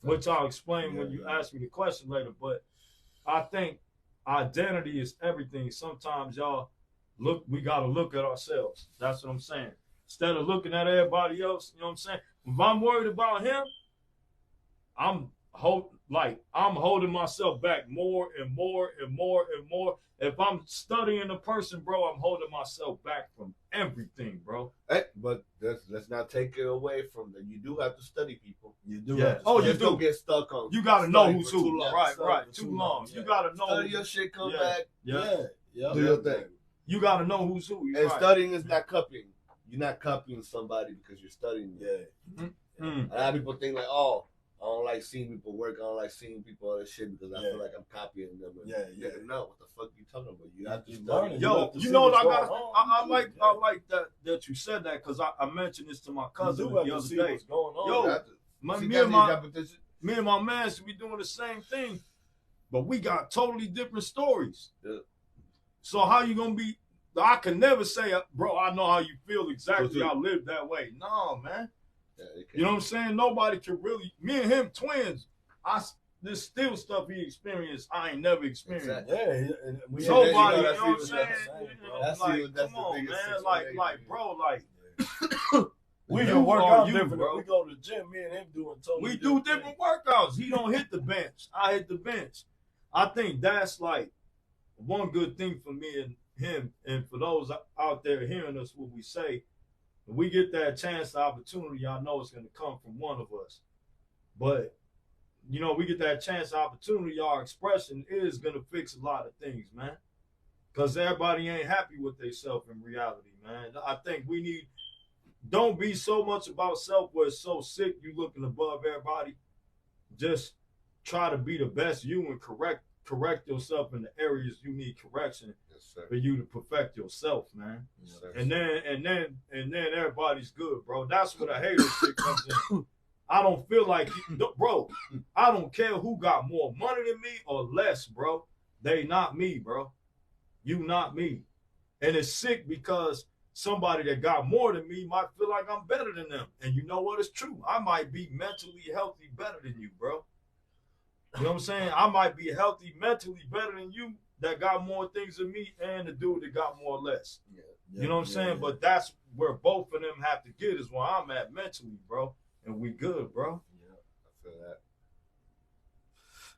which I'll explain when you ask me the question later. But I think identity is everything. Sometimes we got to look at ourselves. That's what I'm saying. Instead of looking at everybody else, you know what I'm saying? If I'm worried about him, I'm holding myself back more and more and more and more. If I'm studying a person, bro, I'm holding myself back from everything, bro. Hey, but let's not take it away from that. You do have to study people. You do. Yeah. Oh, you do. Don't get stuck on. You gotta know who's who. Yeah, Right. Too long. Yeah. You gotta know. Study your shit. Come back. Yeah. Do your thing. You gotta know who's who. And studying is not copying. You're not copying somebody because you're studying. Yeah. A lot of people think like, oh, I don't like seeing people work. I don't like seeing people all this shit because I feel like I'm copying them. And no, what the fuck you talking about? You have to study. Yo, you know what I got? I like that you said that because I mentioned this to my cousin the other day. What's going on. Yo, me and my man should be doing the same thing, but we got totally different stories. Yeah. So how you gonna be? I can never say, bro, I know how you feel exactly. I live that way. No, man. You know what I'm saying? Nobody can really. Me and him twins. There's still stuff he experienced. I ain't never experienced. Yeah, nobody. You know what I'm saying? That's come on, man. Bro, we can work out different. Bro. We go to the gym. Me and him doing totally. We do different workouts. He don't hit the bench. I hit the bench. I think that's like one good thing for me and him, and for those out there hearing us, what we say. If we get that chance, the opportunity, I know it's going to come from one of us. But, we get that chance, opportunity, our expression is going to fix a lot of things, man. Because everybody ain't happy with themselves in reality, man. I think don't be so much about self where it's so sick you looking above everybody. Just try to be the best you and correct yourself in the areas you need correction. For you to perfect yourself, man. Yes, and then everybody's good, bro. That's what a hater shit comes in. I don't feel like bro, I don't care who got more money than me or less, bro. They not me, bro. You not me. And it's sick because somebody that got more than me might feel like I'm better than them. And you know what? It's true. I might be mentally healthy better than you, bro. You know what I'm saying? I might be healthy mentally better than you that got more things than me and the dude that got more or less. You know what I'm saying? But that's where both of them have to get is where I'm at mentally, bro. And we good, bro. Yeah, I feel that.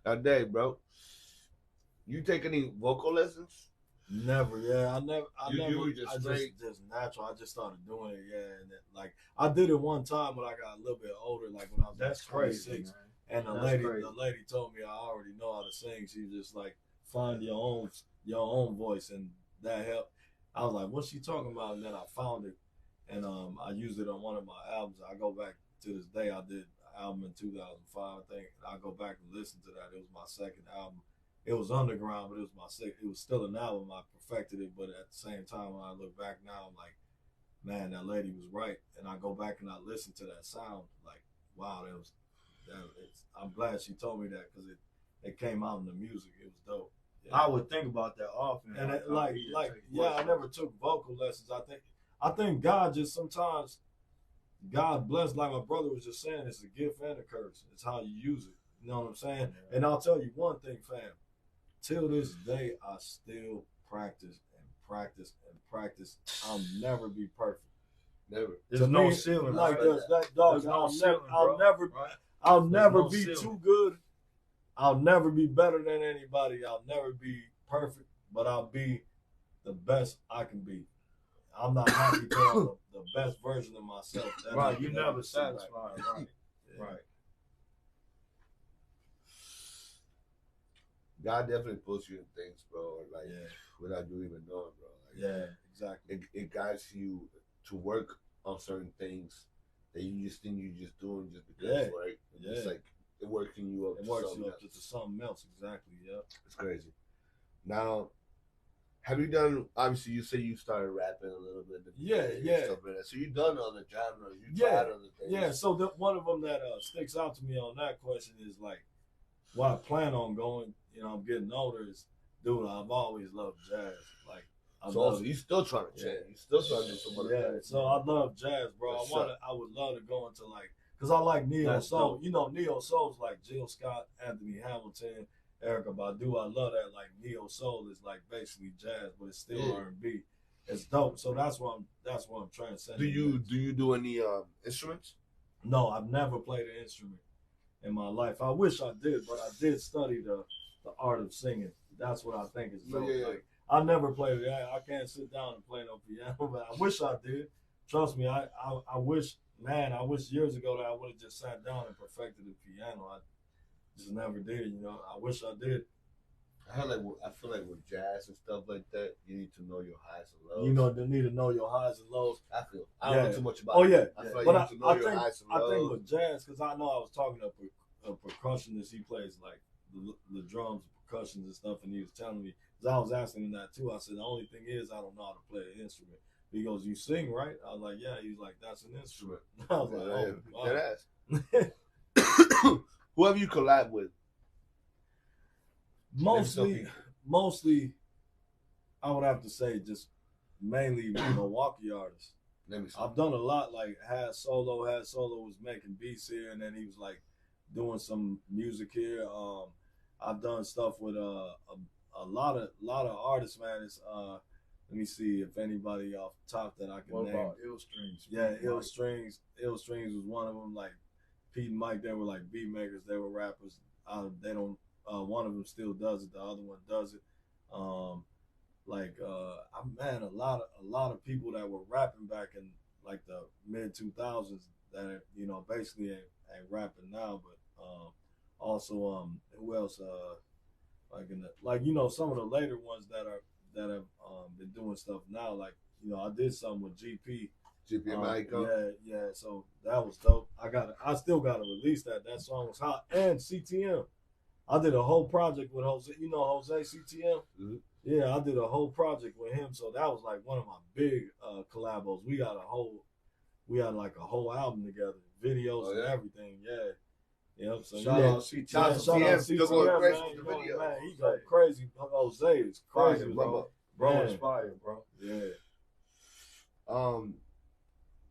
Now, Dave, bro, you take any vocal lessons? Never, I just natural. I just started doing it, and then, I did it one time when I got a little bit older, when I was that's 26, crazy, man. And the lady told me I already know how to sing. She was just like, find your own voice, and that helped. I was like, what's she talking about? And then I found it, and I used it on one of my albums. I go back to this day. I did an album in 2005, I think. I go back and listen to that. It was my second album. It was underground, but it was my second. It was still an album. I perfected it, but at the same time, when I look back now, I'm like, man, that lady was right. And I go back and I listen to that sound, like, wow, I'm glad she told me that because it came out in the music. It was dope. I would think about that often. And I never took vocal lessons. I think God just sometimes God bless, like my brother was just saying, it's a gift and a curse. It's how you use it. You know what I'm saying? Yeah. And I'll tell you one thing, fam. Till this day, I still practice and practice and practice. I'll never be perfect. Never. There's no ceiling. Like there's that dog. I'll never be too good. I'll never be better than anybody. I'll never be perfect, but I'll be the best I can be. I'm not happy till I'm the best version of myself. Right, you never satisfied. Right, yeah. Right. God definitely puts you in things, bro. Like without you even knowing, bro. Like, exactly. It guides you to work on certain things that you just think you're just doing just because, right? It's like it working you up. It works you up to something else. Exactly. Yeah. It's crazy. Now, have you done? Obviously, you say you started rapping a little bit. Stuff like that. So you've done other genres. You tried other things. Yeah. So one of them that sticks out to me on that question is like, what I plan on going. You know, I'm getting older. Is dude, I've always loved jazz. Like, you still trying to change. You still trying to do some other things. So I love jazz, bro. I would love to go into like, cause I like neo soul. You know, neo soul's like Jill Scott, Anthony Hamilton, Erykah Badu. I love that. Like neo soul is like basically jazz, but it's still R&B. It's dope. So that's what I'm trying to say. Do you do any instruments? No, I've never played an instrument in my life. I wish I did, but I did study the art of singing. That's what I think is dope. Like, I never played it. I can't sit down and play no piano, but I wish I did. Trust me, I wish years ago that I would have just sat down and perfected the piano. I just never did, you know. I wish I did. I feel like with jazz and stuff like that, you need to know your highs and lows. You know, you need to know your highs and lows. I don't know too much about it. I feel like you need to know your highs and lows. I think with jazz, because I know I was talking to a percussionist. He plays like the drums, percussions and stuff, and he was telling me, because I was asking him that too. I said, the only thing is I don't know how to play an instrument. He goes, you sing, right? I was like, yeah. He's like, that's an instrument. I was like, oh, wow. Who have you collabed with? Mostly, I would have to say just mainly Milwaukee artists. I've done a lot, like Had Solo was making beats here, and then he was like doing some music here. I've done stuff with a lot of artists, man. It's let me see if anybody off the top that I can name. What about Ill Strings? Yeah, Ill Strings was one of them. Like Pete and Mike, they were like beat makers. They were rappers. They don't. One of them still does it. The other one does it. Man, a lot of people that were rapping back in like the mid 2000s that basically ain't rapping now. But also who else? Some of the later ones that have been doing stuff now. Like I did something with GP. Yeah. So that was dope. I still gotta release that. That song was hot. And CTM. I did a whole project with Jose. You know Jose CTM? Mm-hmm. Yeah, I did a whole project with him. So that was like one of my big collabos. We had like a whole album together, videos and everything. Yeah. Yep. So shout out CTM. Shout out CTM, man. He go crazy. Jose is crazy, bro. Bro, inspired, bro. Yeah.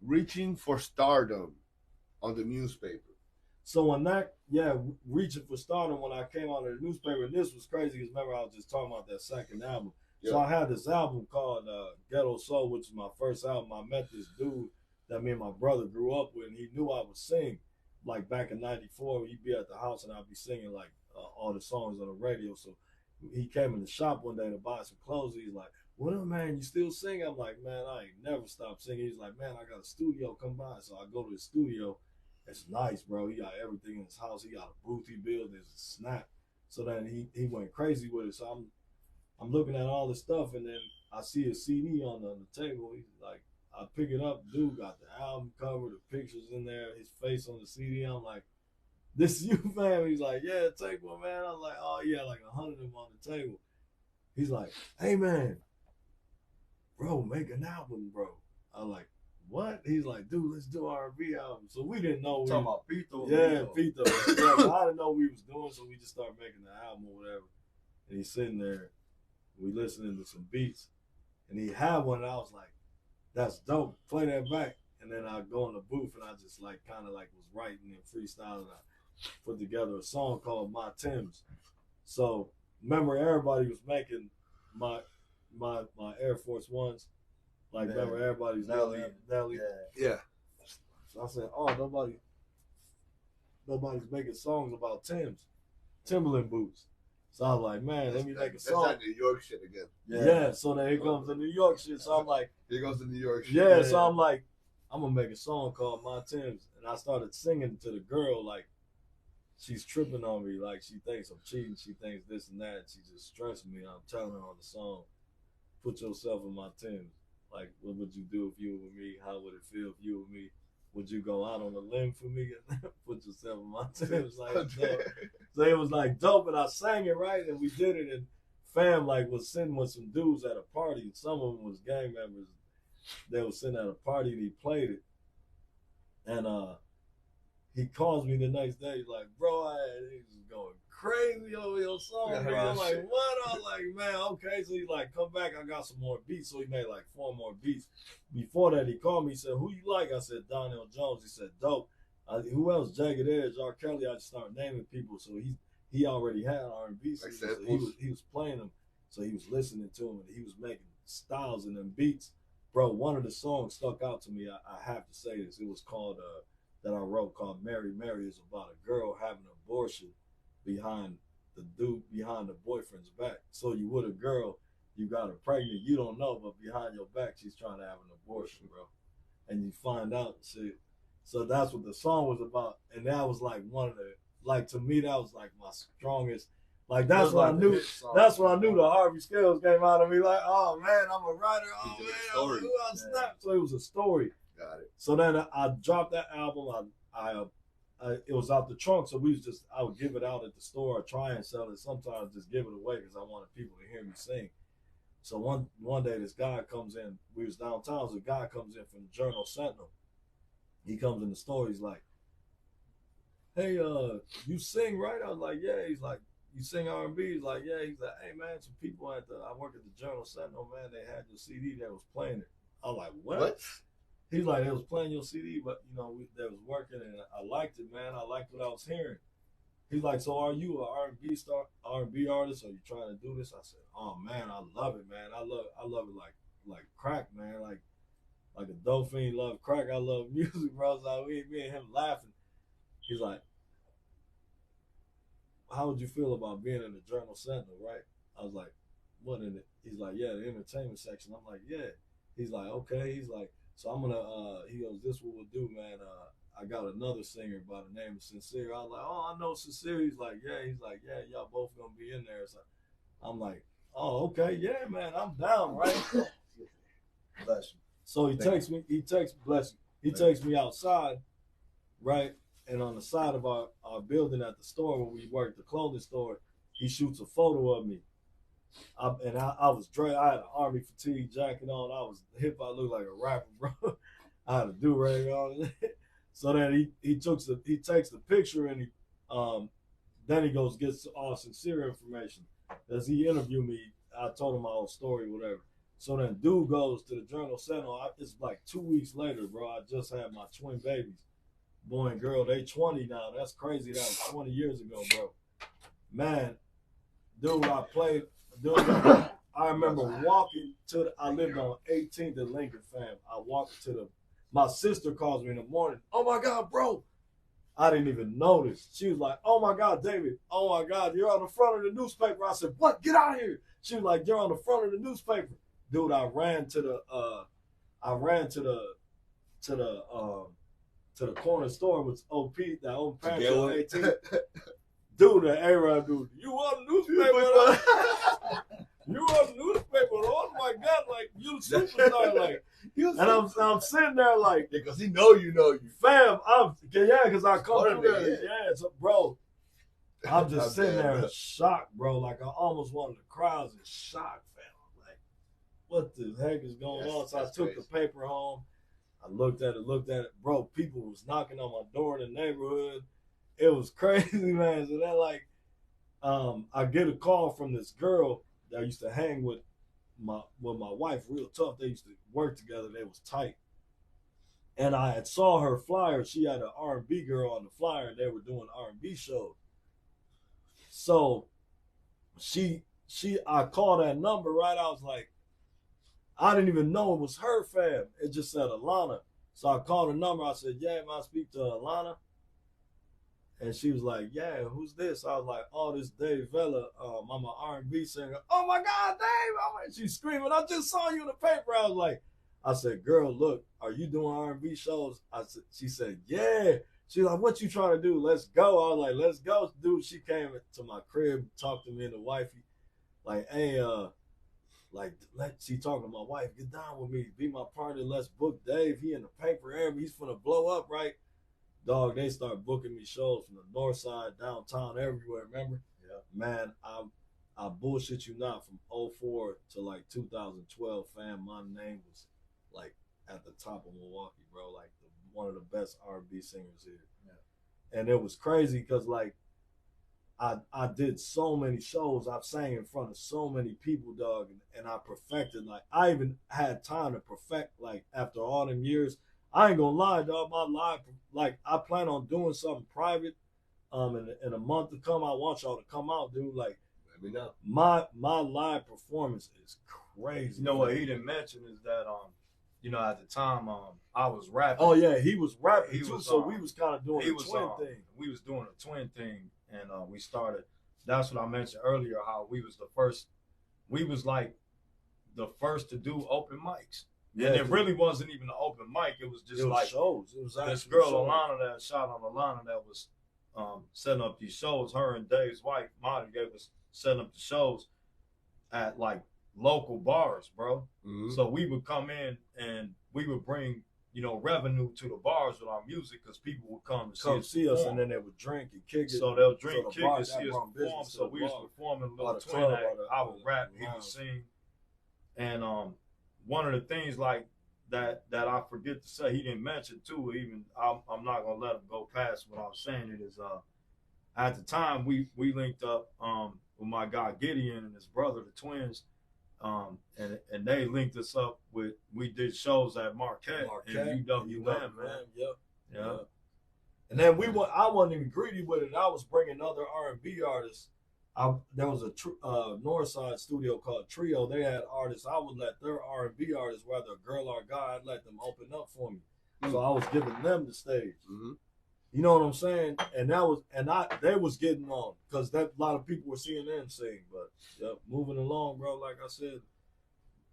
Reaching for stardom on the newspaper. So reaching for stardom when I came out of the newspaper, and this was crazy because remember I was just talking about that second album. Yep. So I had this album called Ghetto Soul, which is my first album. I met this dude that me and my brother grew up with, and he knew I would sing. Like back in '94, he'd be at the house and I'd be singing like all the songs on the radio. So he came in the shop one day to buy some clothes. He's like, "What up, man? You still sing?" I'm like, "Man, I ain't never stopped singing." He's like, "Man, I got a studio. Come by." So I go to the studio. It's nice, bro. He got everything in his house. He got a booth he built. There's a snap. So then he went crazy with it. So I'm looking at all this stuff, and then I see a CD on the table. He's like, I pick it up. Dude got the album cover, the pictures in there, his face on the CD. I'm like, "This is you, fam?" He's like, "Yeah, take one, man." I'm like, "Oh yeah, like 100 of them on the table." He's like, "Hey man, bro, make an album, bro." I'm like, "What?" He's like, "Dude, let's do R&B album." So we didn't know. Talking about Pito. Yeah, Pito. Yeah, I didn't know what we was doing, so we just started making the album or whatever. and he's sitting there. We listening to some beats, and he had one, and I was like, "That's dope. Play that back." And then I go in the booth, and I just like kind of like was writing and freestyling. I put together a song called "My Timbs." So remember, everybody was making my Air Force Ones. Like, remember, everybody's Nelly. Yeah. So I said, "Oh, nobody's making songs about Timberland boots." So I was like, "Man, let me make a song." That's that New York shit again. Yeah. So then here comes the New York shit. So I'm like, Here goes the New York shit. yeah. So I'm like, I'm gonna make a song called "My Timbs," and I started singing to the girl like she's tripping on me, like she thinks I'm cheating, she thinks this and that, she just stressing me. And I'm telling her on the song, "Put yourself in my Timbs. Like, what would you do if you were with me? How would it feel if you were with me? Would you go out on a limb for me? Put yourself in my Timbs." Like, so it was like dope, and I sang it right, and we did it. And fam like was sitting with some dudes at a party. Some of them was gang members. They were sitting at a party, and he played it. And he calls me the next day. He's like, "Bro, he's going crazy over your song, bro." I'm like, "What?" I'm like, "Man, okay." So he's like, "Come back, I got some more beats." So he made like 4 more beats. Before that, he called me. He said, "Who you like?" I said, "Donnell Jones." He said, "Dope." Who else? Jagged Edge, R. Kelly. I just started naming people. So he already had R&B. So he was playing them. So he was listening to them, and he was making styles in them beats. Bro, one of the songs stuck out to me. I have to say this. It was called that I wrote called "Mary Mary." Is about a girl having an abortion behind the boyfriend's back. So you with a girl, you got her pregnant, you don't know, but behind your back she's trying to have an abortion, bro. And you find out shit. So that's what the song was about. And that was like one of the, like, to me, that was like my strongest. Like, that's what I knew. That's when I knew the Harvey Scales came out of me. Like, oh man, I'm a writer. Oh man, I snapped. So it was a story. Got it. So then I dropped that album. It was out the trunk, so I would give it out at the store, or try and sell it. Sometimes just give it away because I wanted people to hear me sing. So one day this guy comes in. We was downtown. So a guy comes in from the Journal Sentinel. He comes in the store. He's like, "Hey, you sing, right?" I was like, "Yeah." He's like, "You sing R&B?" He's like, "Yeah." He's like, "Hey man, some people I work at the Journal Sentinel, man. They had your CD. That was playing it." I was like, "What?" He's like, "They was playing your CD, but they was working, and I liked it, man. I liked what I was hearing." He's like, "So are you an R&B artist? Are you trying to do this?" I said, "Oh man, I love it, man. I love it like crack, man. Like a dope fiend love crack. I love music, bro." So me and him laughing. He's like, "How would you feel about being in the Journal Sentinel, right?" I was like, "What in it?" He's like, "Yeah, the entertainment section." I'm like, "Yeah." He's like, "Okay." He's like, "So I'm gonna." He goes, "This what we'll do, man. I got another singer by the name of Sincere." I was like, "Oh, I know Sincere." He's like, "Yeah." He's like, "Yeah, y'all both gonna be in there." So I'm like, "Oh, okay, yeah, man, I'm down, right?" Bless you. So he takes me outside, right? And on the side of our building at the store where we worked, the clothing store, he shoots a photo of me. I was dressed. I had an army fatigue jacket on. I was hip. I looked like a rapper, bro. I had a do-rag on. So then he takes the picture, and then he goes gets all Sincere information. As he interviewed me, I told him my whole story, whatever. So then dude goes to the Journal Sentinel. It's like 2 weeks later, bro. I just had my twin babies, boy and girl. They 20 now. That's crazy. That was 20 years ago, bro. Man, dude, I remember walking I lived on 18th and Lincoln, fam. I walked my sister calls me in the morning. "Oh my God, bro." I didn't even notice. She was like, "Oh my God, David. Oh my God, you're on the front of the newspaper." I said, "What? Get out of here." She was like, "You're on the front of the newspaper." Dude, I ran to the corner store with OP, that old pantry on 18th. Dude, the Arab dude, "You want a newspaper?" "You want a newspaper?" Oh my God, like, you superstar, like. And I'm sitting there like, because he know you, fam. Because I come through there. Yeah, so bro, I'm just sitting there in shock, bro. Like, I almost wanted to cry. I was in shock, fam. I'm like, what the heck is going on? So I took the paper home. I looked at it, bro. People was knocking on my door in the neighborhood. It was crazy, man. So that, like, I get a call from this girl that I used to hang with my wife, real tough. They used to work together. They was tight. And I had saw her flyer. She had an R&B girl on the flyer, and they were doing R&B shows. So I called that number, right? I was like, I didn't even know it was her, fam. It just said Alana. So I called the number. I said, yeah, may I speak to Alana? And she was like, yeah, who's this? I was like, oh, this Dave Vela. I'm an R&B singer. Oh my God, Dave! She's screaming, I just saw you in the paper. I said, girl, look, are you doing R&B shows? She said, yeah. She's like, what you trying to do? Let's go. I was like, let's go. Dude, she came to my crib, talked to me and the wifey. Like, hey, she talking to my wife, get down with me, be my partner, let's book Dave. He in the paper, he's finna blow up, right? Dog, they start booking me shows from the north side, downtown, everywhere, remember? Yeah. Man, I bullshit you not, from 04 to like 2012, fam, my name was like at the top of Milwaukee, bro, like one of the best R&B singers here. Yeah. And it was crazy because like I did so many shows. I've sang in front of so many people, dog, and I perfected. Like I even had time to perfect. Like after all them years, I ain't gonna lie, dog. My live, like I plan on doing something private. In a month to come, I want y'all to come out, dude. Like, let me know. My live performance is crazy. You know what he didn't mention is that at the time I was rapping. Oh yeah, he was rapping too. So we was kind of doing a twin thing. We was doing a twin thing, and we started. That's what I mentioned earlier. How we was the first. We was like the first to do open mics. Yeah, and it really wasn't even an open mic. It was just like shows. It was this girl Alana, that shout out Alana, that was setting up these shows. Her and Dave's wife Monty gave us setting up the shows at like local bars, bro. Mm-hmm. So we would come in and we would bring revenue to the bars with our music because people would come to see us, and then they would drink and kick it. So they'll drink, kick, and see us perform. So we was performing a little twin act. I would rap, he would sing, and one of the things like that I forget to say, he didn't mention too. Even I'm not gonna let him go past what I was saying. It is at the time we linked up with my guy Gideon and his brother, the twins. And they linked us up with, we did shows at Marquette and UWM, man. Yep. And then I wasn't even greedy with it. I was bringing other R&B artists. There was a Northside studio called Trio. They had artists. I would let their R&B artists, whether a girl or a guy, I'd let them open up for me. So I was giving them the stage. Mm-hmm. You know what I'm saying? And they was getting on because a lot of people were seeing them sing. But yeah, moving along, bro. Like I said,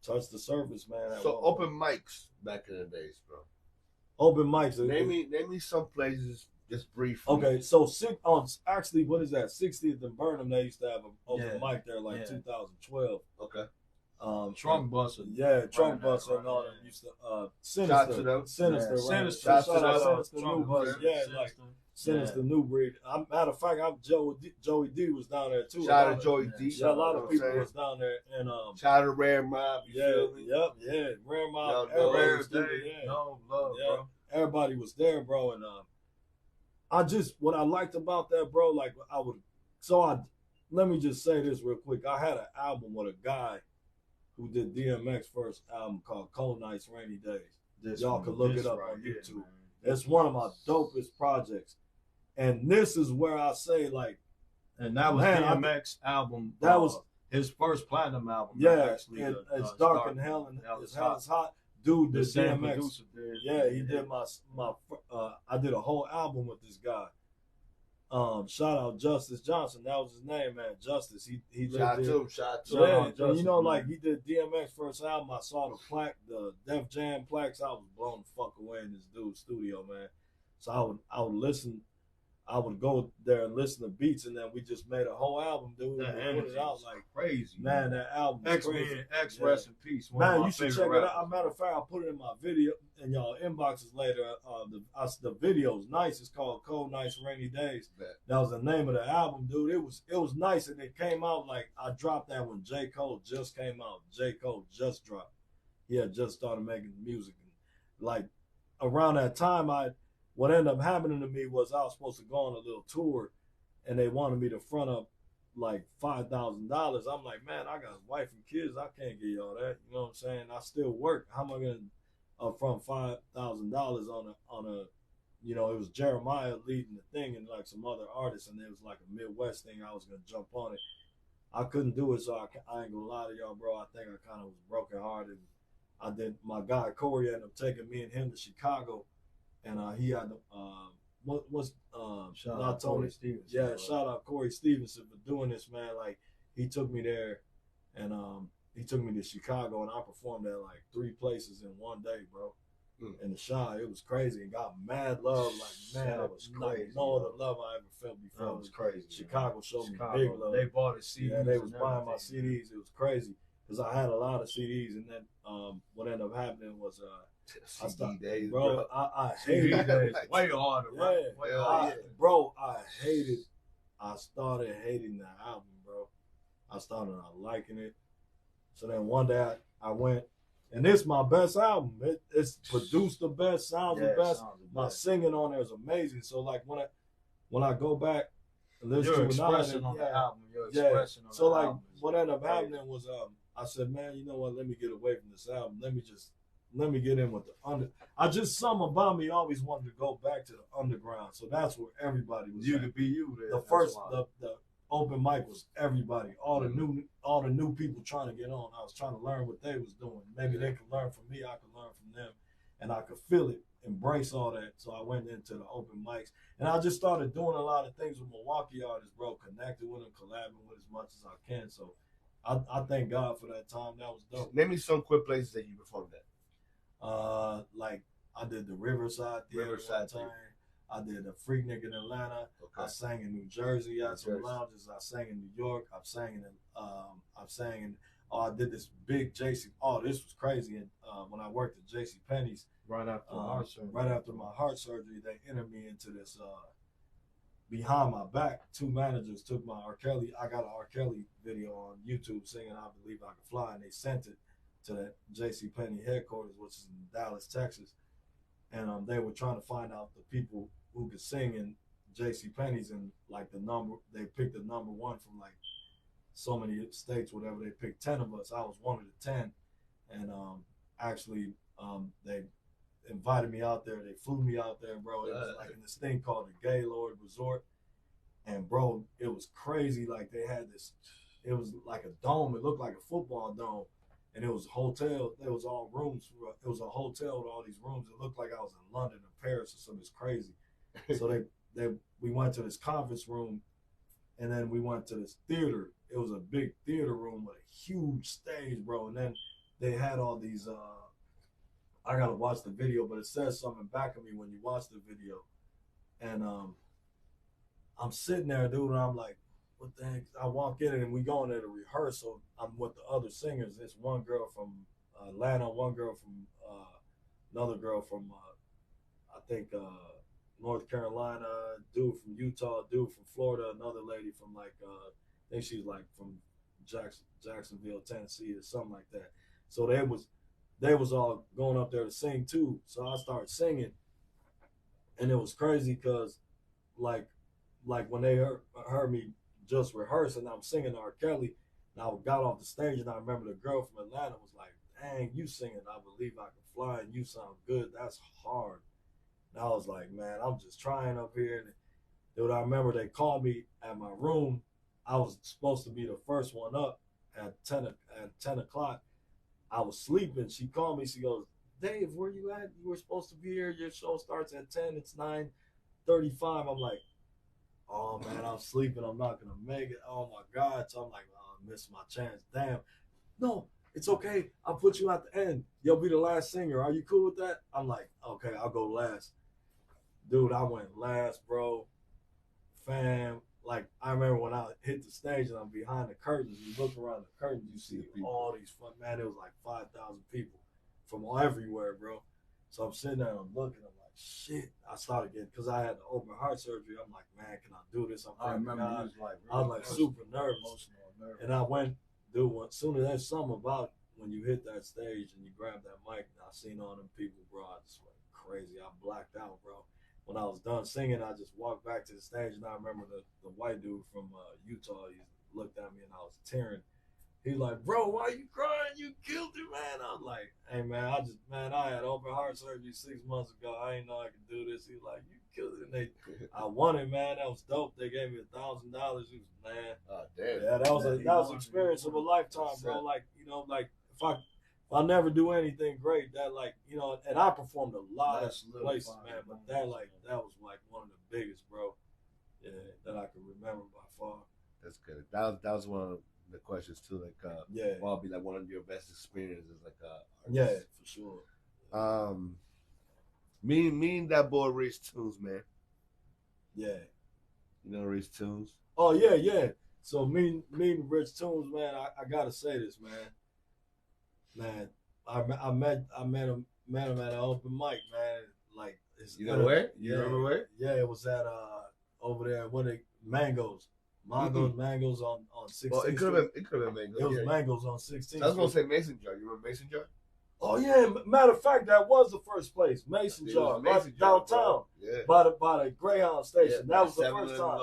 touch the surface, man. So open mics back in the days, bro. Open mics. Name me some places just briefly. Okay, so actually, what is that? 60th and Burnham. They used to have an open mic there, like 2012. Okay. Trunk Buster. Yeah, Trunk Buster and all that used to Sinister. Sinister. New Buster. Yeah, like Sinister New Breed. Matter of fact, Joey D was down there too. Shout out to Joey D. Yeah, a lot of people was down there, and shout out to Rare Mob. Yeah, Rare Mob. Everybody was there. No love, bro. Everybody was there, bro, and what I liked about that, bro, like let me just say this real quick. I had an album with a guy who did DMX first album called Cold Nights, Rainy Days. Y'all can look it up on YouTube. It's one of my dopest projects. And this is where I say, like, and that was DMX album. That was his first platinum album. Yeah, it's Dark in Hell and Hell's Hot. Dude, the DMX. He did my I did a whole album with this guy. Shout out Justice Johnson. That was his name, man. Justice. He lived there. Shout to him. Yeah, and like he did DMX first album. I saw the plaque, the Def Jam plaques. I was blown the fuck away in this dude's studio, man. So I would listen. I would go there and listen to beats, and then we just made a whole album, dude. That and put it out like crazy, man. That album, X rest in peace. Man, you should check it out. Matter of fact, I'll put it in my video in y'all inboxes later. The video's nice. It's called Cold Nights, Rainy Days. That was the name of the album, dude. It was nice, and it came out like I dropped that when J. Cole just came out. J. Cole just dropped. He had just started making music, like around that time, what ended up happening to me was I was supposed to go on a little tour, and they wanted me to front up like $5,000. I'm like, man, I got a wife and kids. I can't give y'all that. You know what I'm saying? I still work. How am I gonna upfront $5,000 on a you know, it was Jeremiah leading the thing and like some other artists, and it was like a Midwest thing. I was gonna jump on it. I couldn't do it, so I ain't gonna lie to y'all, bro. I think I kind of was broken hearted. I did. My guy Corey ended up taking me and him to Chicago, and he had what's Shout not out Tony Corey Stevenson. Yeah, bro. shout out Corey Stevenson for doing this, man. Like he took me there, and he took me to Chicago, and I performed at like 3 places in one day, bro. In the shot, it was crazy, and got mad love. Like man, That was like crazy, no other bro. love I ever felt before. That was crazy. Chicago showed Chicago, me big love. They bought his CDs. Yeah, they was and buying my everything, CDs. It was crazy because I had a lot of CDs, and then what ended up happening was I CD stopped, days, bro. bro. I CD hated days way harder, Yeah. right? Way Hell harder. yeah. bro. I started hating the album, bro. I started not liking it. So then one day I went, and this is my best album. It's produced the best, sounds the best. My singing on there is amazing. So like when I go back and listen Your to it now, expression on the album. Your yeah. expression on So the like album. what ended up happening was I said, man, you know what? Let me get away from this album. Let me get in with the I just something about me always wanted to go back to the underground. So that's where everybody was. You at. could be you there. The first the open mic was everybody, all the new people trying to get on. I was trying to learn what they was doing. Maybe they could learn from me, I could learn from them, and I could feel it, embrace all that. So I went into the open mics, and I just started doing a lot of things with Milwaukee artists, bro. Connected with them, collabing with as much as I can. So I thank God for that time. That was dope. Name me some quick places that you performed at. Like I did the Riverside Theater one time. I did a Freaknik in Atlanta. Okay. I sang in New Jersey at some lounges. I sang in New York. I did this big JC. Oh, this was crazy. And when I worked at JC Penney's, right after my heart surgery, they entered me into this behind my back. 2 managers took my R. Kelly. I got an R. Kelly video on YouTube singing "I Believe I Can Fly," and they sent it to the JC Penney headquarters, which is in Dallas, Texas. And they were trying to find out the people who could sing in JC Penney's, and like they picked the number 1 from like so many states, whatever. They picked 10 of us. I was one of the 10, and actually they invited me out there. They flew me out there, bro. It was like in this thing called the Gaylord Resort, and bro, it was crazy. Like they had this, it was like a dome. It looked like a football dome. And it was a hotel. It was all rooms. It was a hotel with all these rooms. It looked like I was in London or Paris or something. It's crazy. So we went to this conference room, and then we went to this theater. It was a big theater room with a huge stage, bro. And then they had all these. I gotta watch the video, but it says something back of me when you watch the video. And I'm sitting there, dude, and I'm like, what the heck? I walk in and we go in there to rehearsal. I'm with the other singers. There's one girl from Atlanta, one girl from another girl from I think North Carolina, dude from Utah, dude from Florida, another lady from like I think she's like from Jacksonville, Tennessee, or something like that. So they was all going up there to sing too. So I started singing, and it was crazy because like when they heard me just rehearsing, I'm singing R. Kelly, and I got off the stage, and I remember the girl from Atlanta was like, dang, you singing "I Believe I Can Fly" and you sound good. That's hard. And I was like, man, I'm just trying up here. And dude, I remember they called me at my room. I was supposed to be the first one up at 10 o'clock. I was sleeping. She called me. She goes, Dave, where you at? You were supposed to be here. Your show starts at 10. It's 9:35. I'm like, oh man, I'm sleeping. I'm not gonna make it. Oh my God. So I'm like, oh, I missed my chance. Damn. No, it's okay. I'll put you at the end. You'll be the last singer. Are you cool with that? I'm like, okay, I'll go last. Dude, I went last, bro. Fam. Like, I remember when I hit the stage and I'm behind the curtains, you look around the curtains, you see all these fun, man, it was like 5,000 people from everywhere, bro. So I'm sitting there and I'm looking, I'm like, shit. I started getting, because I had the open heart surgery, I'm like, man, can I do this? I remember God. I was like super nervous. And I went, dude, as soon as there's something about when you hit that stage and you grab that mic, and I seen all them people, bro, I just went crazy. I blacked out, bro. When I was done singing, I just walked back to the stage, and I remember the white dude from Utah. looked at me and I was tearing. He's like, bro, why you crying? You killed it, man. I'm like, hey, man, I had open heart surgery 6 months ago. I didn't know I could do this. He's like, you killed it. And I won it, man. That was dope. They gave me $1,000. Man. Oh, damn. Yeah, that was an experience of a lifetime, bro. Like, like if I never do anything great, that and I performed a lot of places, man. But that was like one of the biggest, bro. Yeah, that I can remember by far. That's good. That was one of the questions too. Like, what would be like one of your best experiences? Like, yeah, for sure. Me and that boy Rich Toons, man. Yeah. You know Rich Toons? Oh yeah. So me and Rich Toons, man. I gotta say this, man. Man, I met him at an open mic, man. Like, you know where? Yeah, you remember where? Yeah, it was at over there when it Mangoes on 16th. Well, it could have been Mangoes. It was Mangoes on 16th. I was gonna say Mason Jar. You remember Mason Jar? Oh yeah, matter of fact, that was the first place, Mason Jar, right downtown, yeah, by the Greyhound station. That was the first time.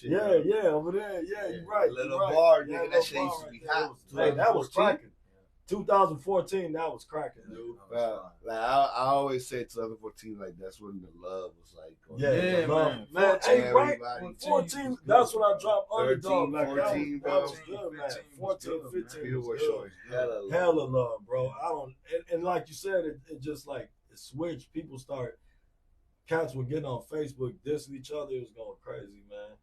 Yeah, over there. Yeah, you're right. Little bar, nigga. That shit used to be hot. Hey, that was cracking. 2014, that was cracking, dude. Like I always say 2014, like that's when the love was like. Yeah, man. Hey, right? 14, that's when I dropped Underdog. 14, that was good, man. 14, 15 People were was showing good. Hella love, bro. I don't, and like you said, it just like it switched. People cats were getting on Facebook dissing each other. It was going crazy, man.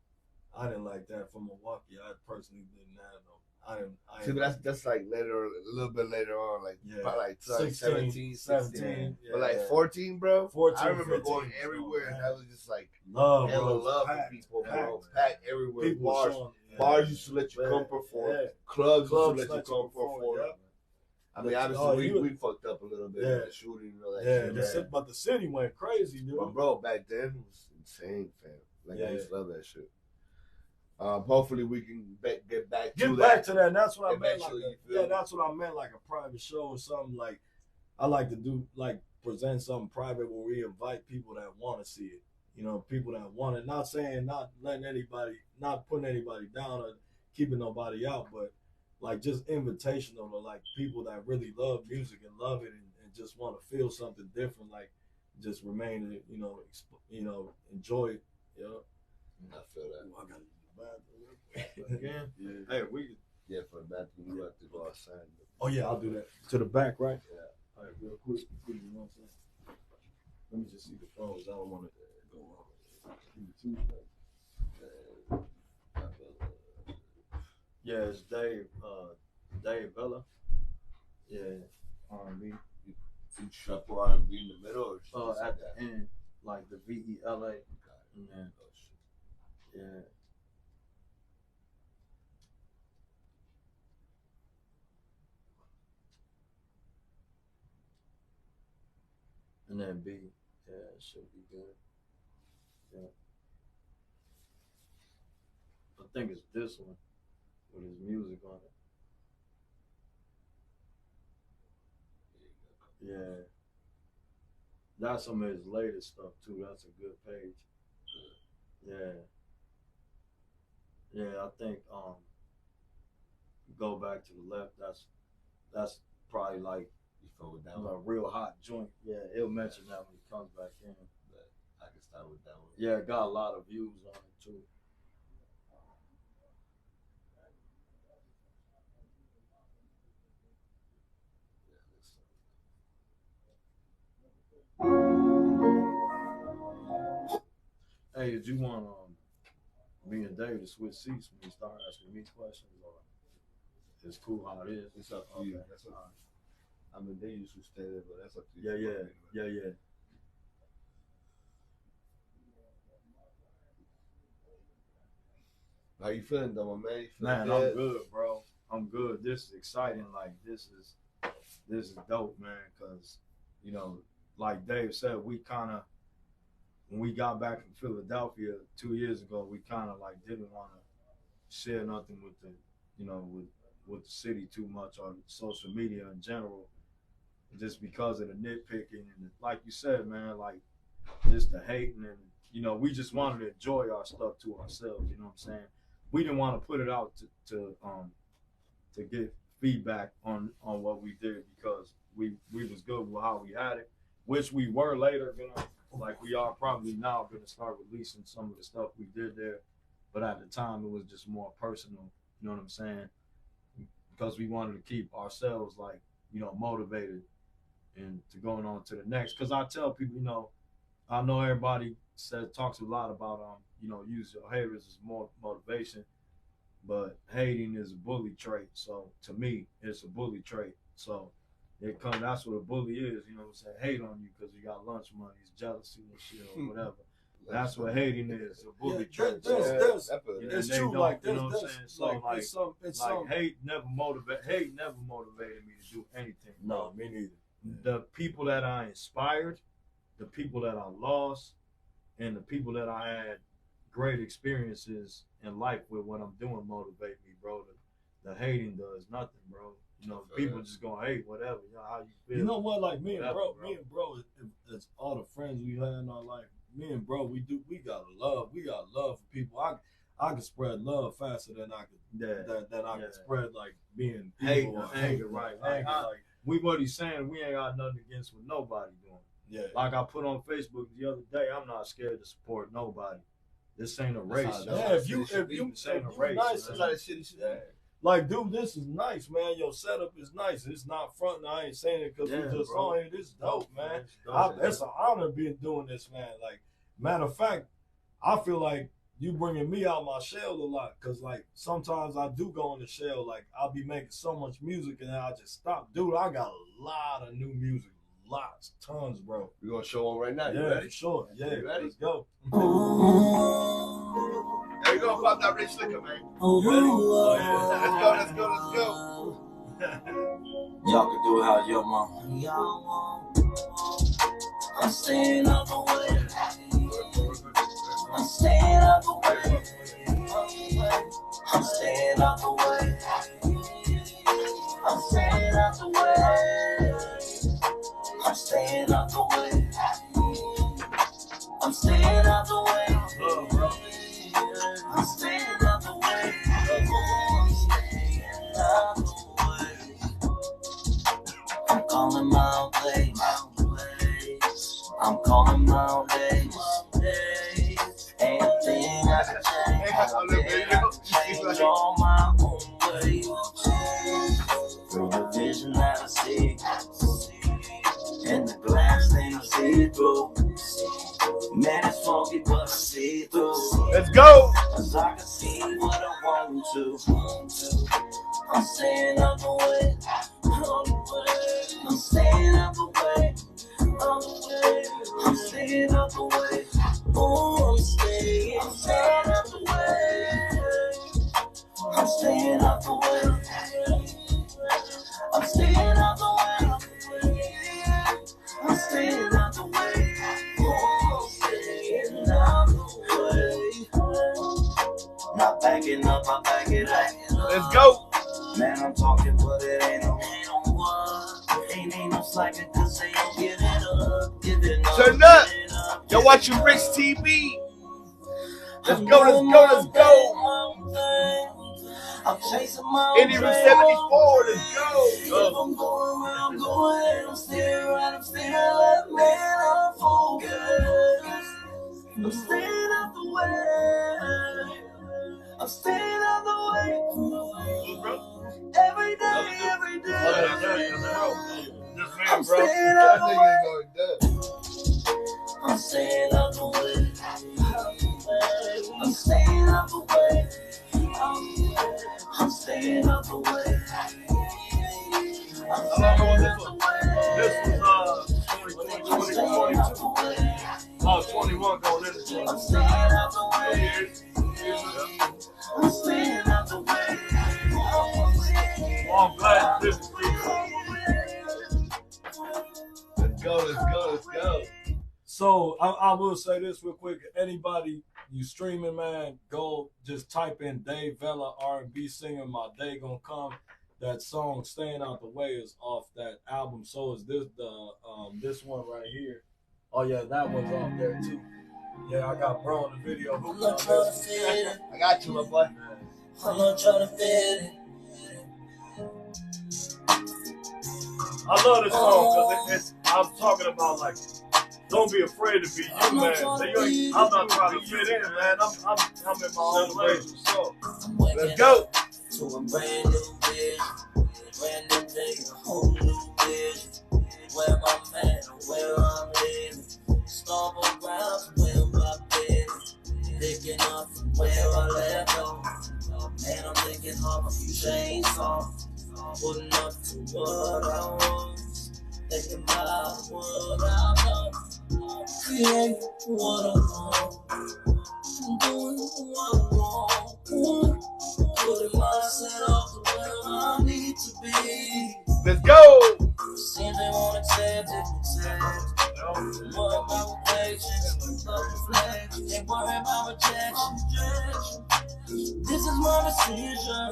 I didn't like that from Milwaukee. I personally didn't have no. See, but that's like later, a little bit later on, like probably like 16, 17. Yeah, but like 14, bro. 14, I remember 15, going everywhere, and that was just like love, hella bro. love for people, bro. Packed everywhere. People bars used to let you come perform. Yeah. Clubs used to let you come perform. Yep. I mean, obviously, we fucked up a little bit with the shooting and all that shit. But the city went crazy, dude. But bro, back then it was insane, fam. Like I used to love that shit. Hopefully we can get back to that. And that's what I meant. That's what I meant. Like a private show or something. Like I like to do, like present something private where we invite people that want to see it. You know, people that want it. Not saying not letting anybody, not putting anybody down or keeping nobody out, but like just invitational to like people that really love music and love it and just want to feel something different. Like just remain, enjoy it. You know? I feel that. Ooh, I gotta Again? Hey, for the bathroom, you have to go outside. Oh yeah, I'll do that. To the back, right? Yeah. All right, real quick. You know what I'm saying? Let me just see the phones. I don't want to go on. Give me 2 seconds. Yeah, it's Dave Vela. Yeah, R&B. You shuffle R&B in the middle, or at the end, like the VELA. Yeah. And then B, yeah, it should be good. Yeah. I think it's this one with his music on it. Yeah. That's some of his latest stuff too. That's a good page. Yeah. Yeah, I think go back to the left, that's probably like a real hot joint. Yeah, he'll mention that when he comes back in. But I can start with that one. Yeah, it got a lot of views on it too. Hey, did you want me and Dave to switch seats when you start asking me questions, or it's cool how it is? It's up to you. That's what I mean, they used to stay there, but that's up to you. Yeah. How you feeling, though, my man? Man, good? I'm good, bro. I'm good. This is exciting. Like this is dope, man. Cause like Dave said, we kind of when we got back from Philadelphia 2 years ago, we kind of like didn't want to share nothing with the with the city too much on social media in general, just because of the nitpicking and like you said, man, like just the hating and we just wanted to enjoy our stuff to ourselves. You know what I'm saying? we didn't want to put it out to get feedback on what we did because we was good with how we had it, which we were later gonna, like we are probably now gonna start releasing some of the stuff we did there, but at the time it was just more personal. You know what I'm saying? Because we wanted to keep ourselves like, you know, motivated and to going on to the next. Because I tell people, you know, I know everybody talks a lot about you know, use your haters as more motivation, but hating is a bully trait. So to me, it's a bully trait. So it comes. That's what a bully is. You know what I'm saying? Hate on you because you got lunch money, it's jealousy and shit or whatever. That's what hating is. A bully trait. It's true. Like you know what I'm saying? So like hate never motivated me to do anything. No, me neither. The people that I inspired, the people that I lost, and the people that I had great experiences in life with what I'm doing motivate me, bro. The hating does nothing, bro. You know, people just gonna hate whatever. You know how you feel. You know what? Like me and bro, it's all the friends we had in our life. Me and bro, we got love. We got love for people. I can spread love faster than I could can spread like being hate, anger, right? Like what he's saying, we ain't got nothing against what nobody doing. Yeah. Like I put on Facebook the other day, I'm not scared to support nobody. This ain't a race. If you nice, that's how the shit. Like, dude, this is nice, man. Your setup is nice. It's not front. I ain't saying it because we just on here. This is dope, man. It's an honor being doing this, man. Like, matter of fact, I feel like you bringing me out my shell a lot because, like, sometimes I do go in the shell. Like, I'll be making so much music and then I just stop. Dude, I got a lot of new music. Lots, tons, bro. We're gonna show them right now. You yeah, ready? For sure. Yeah, let's go. There you go, pop that rich liquor, man. You ready? Let's go. Y'all can do it how y'all want. I'm staying out the way. I'm staying out the way. I'm staying out the way. I'm staying out the way. I'm staying out the way. I'm staying out the way. I'm staying out the way. I'm staying out the way. I'm calling my own place. I'm calling my own days. Ain't a thing I can change. I change all my own ways. Through the vision that I see. And the glass thing I see through. Man, it's funky, but I see through. Let's go. Cause I can see what I want to. I'm staying out the way. I'm staying out the way. I'm staying out the way. Oh, I'm staying out the way. I'm staying out the way. I'm staying out the way. I'm staying out the way. Oh, I'm staying out the way. Not backing up, I back it up. Let's go. Man, I'm talking, but it ain't no what. Ain't no slacking, cause they don't give it up. Turn up. You're watching Rich TV. Let's go. I'm chasing my Indie Route 74. Let's go. If I'm going where I'm going, I'm still right, I'm still left, man, I'm focused. I'm staying out the way. I'm staying out the way. Every day. I'm staying out the way. I'm staying out the way. I'm staying out the way. I'm staying out the way. This was 21 going in this one. I'm staying out the way. I'm staying out the way. I'm glad this is Let's go. So I will say this real quick. Anybody you streaming, man, go just type in Dave Vela R&B singer. My day gonna come. That song "Staying Out the Way" is off that album. So is this one right here. Oh yeah, that one's off there too. Yeah, I got bro in the video. I'm not trying to fit it. I got you, my boy. I'm not trying to fit it. I love this song because I'm talking about like, don't be afraid to be you, man. I'm not trying to fit in, man. I'm in my own place. So Let's go. To a brand new vision, brand new day, a whole new vision. Where my man, where I'm living, stumble around to where I've been, picking up from where I left off. Man, I'm thinking hard, a few chains off, putting up to what I was, thinking about what I know, create what I want, doing what I want. Putting myself to where I need to be. Let's go. Seems they won't accept it, Don't worry about reflection, love reflection. Can't worry about rejection. This is my decision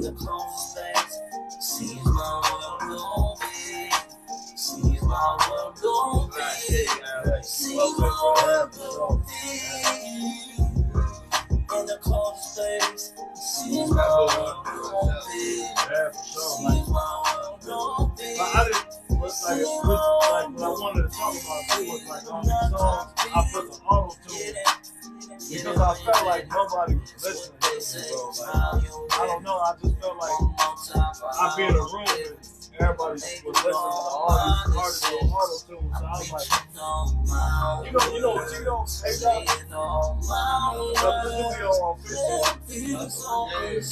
to close the space. Sees my world don't be. Sees my world don't be. Sees my world don't be. In the closed space, see my world don't be. See my world don't be. I didn't, like what I wanted to talk about too was like on these songs, I put the auto tune because I felt like nobody was listening to me, bro. Like, I don't know, I just felt like I'd be in a room and everybody was listening to all these artists on auto tune, so I was like, you know, Tito, the studio on 15.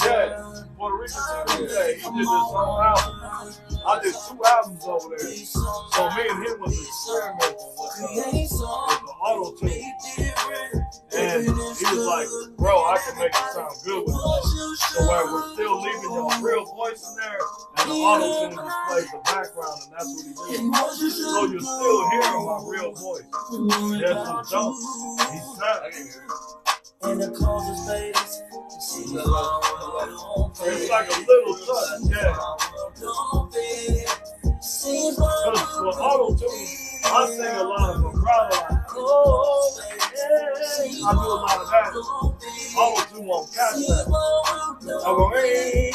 Yeah, Puerto Rican Tito, yeah, he did this whole album. I did 2 albums over there. So me and him was experimenting with the auto tune. And he was like, bro, I can make it sound good with it. So where we're still leaving your real voice in there, and the auto tune just plays the background, and that's what he did. So you're still hearing my real voice. That's what's dope. He sounded. In the closest space, It's like a little touch, yeah. Because with auto tune, I sing a lot of vibrato, like, oh, yeah. I do a lot of that. Auto tune won't catch that. I go, hey.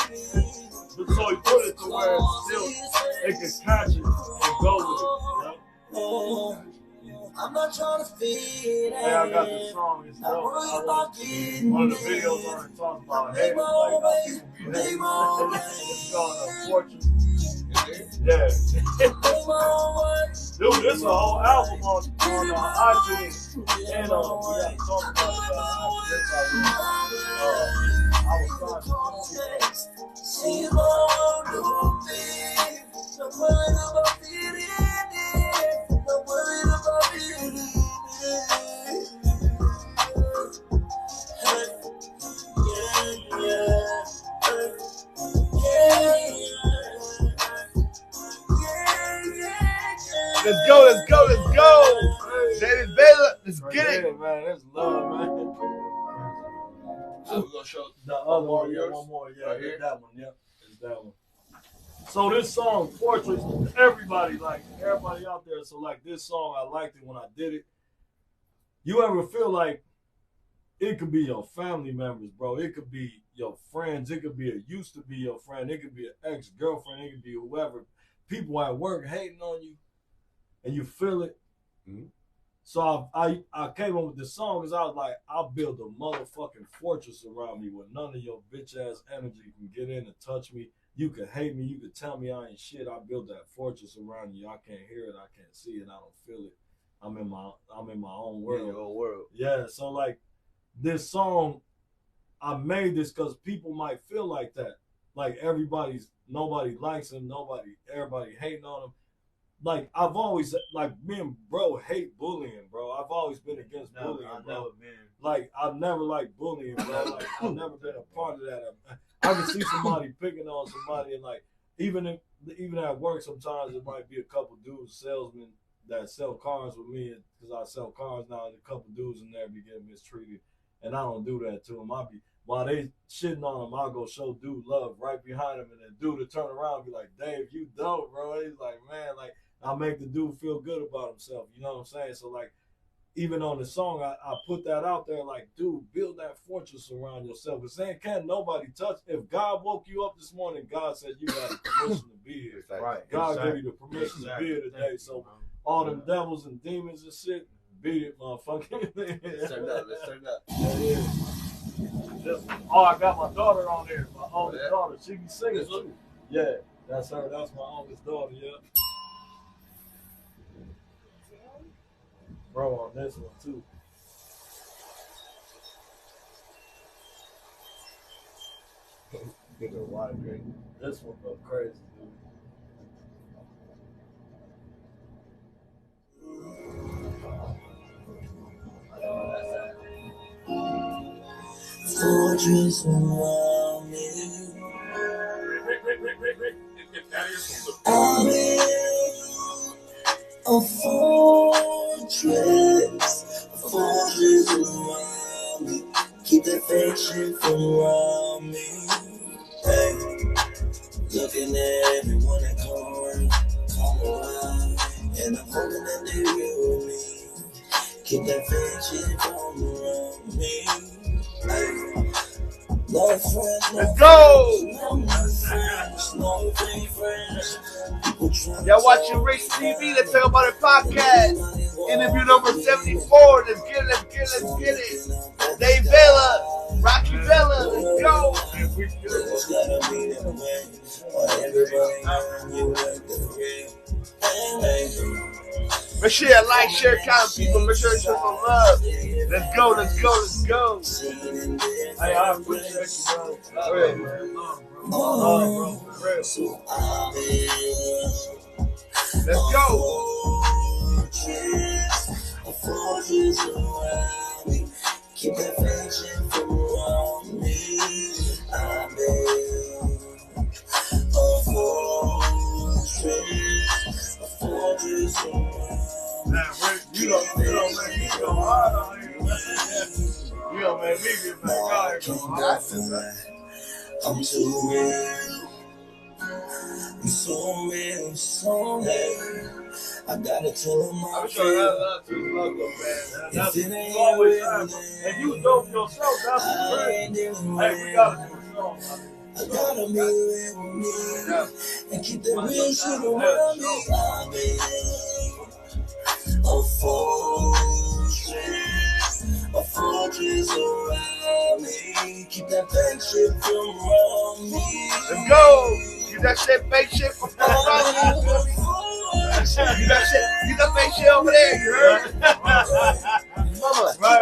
But so he put it to where it can catch it and go with it. You know? I'm not trying to fit. Hey, I got this song. It's dope. One of the videos on it talks about hating, like how people be hating. It's called Fortune. Yeah. Dude, this is a whole album on iTunes. And we got to talk about it after this. I was trying to see my world don't worry about feeling it. Don't worry about feeling it. Let's go, let's go, let's go. David Vela, let's get it. Man, that's love, man. So we're gonna show the other one, yours? one more, yeah, Right here? that one, yep, it's that one. So this song, Portraits, everybody out there, so like this song, I liked it when I did it. You ever feel like it could be your family members, bro? It could be your friends. It could be used to be your friend. It could be an ex-girlfriend. It could be whoever. People at work hating on you, and you feel it. Mm-hmm. So I came up with this song because I was like, I'll build a motherfucking fortress around me where none of your bitch ass energy can get in and touch me. You can hate me. You can tell me I ain't shit. I build that fortress around you. I can't hear it. I can't see it. I don't feel it. I'm in my own world. Yeah, your own world. Yeah. So like this song, I made this because people might feel like that. Like nobody likes him. Everybody hating on him. Like I've always, like me and bro hate bullying, bro. I've always been against bullying, bro. Like I've never liked bullying, bro. Like I've never been a part of that. I can see somebody picking on somebody, and like even at work, sometimes it might be a couple dudes, salesmen that sell cars with me, because I sell cars now. And a couple dudes in there be getting mistreated, and I don't do that to them. While they shitting on them, I'll go show dude love right behind him, and then dude will turn around and be like, "Dave, you dope, bro." He's like, "Man, like I make the dude feel good about himself." You know what I'm saying? So like even on the song, I put that out there like, dude, build that fortress around yourself. Because saying, can't nobody touch. If God woke you up this morning, God said you got the permission to be here. Right. God gave you the permission to be here today. So all them devils and demons and shit, beat it, motherfucker. Let's turn up. Let's turn up. Yeah. Oh, I got my daughter on there. My oldest daughter. She be singing too. Yeah, that's her. That's my oldest daughter, yeah. Bro on this one too. Get a water drink. This one go crazy, dude. Fortress around me. I'm in a fortress around me. Keep that fake shit from around me. Hey, looking at everyone that come around, and I'm hoping that they will me. Keep that fake shit from around me. Hey, no friends, Let's go! no fake friends. Y'all watching Race TV? Let's talk about it podcast. Interview number 74. Let's get it. Let's get it. Let's get it. Dave Vela, Rocky Vela. Let's go. Make sure you like, share, comment, people. Make sure you show some love. Let's go. Let's go. Let's go. Hey, I appreciate you, bro. Let's go. Keep that friendship from around me. I'm a fortress around me. You don't make me go hard on you. You don't make me get back out here. I'm too real. I'm so real, so real. I gotta tell him I'm my sure that's not too local, man. That's always happening. And you dope yourself, that's crazy. Hey, we gotta do a song. I gotta be real with me and keep the real shit around me. I'm a fortress around me. Keep that fake shit from around me. Let's go. Get that shit, fake shit from around me. Get that shit, get that fake shit over there, you heard? Mama. Right.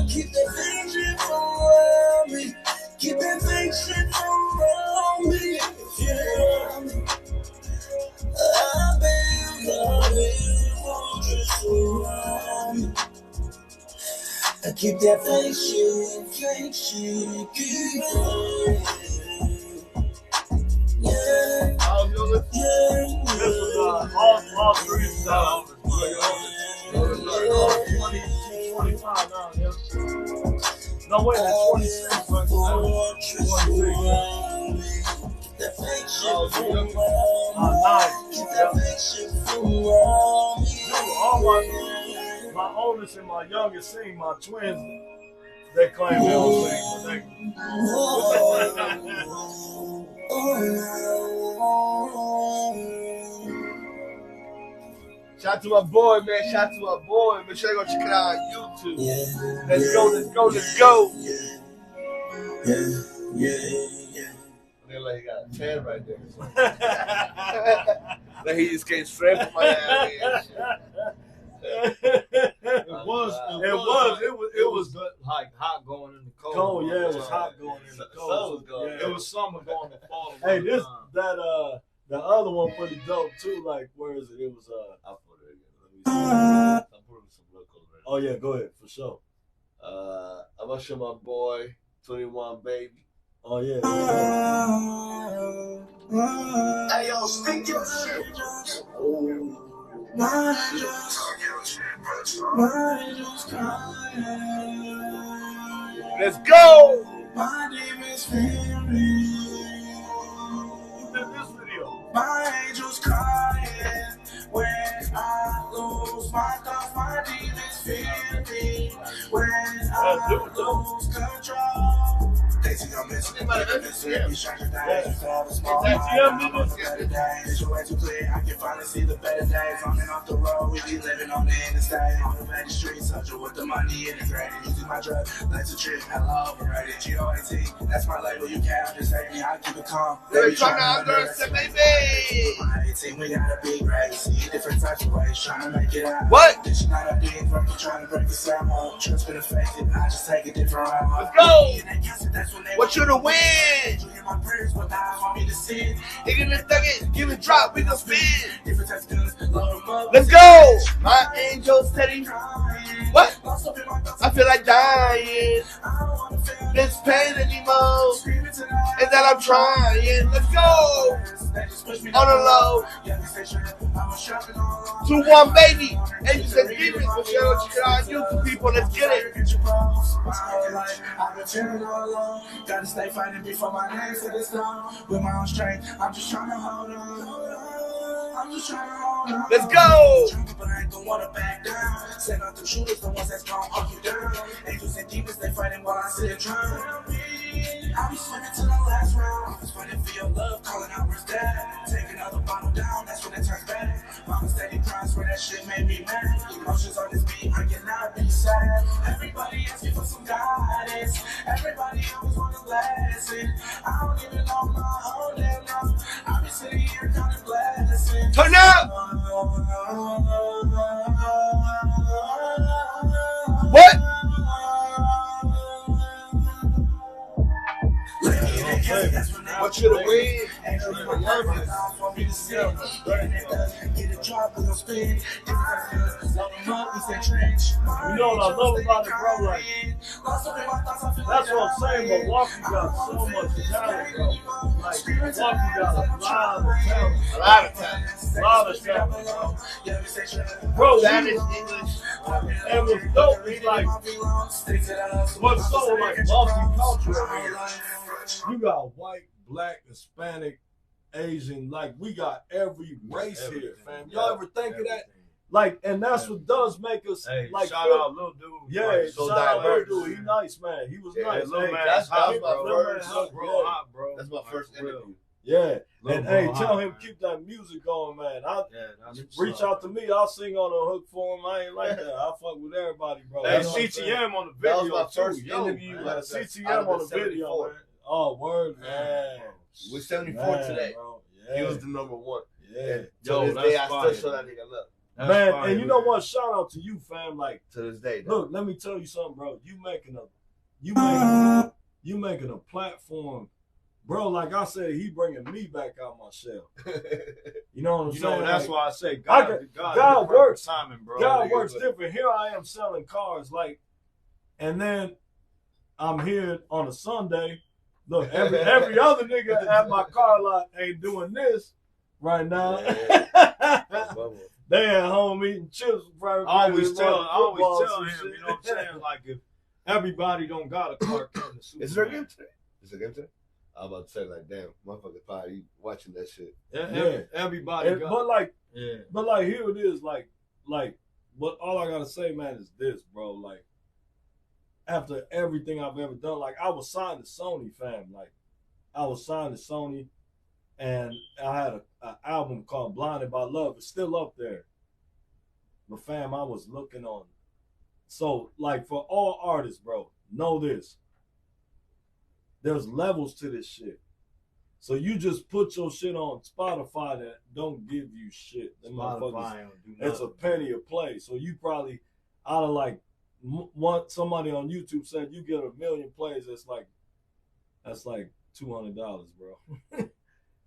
Keep that fake shit around me. Keep that fake shit around me. I've been fortress around me. I keep that fake shit, keep yeah. This was all three songs. 25 now, yeah. No, wait, that's 26. 26. All my oldest and my youngest sing, my twins, they claim they don't sing, but Shout out to my boy, man. Shout out to my boy. Make sure you go check it out on YouTube. Let's go, let's go, let's go. Look like he got a 10 right there. Like he just came straight from Miami and shit. It was like hot going in the cold. Cold, yeah, it was hot going in the cold. Yeah, it was summer going to fall. Hey, the other one pretty dope too. Like, where is it? It was I'll put it again. I'm putting some locals right now. Oh yeah, go ahead for sure. I'm gonna show my boy 21 Baby. Oh yeah. Hey yo, speak your shit. Let's go. My demons fear me. That's Duke, though. lose control. They think I'm missing it, but it's every stranger days. You have a small mind, I'm on the better days. Your way too clear, I can finally see the better days. On and off the road, we be living on the interstate. On the back streets, hustle with the money integrated. Using my drug, that's a trip, hella overrated. GOAT, that's my label, you can't understand me. I keep it calm. They're trying to understand, baby. My 18, we got a big race. See different types of ways, trying to make it out. What? This shit not a big break, trying to break the sound up. Trust been affected, I just take a different route. Let's go. That's when they Want you to win. you hear my prayers, but now want me to sin. Dig in the nugget, give it drop, we gon' spin. Different types of guns, load 'em up. Let's go. My angel steady. What? I feel like dying. This pain anymore. And that I'm trying. Let's go. On the low. 2-1 baby. And you said give it. But you know what you got on YouTube, people. Let's get it. I've been feeling all alone. Gotta stay fighting before my legs to the stone. With my own strength, I'm just trying to hold on. I'm just trying to hold on. Let's go. But I don't wanna back down. Send out the shooters, the ones that's gonna hunt you down. Angels and demons, they fighting while I sit and drown. I'll be swimming to the last round. I was fighting for your love, calling out where's dad. Take another bottle down, that's when it turns back. Mama steady cries where that shit made me mad. Emotions on this beat, I cannot be sad. Everybody asking for some guidance. Everybody always want a lesson. I don't even know my own damn now. I'll be sitting here counting blessings. Turn up. What? Want you to win. You know what I love about it, bro? Like, that's what I'm saying. Milwaukee got so much talent, bro. Like, Milwaukee got a lot of talent. A lot of talent. A lot of talent. Bro, Spanish, English. and what's dope is like, what's so like multicultural here. You got white, black, Hispanic, Asian, like we got every race here, fam. Y'all ever think of that? Like, and that's what does make us like. Shout out little dude. Yeah, like, so shout out diverse. little dude. He nice, man. He was nice. Little Hey, man, that's hot, my bro. first- Little man, bro, yeah. hot, bro. That's my first interview. Yeah, Little and bro, hey, tell hot, him man. keep that music going, man. Yeah, Reach out to me. I'll sing on the hook for him. I ain't like that. I fuck with everybody, bro. Hey, You know what I'm saying? CTM on the That was video my first too. Yo, interview. man. Yeah, Out CTM of on the the video, 74. man. Oh, word, man. We're 74 Man, today. bro. He Yeah, was the number one. yeah. And Yo, to this that's day, I fire. still show that nigga love. That's Man, fire, and you know man. what? Shout out to you, fam. Like, To this day, look, let me tell you something, bro. You making a platform, bro. Like I said, he bringing me back out my shell. You know what I'm You saying? know, that's Like, why I say God God works. timing, bro. God Nigga, works but- different. Here I am selling cars, like, and then I'm here on a Sunday. Look, every other nigga at my car lot ain't doing this right now. They at home eating chips. I always tell him, and you shit. know what I'm saying? Like, if everybody don't got a car, come to Superman. Is there a game today? Is there a game today? I was about to say, like, damn, motherfucker probably watching that shit. Yeah. Everybody got. But like here it is, like, but all I gotta say, man, is this, bro. Like, after everything I've ever done, like I was signed to Sony, fam. Like, I was signed to Sony, and I had an album called Blinded by Love. It's still up there. But fam, I was looking on. So, like, for all artists, bro, know this. There's levels to this shit. So you just put your shit on Spotify that don't give you shit. Them motherfuckers, Spotify don't do it's a nothing. penny a play. So you probably out of like somebody on YouTube said you get 1 million plays. That's like $200, bro.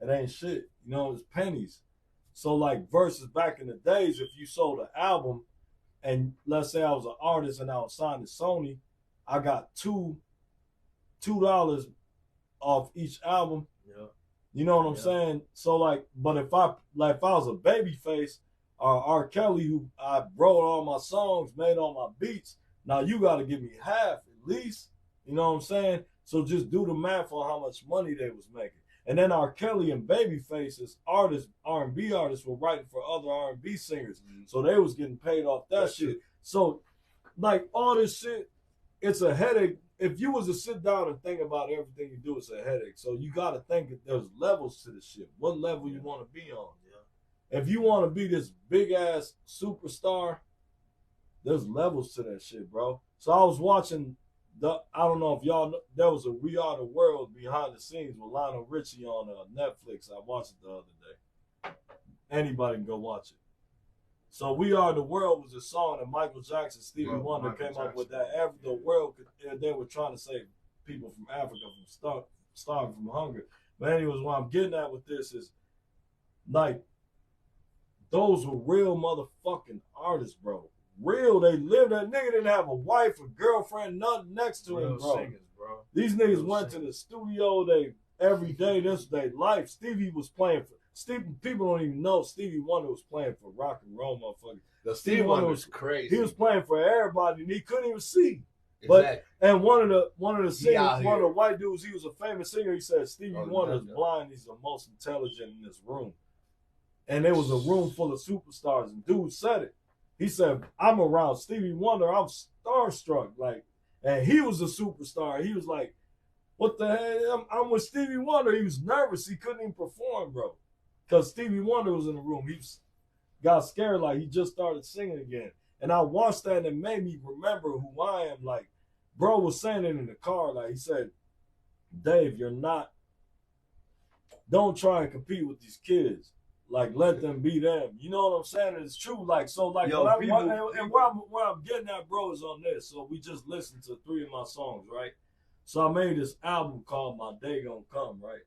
It ain't shit. You know, it's pennies. So like versus back in the days, if you sold an album, and let's say I was an artist and I was signed to Sony, I got $2 off each album. Yeah. You know what I'm saying? So like, but if I was a Babyface or R. Kelly, who I wrote all my songs, made all my beats, now you got to give me half at least. You know what I'm saying? So just do the math on how much money they was making. And then R. Kelly and Babyface as artists, R&B artists, were writing for other R&B singers, so they was getting paid off that shit. So like all this shit it's a headache. If you was to sit down and think about everything you do, it's a headache. So you got to think that there's levels to the shit. What level you want to be on? Yeah. If you want to be this big ass superstar, there's levels to that shit, bro. So I was watching I don't know if y'all know, there was a We Are the World behind the scenes with Lionel Richie on Netflix. I watched it the other day. Anybody can go watch it. So We Are the World was a song that Michael Jackson, Stevie Wonder came up with that the world could, they were trying to save people from Africa from starving from hunger. But anyways, what I'm getting at with this is like those were real motherfucking artists, bro. Real, they lived. That nigga didn't have a wife, a girlfriend, nothing next to him, bro. Singers, bro. These niggas went to the studio. They every day. This their life. Stevie was playing for Stevie. People don't even know Stevie Wonder was playing for rock and roll, motherfucker. The Stevie Wonder was crazy. He was playing for everybody, and he couldn't even see. Exactly. But and one of the singers, one of the white dudes, he was a famous singer. He said Stevie Wonder is blind. He's the most intelligent in this room. And there was a room full of superstars, and dude said it. He said, I'm around Stevie Wonder, I'm starstruck. Like, and he was a superstar. He was like, what the hell? I'm with Stevie Wonder. He was nervous. He couldn't even perform, bro. Because Stevie Wonder was in the room. He got scared like he just started singing again. And I watched that and it made me remember who I am. Like, bro was saying it in the car. Like, he said, Dave, don't try and compete with these kids. Like, let them be them. You know what I'm saying? It's true. Like, so, like, where I'm getting at, bro, is on this. So we just listened to 3 of my songs, right? So I made this album called My Day Gonna Come, right?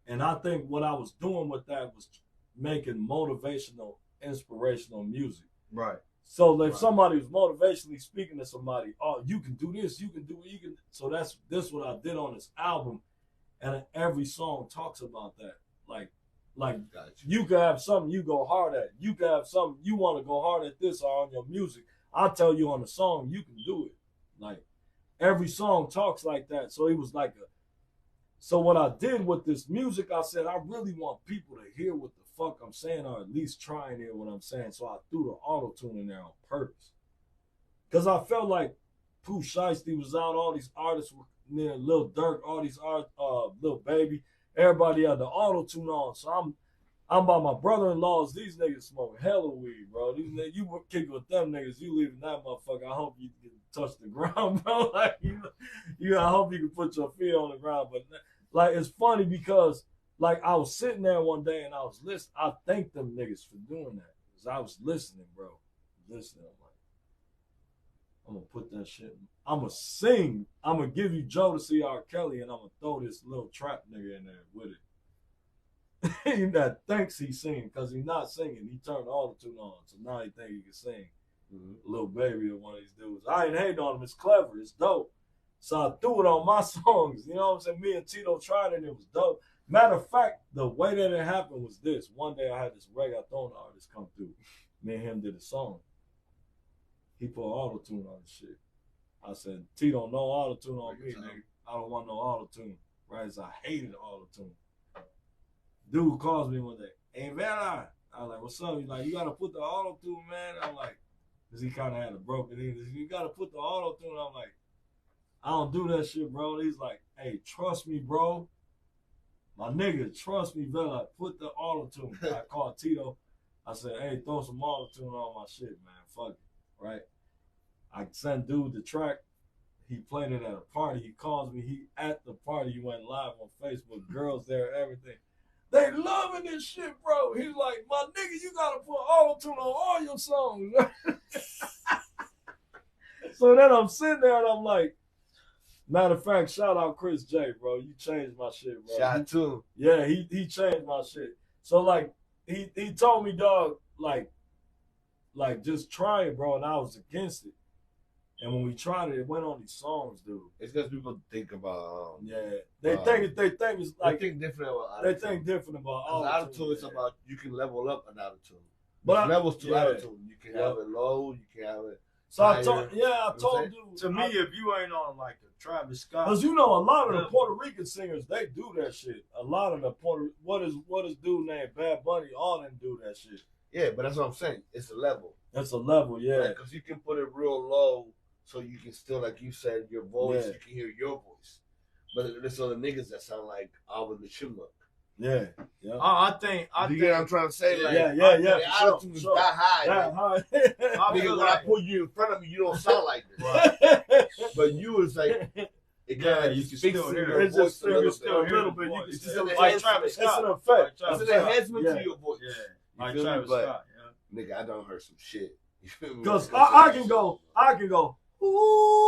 And I think what I was doing with that was making motivational, inspirational music. Right. So if somebody was motivationally speaking to somebody, oh, you can do this, you can do it, you can. So this what I did on this album. And every song talks about that. Like you can have something you go hard at. You can have something you want to go hard at this or on your music. I'll tell you on the song, you can do it. Like every song talks like that. So it was like so what I did with this music, I said, I really want people to hear what the fuck I'm saying or at least try and hear what I'm saying. So I threw the auto-tune in there on purpose. Because I felt like Pooh Shiesty was out, all these artists were near Lil Durk, all these Lil Baby. Everybody had the auto-tune on, so I'm by my brother-in-law's. These niggas smoke hella weed, bro. These niggas, you kick with them niggas, you leaving that motherfucker. I hope you can touch the ground, bro. Like I hope you can put your feet on the ground. But like, it's funny because like I was sitting there one day and I was listening. I thank them niggas for doing that because I was listening, bro. Listening, I'm like, I'm gonna put that shit. I'm gonna sing. I'm gonna give you Joe to see R. Kelly, and I'm gonna throw this little trap nigga in there with it. He that thinks he's singing because he's not singing. He turned all the tune on, so now he think he can sing. Little Baby or one of these dudes. I ain't hating on him. It's clever. It's dope. So I threw it on my songs. You know what I'm saying? Me and Tito tried it, and it was dope. Matter of fact, the way that it happened was this. One day I had this reggaeton artist come through. Me and him did a song. He put auto-tune on the shit. I said, Tito, no auto-tune on me, nigga. I don't want no auto-tune. Right? So I hated auto-tune. Dude calls me one day, hey, Vela. I was like, what's up? He's like, you got to put the auto-tune, man. I'm like, because he kind of had a broken English. You got to put the auto-tune. I'm like, I don't do that shit, bro. He's like, hey, trust me, bro. My nigga, trust me, Vela. Put the auto-tune. I called Tito. I said, hey, throw some auto-tune on my shit, man. Fuck it. Right? I sent dude the track. He played it at a party. He calls me. He at the party. He went live on Facebook. Girls there, everything. They loving this shit, bro. He's like, my nigga, you gotta put auto-tune on all your songs. So then I'm sitting there and I'm like, matter of fact, shout out Chris J, bro. You changed my shit, bro. Shout out to him. Yeah, he changed my shit. So like he told me, dog, like just try it, bro, and I was against it. And when we tried it, it went on these songs, dude. It's because people think about they think it's like they think different about auto-tune. They think different about auto-tune. Is about you can level up an auto-tune. But levels to auto-tune. You can have it low, you can have it. So higher, I told dude. To me, if you ain't on like the Travis Scott, because you know a lot of the Puerto Rican singers, they do that shit. A lot of the what is dude named Bad Bunny? All them do that shit. Yeah, but that's what I'm saying. It's a level. That's a level, yeah. Because you can put it real low so you can still, like you said, your voice. Yeah. You can hear your voice. But there's other niggas that sound like Alvin the Chipmunk. Yeah, yeah. I think You get what I'm trying to say? Like, yeah. the attitude is that high. That Like, high. nigga, when I put you in front of me, you don't sound like this. Right. But you was like, it kind of like you you can fix still in hear your it. It's voice just a little still bit. hear a little the bit. voice. You It's can just an Like enhancement. Travis It's an Scott. effect. Like It's an Travis enhancement Yeah. to your voice. Yeah. You Like feel me? Travis But, Scott. Yeah. nigga, I done heard some shit. You feel me? Because I can go,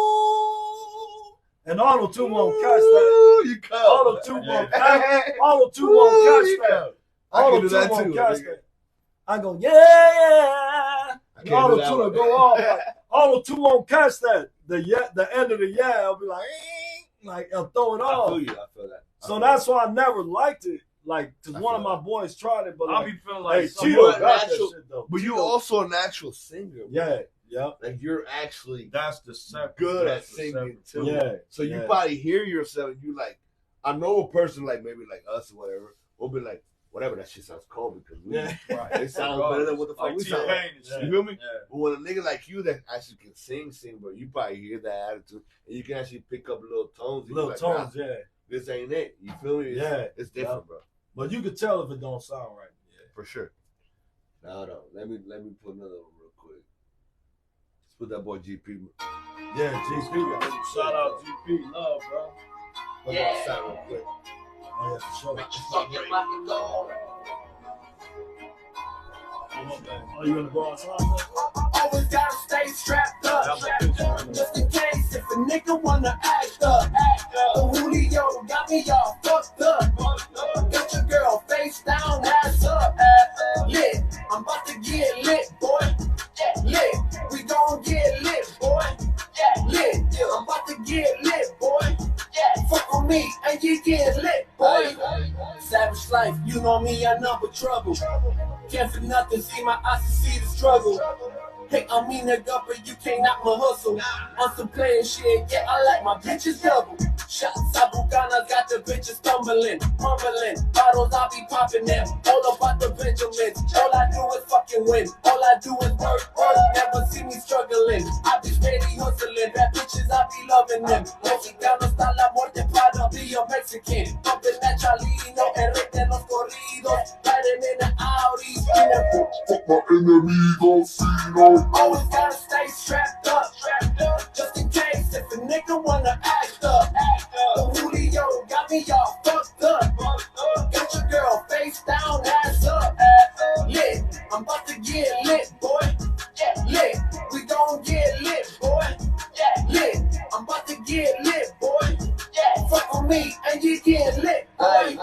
ooh, and auto tune won't catch that. You come. Auto tune won't catch. Auto tune Ooh, won't you catch that. come. I can Auto do tune that won't too. catch nigga. that. I go, yeah. I And can't auto do that tune will one. go off. Like, auto tune won't catch that. The end of the yeah, I'll be like I'll throw it I off. feel you. I feel that. So that's why I never liked it. Like, because I one feel of my that. boys tried it, but I'll like, be feeling like hey, some Tito what got that natural- shit though. But you're Tito- also a natural singer. Bro. yeah. Like you're actually that's the separate. good at that's the singing separate- too. Yeah. So you yeah. probably hear yourself and you like, I know a person like maybe like us or whatever, will be like, whatever, that shit sounds cold because we, Yeah. Right. it sounds better than what the fuck Like we sound like. T-Pain and Yeah. shit. You feel me? Yeah. But when a nigga like you that actually can sing, bro, you probably hear that attitude and you can actually pick up little tones. And Little you're like, tones, nah, yeah. this ain't it. You feel me? It's, Yeah. it's different, bro. But you could tell if it don't sound right. Yeah. For sure. No. Let me put another one real quick. Let's put that boy GP. Yeah, GP. Shout out GP, love, bro. Put that sound real quick. Oh, yeah, for sure. Oh, you gonna go outside? Always gotta stay strapped up. Just in case if a nigga wanna act up. The Julio got me all fucked up. Got your girl face down, ass up. Lit, I'm about to get lit, boy. Lit, we gon' get lit, boy. Lit, I'm about to get lit, boy. Fuck on me and you get lit, boy. Savage life, you know me, I number trouble. Can't for nothing, see my eyes to see the struggle. Hey, I mean nigga, but you can't knock my hustle. On some playing shit, yeah, I like my bitches double. Shots, Abuganas got the bitches stumbling, mumbling. Bottles, I be popping them. All about the Benjamins. All I do is fucking win. All I do is work. Never see me struggling. I be steady hustling. Bad bitches, I be loving them. Mexicano está la muerte para be a Mexican. Pumping that Chalino, Enrique los corridos. Riding in the Audi. Fuck my enemigos, see no. Always gotta stay strapped up. Just in case if a nigga wanna act up. The Julio got me all fucked up. Got your girl face down, ass up. Lit, I'm about to get lit, boy. Lit, we gon' get lit, boy. Lit, I'm about to get lit, boy. Fuck on me and you get lit, boy.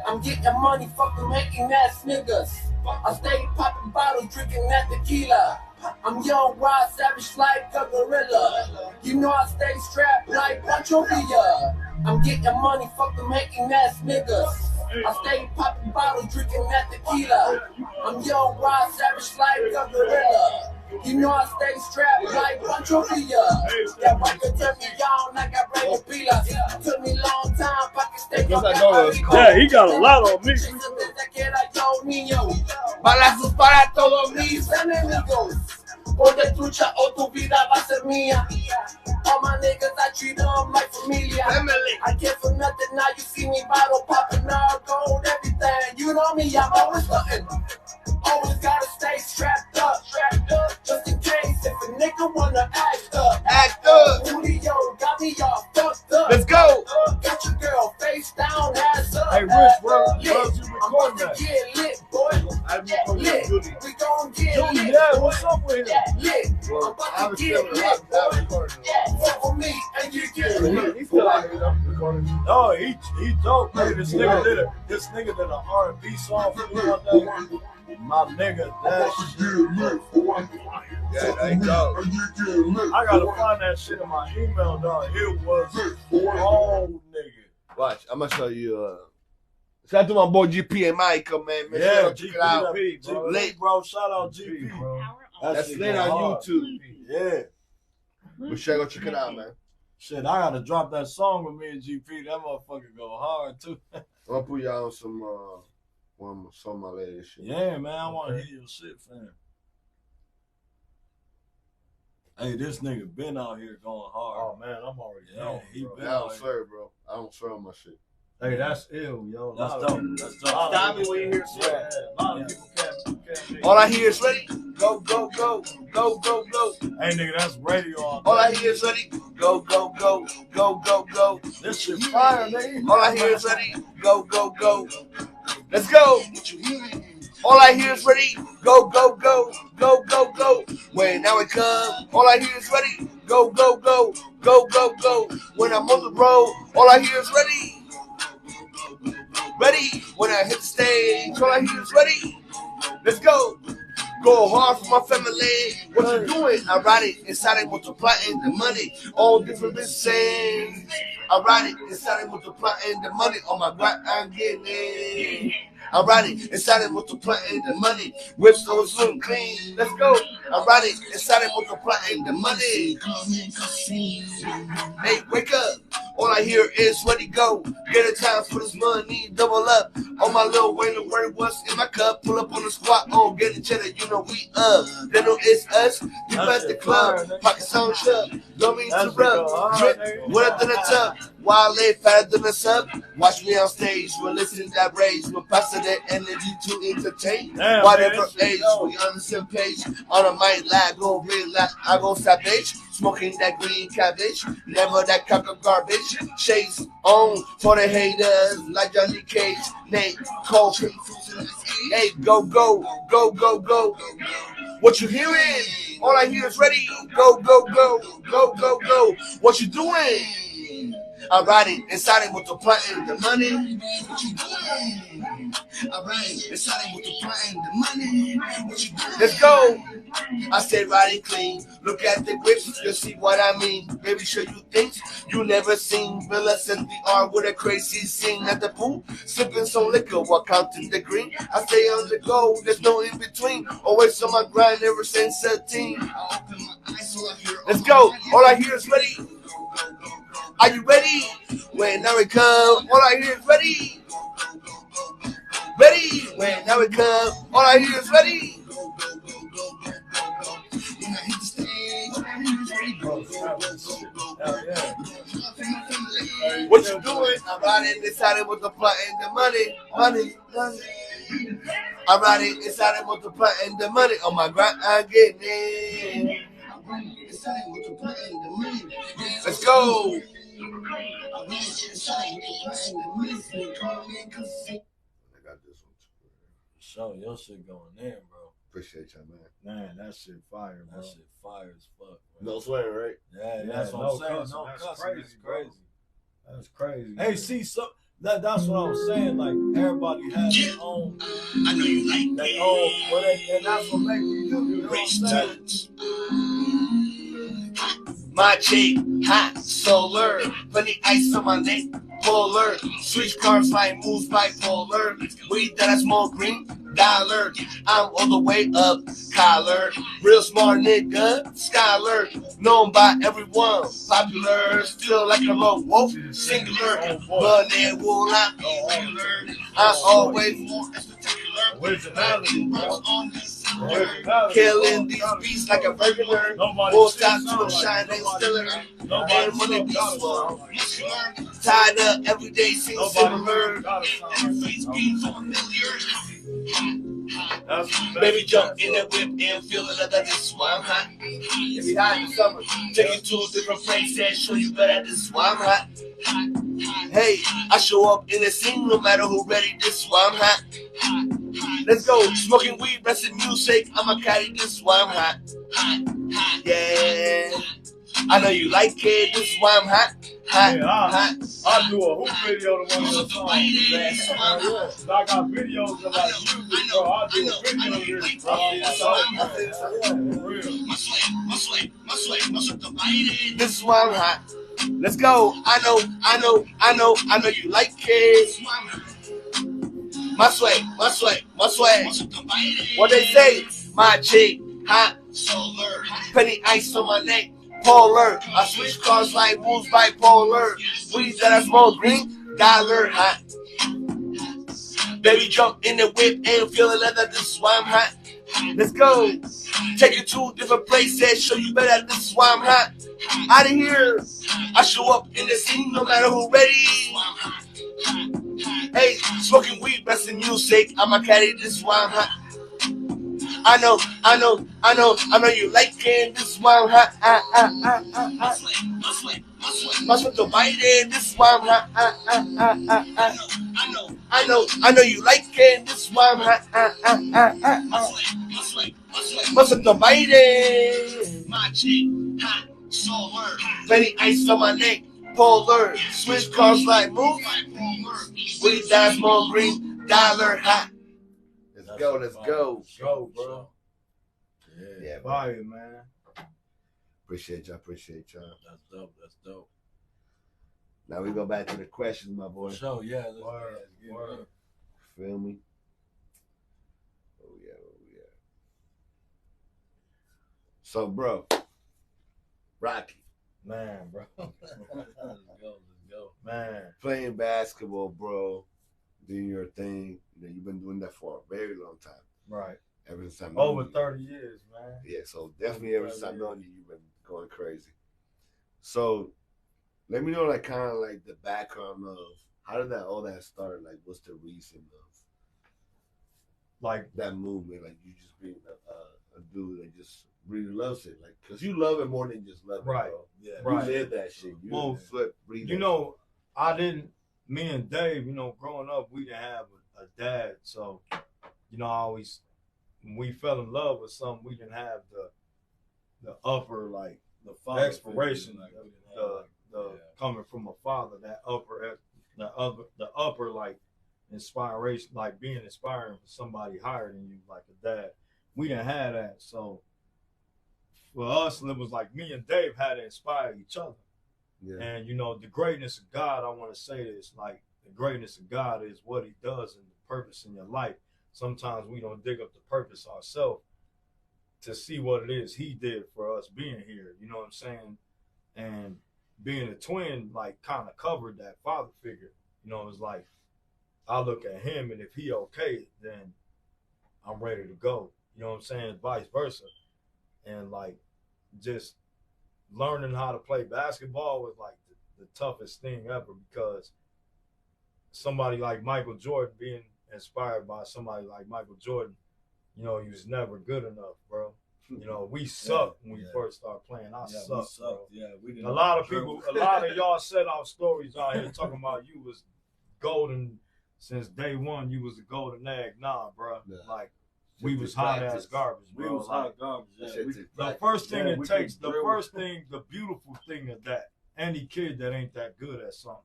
I'm getting money, fuck them hating ass niggas. I stay popping bottles, drinking that tequila. I'm young, wild, savage like a gorilla. You know I stay strapped like Pancho Villa. I'm getting money, fuck them hating ass niggas. I stay popping bottles, drinking that tequila. I'm young, wild, savage like a gorilla. You know I stay strapped like Pancho Villa. That white girl turn me on like I bring a pila. Took me long time, pocket stay up Yeah, he got a lot on me. Balazos para todos mis enemigos. Ponte trucha o tu vida va a ser mía. All my niggas, I treat them like familia. I care for nothing, now you see me bottle popping all gold, everything. You know me, I'm always stunting. Always gotta stay strapped up. Just in case if a nigga wanna act up. Act up. Julio got me all fucked up. Let's go. Got your girl face down, ass up. Hey, Rich, bro, Lit, how's you I'm about recording to that? get lit, boy. Lit, we gon' get Julie, lit, yeah, boy. what's up with him? Lit, I'm Well, about I to was get still lit, boy. Fuck with me and you get lit. He's still out here, though, recording. Oh, he dope, man. This nigga did an R&B song for me one day. My nigga, that shit. Yeah, there you go. I gotta find that shit in my email, dog. It was old nigga. Watch, I'm gonna show you. Shout out to my boy GP and Micah, man. Make sure Yeah, you check it out. GP, Lit. bro. Shout out GP, bro. That's shit lit go on hard. YouTube. Yeah. Make sure you go check it out, man. Shit, I gotta drop that song with me and GP. That motherfucker go hard too. I'm gonna put y'all on some some of my latest shit. Yeah, man. I wanna hear your shit, fam. Hey, this nigga been out here going hard. Oh man, I'm already Yeah, known, he bro. been I out don't here. swear, bro. I don't swear on my shit. Hey, that's ill, yo. That's Lot dope. of- That's lot dope. of Stop me when you hear people- swear. Yeah, a lot of people can't. All I hear is ready, go, go, go, go, go, go. Hey, nigga, that's radio all day. All I hear is ready, go, go, go, go, go, go. This shit fire, nigga. All I hear is ready, go, go, go. Let's go. All I hear is ready, go, go, go, go, go, go. When now it come, all I hear is ready, go, go, go, go, go, go. When I'm on the road, all I hear is ready. Ready. When I hit the stage, all I hear is ready. Let's go. Go hard for my family. What you doing? I ride it inside it multiplying the money. All different things. I ride it inside it multiplying the money. On my grind, I'm getting it. I ride it inside it multiplying the money. Whips those look clean. Let's go. I ride it inside it multiplying the money. Hey, wake up. All I hear is ready go. Get a time for this money, double up. On my little way to work, what's in my cup? Pull up on the squat, oh, get a cheddar, you know we up. They know it's us, you at the club. Pockets on shut, don't mean to rub. Drip, wetter than a tub. Wild late, fatter than a sub. Watch me on stage, we're listening to that rage. We're passing that energy to entertain. Damn, Whatever man, age, we on the same page. On a mic lag, go real lag, I go savage. Smoking that green cabbage, never that cup of garbage. Chase on for the haters, like Johnny Cage, Nate Cole. Hey, go, go, go, go, go. What you hearing? All I hear is ready. Go, go, go, go, go, go. What you doing? I ride it inside it multiplying the money. What you doing? I ride it inside it multiplying the money. What you doing? Let's go. I said riding clean. Look at the grips, you'll see what I mean. Baby, show you things you never seen. Vela sent the R with a crazy scene at the pool. Sipping some liquor while counting the green. I stay on the go, there's no in between. Always on my grind ever since 13. Let's go. All I hear is ready. Are you ready? When now it come, all I hear is ready. Ready? When now it come, all I hear is ready. When I hit the stage, all I hear is ready. What you doing? I'm riding inside it multiplying the money, money, money. I'm riding inside it multiplying the money. On my grind, I'm getting it. Let's go. I got this one too. Show your shit going in, bro. Appreciate y'all, man. Man, that shit fire, bro. That shit fire as fuck. No swearing, right? Yeah, Yeah, that's what no I'm saying. cussing. No That's cussing. crazy, That's bro. crazy. That's crazy. Hey, man. see, so that's what I was saying. Like everybody has their own, I know you like their own, and that's what makes you. You know what I'm saying? My chick, hot, solar, plenty ice on my neck, polar. Switch cars like moves bipolar. Weed that I smoke green, dollar. I'm all the way up, collar. Real smart nigga, scholar. Known by everyone, popular. Still like a low wolf, singular. But it will not be regular. I'm always more spectacular. Originality, bro. Killing these beats like a burglar. Won't stop till shine and stiller. And when it be slow, tied up every day seems similar. Face being familiar. Baby, jump in that whip and feel it that this is why I'm hot. If you hot in the summer, take you to a different place and show you better. This is why I'm hot. Hey, I show up in the scene no matter who ready. This is why I'm hot. Let's go, smoking weed, resting music. I'ma carry this is why I'm hot. Yeah, I know you like it. This is why I'm hot. Hot, Yeah, hot. I do a hoop video to one of your songs. I got videos of like music, bro. I do a video of this, bro. For real. This is why I'm hot. Let's go. I know you like it. My sway. What they say? My chick, hot, penny ice on my neck, polar. I switch cars like moves bipolar. Weed that I smoke green, dollar, hot. Baby, jump in the whip and feel the leather. This is why I'm hot. Let's go. Take you to different places, show you better. This is why I'm hot. Out of here. I show up in the scene no matter who ready. Hey, smoking weed, blasting music. I'm a caddy, this is why I'm hot. I know you like it, this is why I'm hot. My foot to bite it, this is why I'm hot. I know you like it, this is why I'm hot. My foot to bite it. My chick, hot, solar. Plenty ice on my neck, polar. Switch cars like move. We die more green, dollar hot. Let's go. Go, bro. Yeah, Fire, man. Appreciate y'all. That's dope. Now we go back to the questions, my boy. For sure, yeah. Let's get Word. it. Feel me? Oh yeah. So, bro, Rocky, Man, bro. Let's go. Man. playing basketball, bro, doing your thing. You've been doing that for a very long time. Right. Ever since I Over you. 30 years, man. Yeah, so definitely ever since I've known you, you've been going crazy. So let me know, like, kind of like the background of how did all that start? Like, what's the reason of Like, that movement? Like, you just being a dude that just really loves it, like, cause you love it more than just love it, Right. bro. Yeah. Right. You live that shit. You Well, flip, breathe. you that know, me and Dave, growing up, we didn't have a dad. So, when we fell in love with something, we didn't have the upper, like, The father exploration, figure, like, we didn't have, the yeah. coming from a father, the upper like inspiration, like being inspiring for somebody higher than you, like a dad. We didn't have that, so for us, it was like me and Dave had to inspire each other. Yeah. And the greatness of God, I want to say this, like the greatness of God is what He does and the purpose in your life. Sometimes we don't dig up the purpose ourselves to see what it is He did for us being here. You know what I'm saying? And being a twin, like, kind of covered that father figure. It's like I look at him, and if he okay, then I'm ready to go. You know what I'm saying? Vice versa. And like, just learning how to play basketball was like the toughest thing ever, because somebody like Michael Jordan, being inspired by somebody like Michael Jordan, he was never good enough, bro. We sucked when we first started playing. I sucked, bro. Yeah, we didn't. A lot of y'all set off stories out here talking about you was golden since day one. You was a golden egg. Nah, bro. Yeah. Like, we was hot ass garbage, bro. We was hot garbage. Yeah. The first thing it takes, the beautiful thing of that, any kid that ain't that good at something,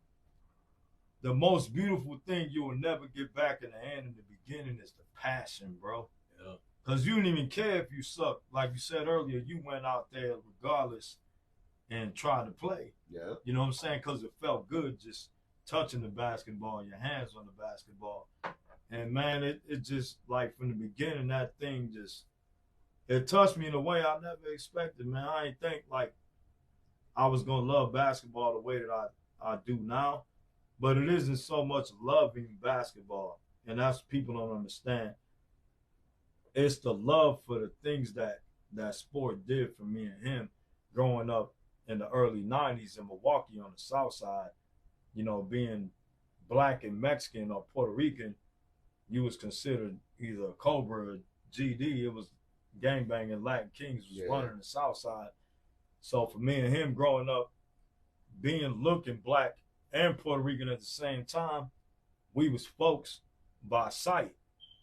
the most beautiful thing you will never get back in the hand in the beginning is the passion, bro. Yeah. Because you didn't even care if you sucked. Like you said earlier, you went out there regardless and tried to play. Yeah. You know what I'm saying? Because it felt good just touching the basketball, your hands on the basketball. And man, it just, like, from the beginning, that thing just, it touched me in a way I never expected, man. I ain't think like I was going to love basketball the way that I do now. But it isn't so much loving basketball. And that's what people don't understand. It's the love for the things that sport did for me and him growing up in the early 90s in Milwaukee on the South Side. Being black and Mexican or Puerto Rican, you was considered either a Cobra or GD. It was gangbanging Latin Kings was running the South Side. So for me and him growing up, looking black and Puerto Rican at the same time, we was folks by sight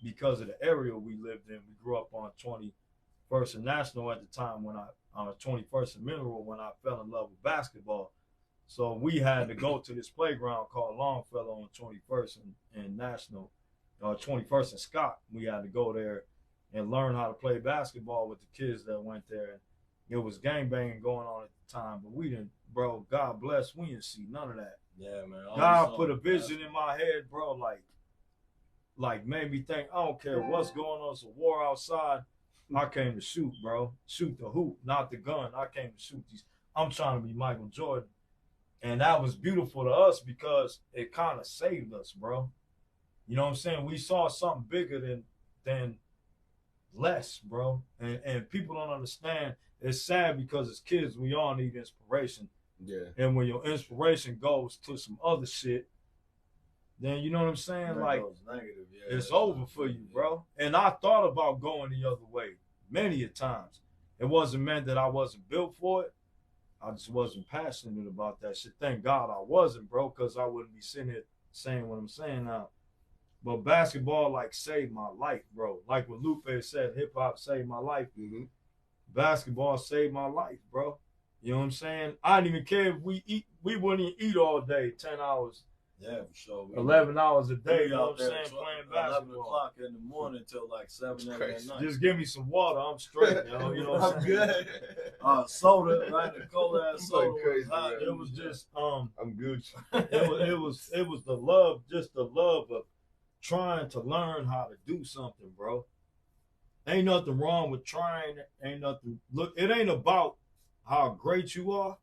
because of the area we lived in. We grew up on 21st and National at the time on 21st and Mineral when I fell in love with basketball. So we had to go to this playground called Longfellow on 21st and National, 21st and Scott. We had to go there and learn how to play basketball with the kids that went there. It was gangbanging going on at the time, but we didn't, bro. God bless, we didn't see none of that. Yeah, man. God put a vision in my head, bro, like made me think, I don't care what's going on. It's a war outside. I came to shoot, bro. Shoot the hoop, not the gun. I came to shoot these. I'm trying to be Michael Jordan. And that was beautiful to us because it kind of saved us, bro. You know what I'm saying? We saw something bigger than less, bro. And people don't understand. It's sad because as kids, we all need inspiration. Yeah. And when your inspiration goes to some other shit, then you know what I'm saying? That like, goes negative, yeah. it's over for you, bro. And I thought about going the other way many a times. It wasn't meant that I wasn't built for it. I just wasn't passionate about that shit. Thank God I wasn't, bro, because I wouldn't be sitting here saying what I'm saying now. But basketball, like, saved my life, bro. Like what Lupe said, hip-hop saved my life. Mm-hmm. Basketball saved my life, bro. You know what I'm saying? I didn't even care if we wouldn't even eat all day, 10 hours. Yeah, for sure. 11 hours a day, you know what I'm saying? 11 Playing basketball. o'clock in the morning till like 7, 8 at night. Just give me some water, I'm straight, yo. You know what I'm saying? good. Soda, right? The cold ass soda. Crazy, was hot. man. It was just I'm good. it was the love, just the love of trying to learn how to do something, bro. Ain't nothing wrong with trying. Ain't nothing. Look, it ain't about how great you are.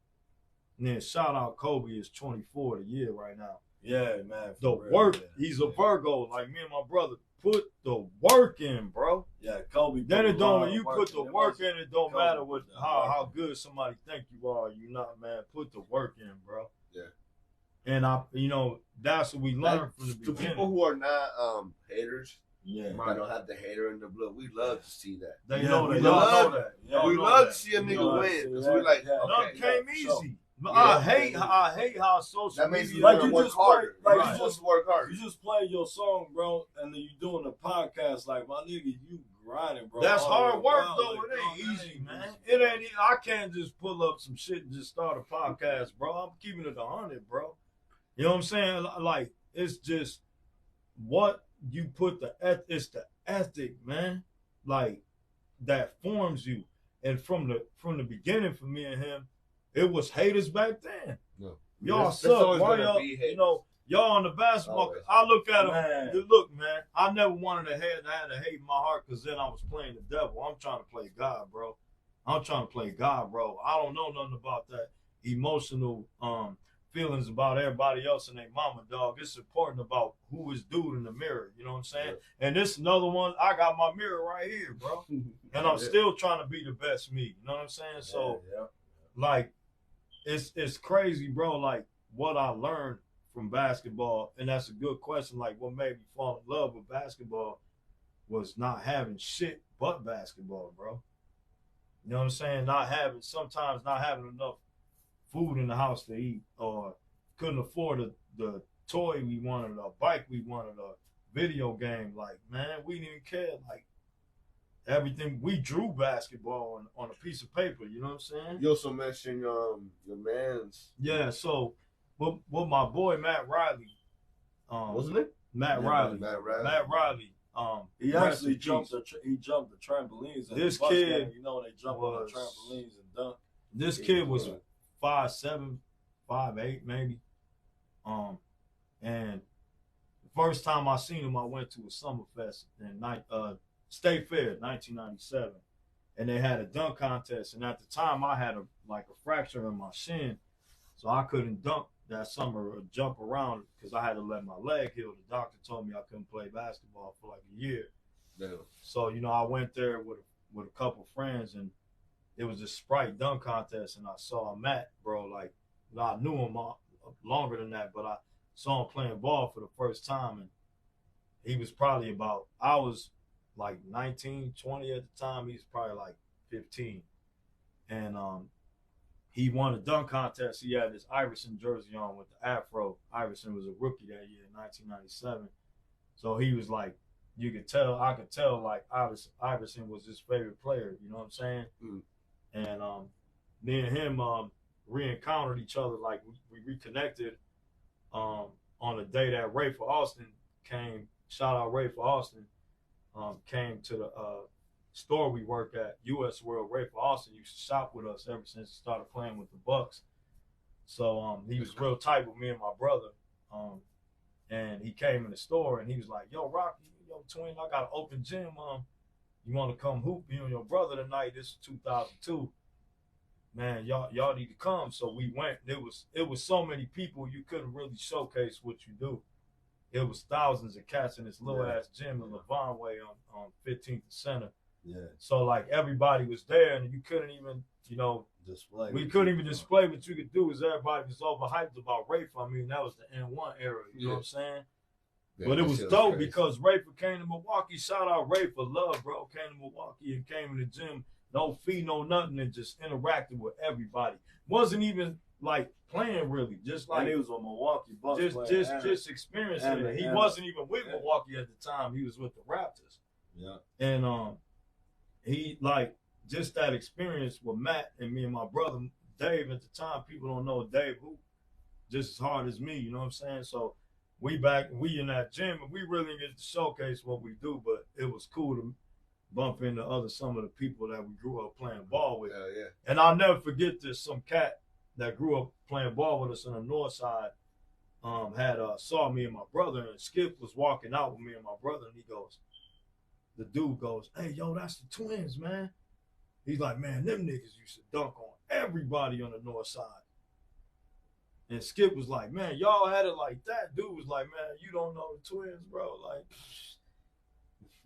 And then shout out Kobe is 24 the year right now. Yeah, man. The real, work. yeah. He's a Virgo, like me and my brother. Put the work in, bro. Yeah, Kobe. Then it don't. When you work put the work in, it don't Kobe matter what put the how good somebody think you are. You not, man. Put the work in, bro. Yeah. And that's what we learned from the To beginning. people who are not haters, Yeah. you don't have the hater in the blood. We love to see that. They Yeah, know we that. Y'all love- know that. Yeah, Y'all we know love that. to see a You nigga know win. that. Because we're like, Yeah. Nothing okay, came yeah, sure. easy. Yeah. I hate how social that makes media. you Like want you to work just harder. play- like Like you you just work harder. You just play your song, bro, and then you doing a podcast. Like, my nigga, you grinding, bro. That's all hard the way work around. though. Like, It ain't dog, that easy, ain't man. easy. It ain't. I can't just pull up some shit and just start a podcast, bro. I'm keeping it 100, bro. You know what I'm saying? Like, it's just what you put it's the ethic, man. Like, that forms you. And from the beginning, for me and him, it was haters back then. No. Y'all There's suck. always Why gonna y'all? be haters. You know, y'all on the basketball. Always. I look at them. Man. Look, man. I never wanted to have to hate in my heart because then I was playing the devil. I'm trying to play God, bro. I'm trying to play God, bro. I don't know nothing about that emotional feelings about everybody else and their mama, dog. It's important about who is dude in the mirror. You know what I'm saying? Yeah. And this another one. I got my mirror right here, bro. And I'm Yeah. still trying to be the best me. You know what I'm saying? So, yeah. like, it's crazy, bro. Like, what I learned from basketball, and that's a good question. Like, what made me fall in love with basketball was not having shit but basketball, bro. You know what I'm saying? Sometimes not having enough food in the house to eat, or couldn't afford the toy we wanted, a bike we wanted, a video game. Like, man, we didn't even care. Like, everything, we drew basketball on a piece of paper. You know what I'm saying? You also mentioned your man's. Yeah. So, what my boy Matt Riley, Wasn't it? Matt Yeah, Riley, Matt Riley. Matt Riley. He rest actually in jumped peace. the trampolines. In This the bus kid game. You know, they jump on was- the trampolines and dunk. This Yeah, kid was right. 5'7", 5'8", maybe. And the first time I seen him, I went to a summer fest in State Fair, 1997, and they had a dunk contest. And at the time, I had a fracture in my shin, so I couldn't dunk that summer or jump around because I had to let my leg heal. The doctor told me I couldn't play basketball for like a year. No. So, I went there with a couple friends, and it was a Sprite dunk contest, and I saw Matt, bro. Like, I knew him longer than that, but I saw him playing ball for the first time, and he was probably I was like 19, 20 at the time. He was probably like 15. And he won a dunk contest. He had this Iverson jersey on with the afro. Iverson was a rookie that year in 1997. So he was like, I could tell like Iverson was his favorite player. You know what I'm saying? Mm. And me and him re-encountered each other. Like, we reconnected on the day that Ray for Austin came. Shout out Ray for Austin. Came to the store we work at, US World. Ray for Austin used to shop with us ever since he started playing with the Bucks. So he was real tight with me and my brother. And he came in the store and he was like, "Yo, Rocky, yo, twin, I got an open gym. You want to come hoop you and your brother tonight? This is 2002. Man, y'all need to come." So we went. It was so many people you couldn't really showcase what you do. It was thousands of cats in this little ass gym in Levon Way on 15th and Center. Yeah. So like everybody was there, and you couldn't even, Display. we couldn't even display what you could do. Is everybody was overhyped about Rafe. I mean, that was the N1 era. You know what I'm saying? Yeah, But it that was shit dope crazy. because Rafe came to Milwaukee. Shout out Rafe for love, bro. Came to Milwaukee and came in the gym, no fee, no nothing, and just interacted with everybody. Wasn't even like playing really, just like and he was on Milwaukee Bucks. just experiencing it. He wasn't even with Milwaukee at the time. He was with the Raptors. Yeah. And he like just that experience with Matt and me and my brother Dave at the time. People don't know Dave who just as hard as me. You know what I'm saying? So we in that gym, and we really didn't get to showcase what we do, but it was cool to bump into some of the people that we grew up playing ball with. Yeah. And I'll never forget this. Some cat that grew up playing ball with us on the north side had saw me and my brother, and Skip was walking out with me and my brother, and the dude goes, "Hey, yo, that's the twins, man." He's like, "Man, them niggas used to dunk on everybody on the north side." And Skip was like, "Man, y'all had it like that." Dude was like, "Man, you don't know the twins, bro." Like,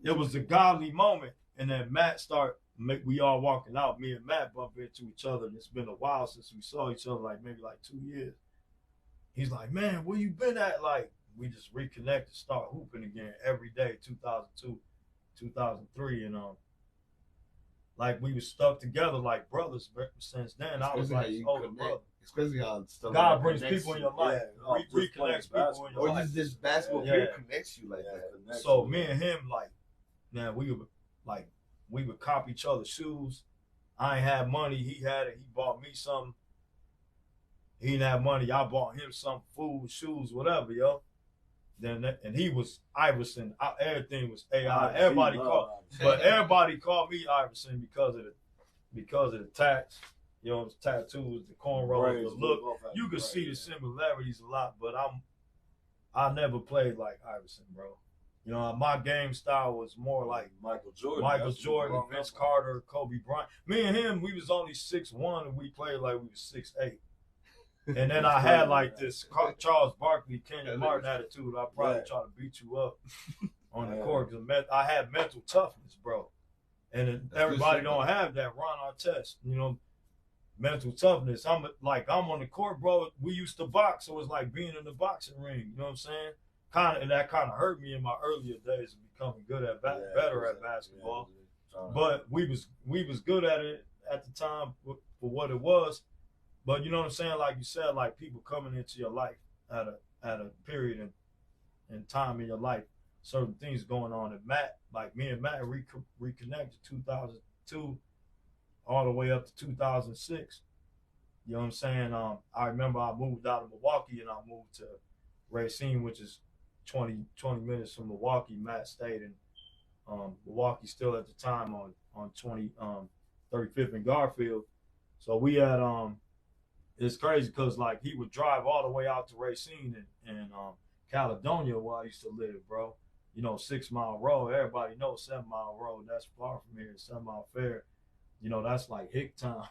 it was a godly moment. And then we all walking out. Me and Matt bump into each other. And it's been a while since we saw each other, maybe 2 years. He's like, "Man, where you been at?" Like, we just reconnected, start hooping again every day, 2002, 2003. And like we was stuck together like brothers since then. I was like, older brother. It's crazy how stuff God like brings connects people in you. your life. Reconnects people in your Or life. just basketball period connects you like that. So me and him, we would cop each other's shoes. I ain't had money. He had it. He bought me something. He didn't have money. I bought him some food, shoes, whatever, yo. And he was Iverson. Everything was AI. Everybody called me Iverson because of the tats. You know, the tattoos, the cornrows, the look. You could see the similarities a lot, but I never played like Iverson, bro. You know, my game style was more like Michael Jordan, Vince Carter, Kobe Bryant. Me and him, we was only 6'1", and we played like we was 6'8". And then I had like this Charles Barkley, Kenyon Martin attitude. I probably try to beat you up on the court because I had mental toughness, bro. And everybody don't have that. Ron Artest, mental toughness. I'm on the court, bro. We used to box, so it's like being in the boxing ring. You know what I'm saying? That kind of hurt me in my earlier days of becoming better at basketball. But we was good at it at the time for what it was. But you know what I'm saying? Like you said, like people coming into your life at a period in time in your life, certain things going on. And Matt, like me and Matt reconnected 2002 all the way up to 2006. You know what I'm saying? I remember I moved out of Milwaukee and I moved to Racine, which is 20 minutes from Milwaukee. Matt stayed in Milwaukee still at the time on 35th and Garfield. So we had it's crazy because like he would drive all the way out to Racine and Caledonia where I used to live, bro. 6 Mile Road. Everybody knows 7 Mile Road. That's far from here. 7 Mile Fair. That's like hick town.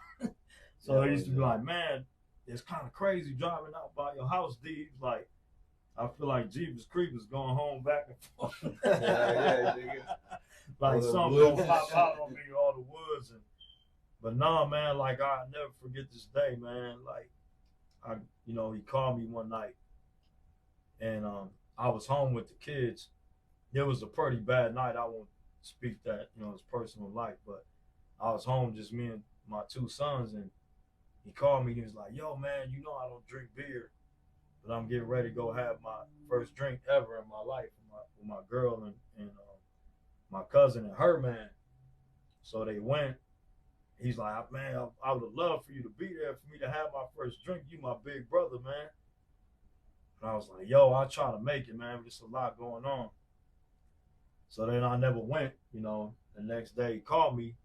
So they used to be like, "Man, it's kind of crazy driving out by your house, D." Like, I feel like Jeepers Creepers going home back and forth. Like something gonna pop out on me, all the woods. But nah, man, like I'll never forget this day, man. Like, he called me one night, and I was home with the kids. It was a pretty bad night. I won't speak that, his personal life, but I was home, just me and my 2 sons, and he called me and he was like, "Yo, man, I don't drink beer, but I'm getting ready to go have my first drink ever in my life with my girl and my cousin and her man." So they went. He's like, "Man, I would have loved for you to be there for me to have my first drink. You my big brother, man." And I was like, "Yo, I'll try to make it, man. There's a lot going on." So then I never went. The next day he called me,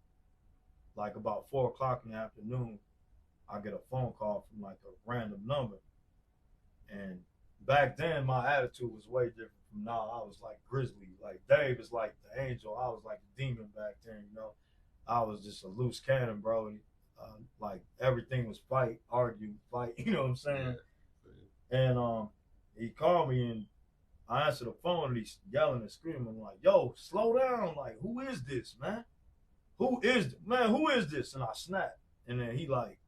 like about 4:00 in the afternoon. I get a phone call from like a random number. And back then my attitude was way different from now. I was like grizzly. Like Dave is like the angel. I was like the demon back then, I was just a loose cannon, bro. Like everything was fight, argue, fight, you know what I'm saying? And he called me and I answered the phone and he's yelling and screaming. I'm like, "Yo, slow down. Like, who is this, man?" who is this? And I snapped. And then he like,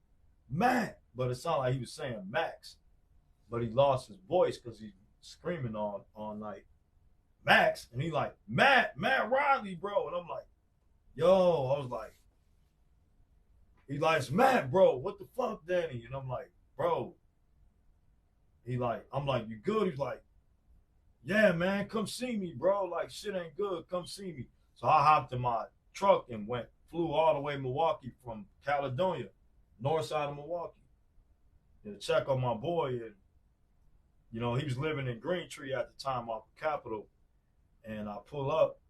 Matt. But it sounded like he was saying Max. But he lost his voice because he's screaming all night. Max. And he like, Matt Riley, bro. And I'm like, yo, I was like, he like, it's Matt, bro. What the fuck, Danny? And I'm like, bro. I'm like, you good? He's like, yeah, man, come see me, bro. Like, shit ain't good. Come see me. So I hopped in my truck and flew all the way to Milwaukee from Caledonia, north side of Milwaukee, to check on my boy. And, you know, he was living in Green Tree at the time off the Capitol. And I pull up,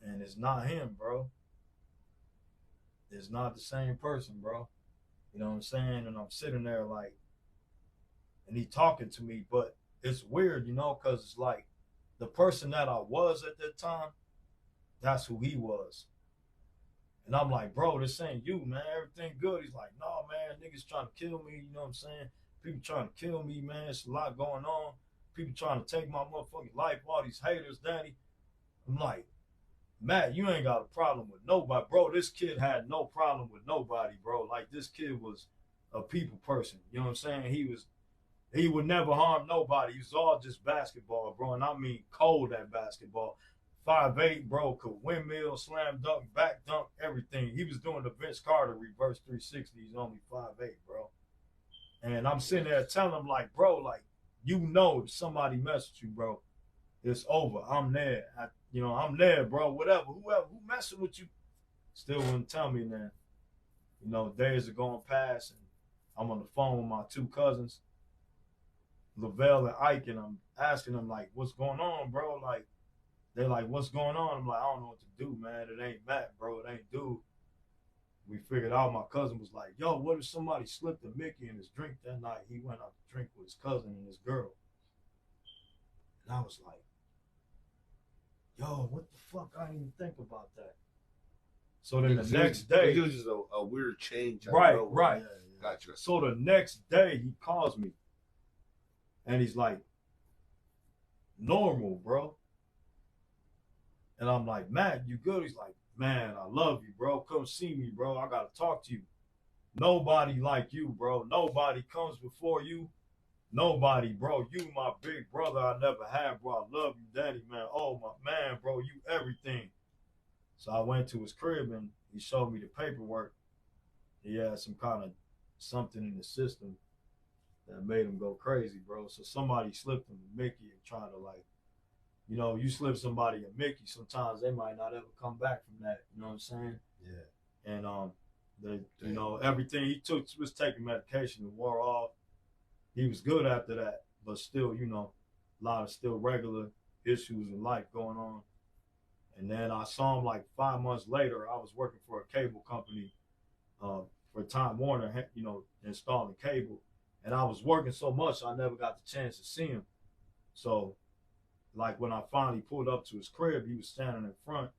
and it's not him, bro. It's not the same person, bro. You know what I'm saying? And I'm sitting there like, and he talking to me, but it's weird, you know, because it's like the person that I was at that time, that's who he was. And I'm like, bro, this ain't you, man. Everything good. He's like, no, man, niggas trying to kill me. You know what I'm saying? People trying to kill me, man. It's a lot going on. People trying to take my motherfucking life. All these haters, Danny. I'm like, Matt, you ain't got a problem with nobody. Bro, this kid had no problem with nobody, bro. Like, this kid was a people person. You know what I'm saying? He would never harm nobody. He was all just basketball, bro. And I mean cold at basketball. 5'8", bro, could windmill, slam dunk, back dunk, everything. He was doing the Vince Carter reverse 360. He's only 5'8", bro. And I'm sitting there telling him, like, bro, like, you know if somebody mess with you, bro, it's over. I'm there. I'm there, bro. Whatever. Who messing with you, still wouldn't tell me, man. You know, days are going past, and I'm on the phone with my two cousins, Vela and Ike, and I'm asking them, like, what's going on, bro? Like, they're like, what's going on? I'm like, I don't know what to do, man. It ain't Matt, bro. It ain't dude. We figured out, my cousin was like, yo, what if somebody slipped a Mickey in his drink that night? He went out to drink with his cousin and his girl. And I was like, yo, what the fuck? I didn't even think about that. So then the next day. It was just a weird change. Right. Yeah. Gotcha. So the next day he calls me. And he's like, normal, bro. And I'm like, Matt, you good? He's like, man, I love you, bro. Come see me, bro. I got to talk to you. Nobody like you, bro. Nobody comes before you. Nobody, bro. You my big brother I never had, bro. I love you, Daddy, man. Oh, my man, bro. You everything. So I went to his crib and he showed me the paperwork. He had some kind of something in the system that made him go crazy, bro. So somebody slipped him a Mickey and tried to, like, you know, you slip somebody a Mickey, sometimes they might not ever come back from that. You know what I'm saying? Yeah. And you know, everything he took was taking medication and wore off. He was good after that, but still, you know, a lot of still regular issues in life going on. And then I saw him like 5 months later. I was working for a cable company for Time Warner, you know, installing cable. And I was working so much, I never got the chance to see him. So, like, when I finally pulled up to his crib, he was standing in front.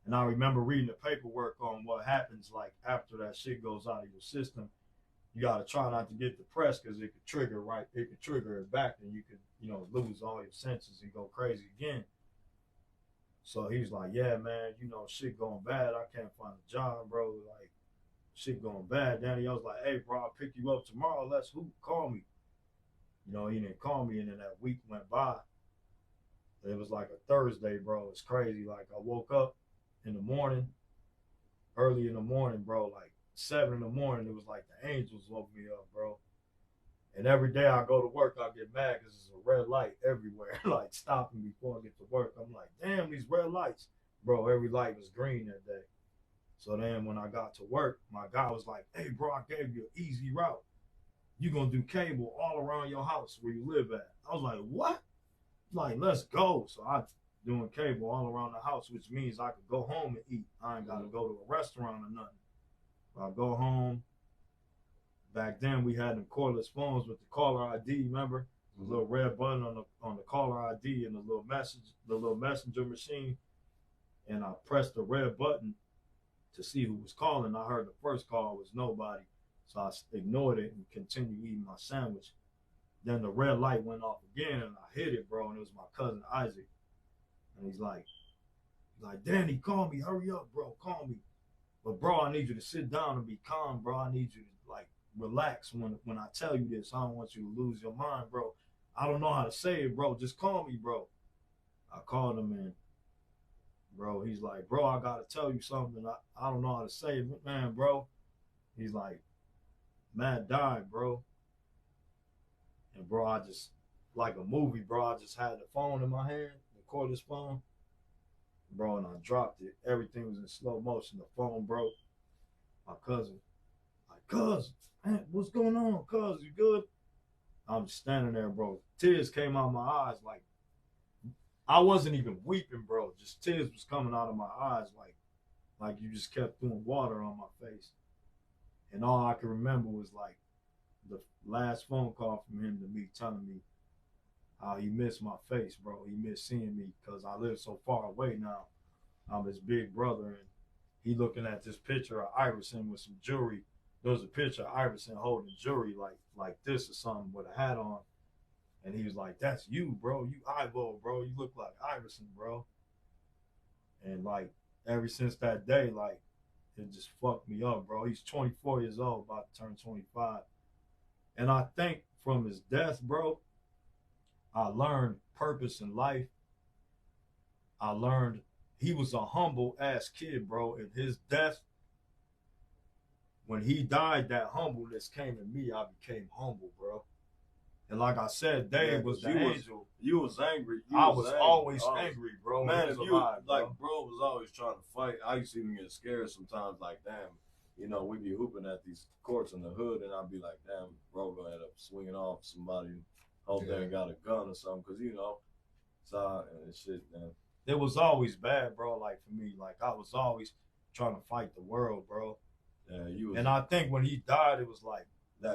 And I remember reading the paperwork on what happens, like, after that shit goes out of your system. You got to try not to get depressed because it could trigger it back, and you could, you know, lose all your senses and go crazy again. So he was like, yeah, man, you know, shit going bad. I can't find a job, bro. Like, shit going bad. Danny, I was like, hey, bro, I'll pick you up tomorrow. Call me. You know, he didn't call me, and then that week went by. It was like a Thursday, bro. It's crazy. Like, I woke up in the morning, early in the morning, bro, like 7 in the morning. It was like the angels woke me up, bro. And every day I go to work, I get mad because there's a red light everywhere, like stopping before I get to work. I'm like, damn, these red lights. Bro, every light was green that day. So then when I got to work, my guy was like, hey, bro, I gave you an easy route. You're going to do cable all around your house where you live at. I was like, what? Like, let's go. So I doing cable all around the house, which means I could go home and eat. I ain't got to go to a restaurant or nothing. I go home. Back then we had them cordless phones with the caller ID, remember? The little red button on the caller ID and the little messenger machine. And I pressed the red button to see who was calling. I heard the first call was nobody. So I ignored it and continued eating my sandwich. Then the red light went off again and I hit it, bro, and it was my cousin Isaac. And he's like, Like, Danny, call me, hurry up, bro, call me. But bro, I need you to sit down and be calm, bro. I need you to like relax when I tell you this. I don't want you to lose your mind, bro. I don't know how to say it, bro. Just call me, bro. I called him and bro, he's like, bro, I gotta tell you something. I don't know how to say it, man, bro. He's like, Matt died, bro. And bro, I just like a movie, bro. I just had the phone in my hand, the cordless phone, bro, and I dropped it. Everything was in slow motion. The phone broke. My cousin, like, cuz, man, what's going on, cuz? You good? I'm just standing there, bro. Tears came out of my eyes. Like, I wasn't even weeping, bro. Just tears was coming out of my eyes, like you just kept throwing water on my face. And all I can remember was like the last phone call from him to me telling me how he missed my face, bro. He missed seeing me because I live so far away now. I'm his big brother, and he looking at this picture of Iverson with some jewelry. There was a picture of Iverson holding jewelry like this or something with a hat on. And he was like, that's you, bro. You Ivo, bro. You look like Iverson, bro. And like ever since that day, like it just fucked me up, bro. He's 24 years old, about to turn 25. And I think from his death, bro, I learned purpose in life. I learned he was a humble ass kid, bro. And his death, when he died, that humbleness came to me. I became humble, bro. And like I said, Dave was the angel. You was angry. I was always angry, bro. Man, if you alive, like, bro was always trying to fight. I used to even get scared sometimes. Like, damn, you know, we be hooping at these courts in the hood, and I'd be like, damn, bro, gonna end up swinging off somebody. Hope they ain't got a gun or something, cause you know, and shit, man. It was always bad, bro. Like for me, like I was always trying to fight the world, bro. Yeah, you was. And I think when he died, it was like.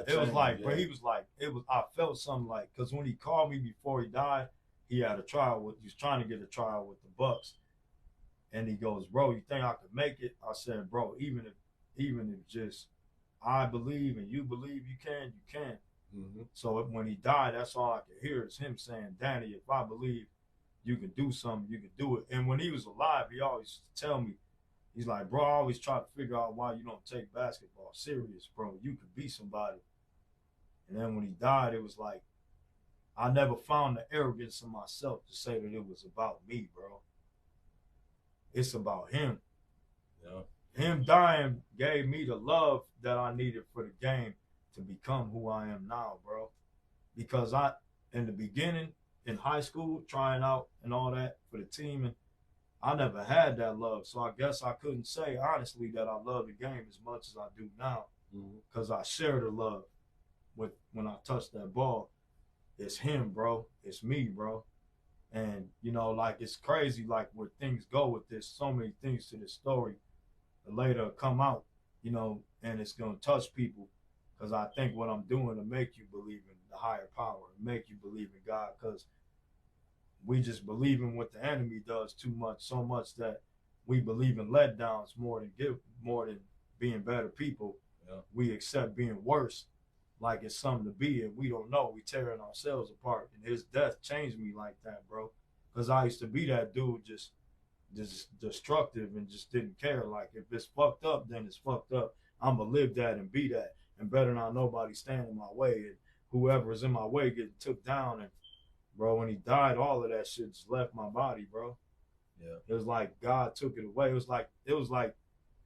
It was like, yeah. But he was like, I felt something like, because when he called me before he died, he had a trial he was trying to get a trial with the Bucks. And he goes, bro, you think I could make it? I said, bro, even if just I believe and you believe you can. Mm-hmm. So when he died, that's all I could hear is him saying, Danny, if I believe you can do something, you can do it. And when he was alive, he always used to tell me, he's like, bro, I always try to figure out why you don't take basketball serious, bro. You could be somebody. And then when he died, it was like, I never found the arrogance in myself to say that it was about me, bro. It's about him. Yeah. Him dying gave me the love that I needed for the game to become who I am now, bro. Because in the beginning, in high school, trying out and all that for the team, and I never had that love, so I guess I couldn't say honestly that I love the game as much as I do now, because I share the love with when I touch that ball. It's him, bro. It's me, bro. And you know, like it's crazy, like where things go with this. So many things to this story. The later come out, you know, and it's gonna touch people, because I think what I'm doing to make you believe in the higher power, make you believe in God, because we just believe in what the enemy does too much, so much that we believe in letdowns more than being better people. Yeah. We accept being worse like it's something to be, and we don't know. We tearing ourselves apart. And his death changed me like that, bro. Because I used to be that dude, just destructive and just didn't care. Like if it's fucked up, then it's fucked up. I'ma live that and be that, and better not nobody stand in my way. And whoever is in my way getting took down. And bro, when he died, all of that shit just left my body, bro. Yeah. It was like God took it away. It was like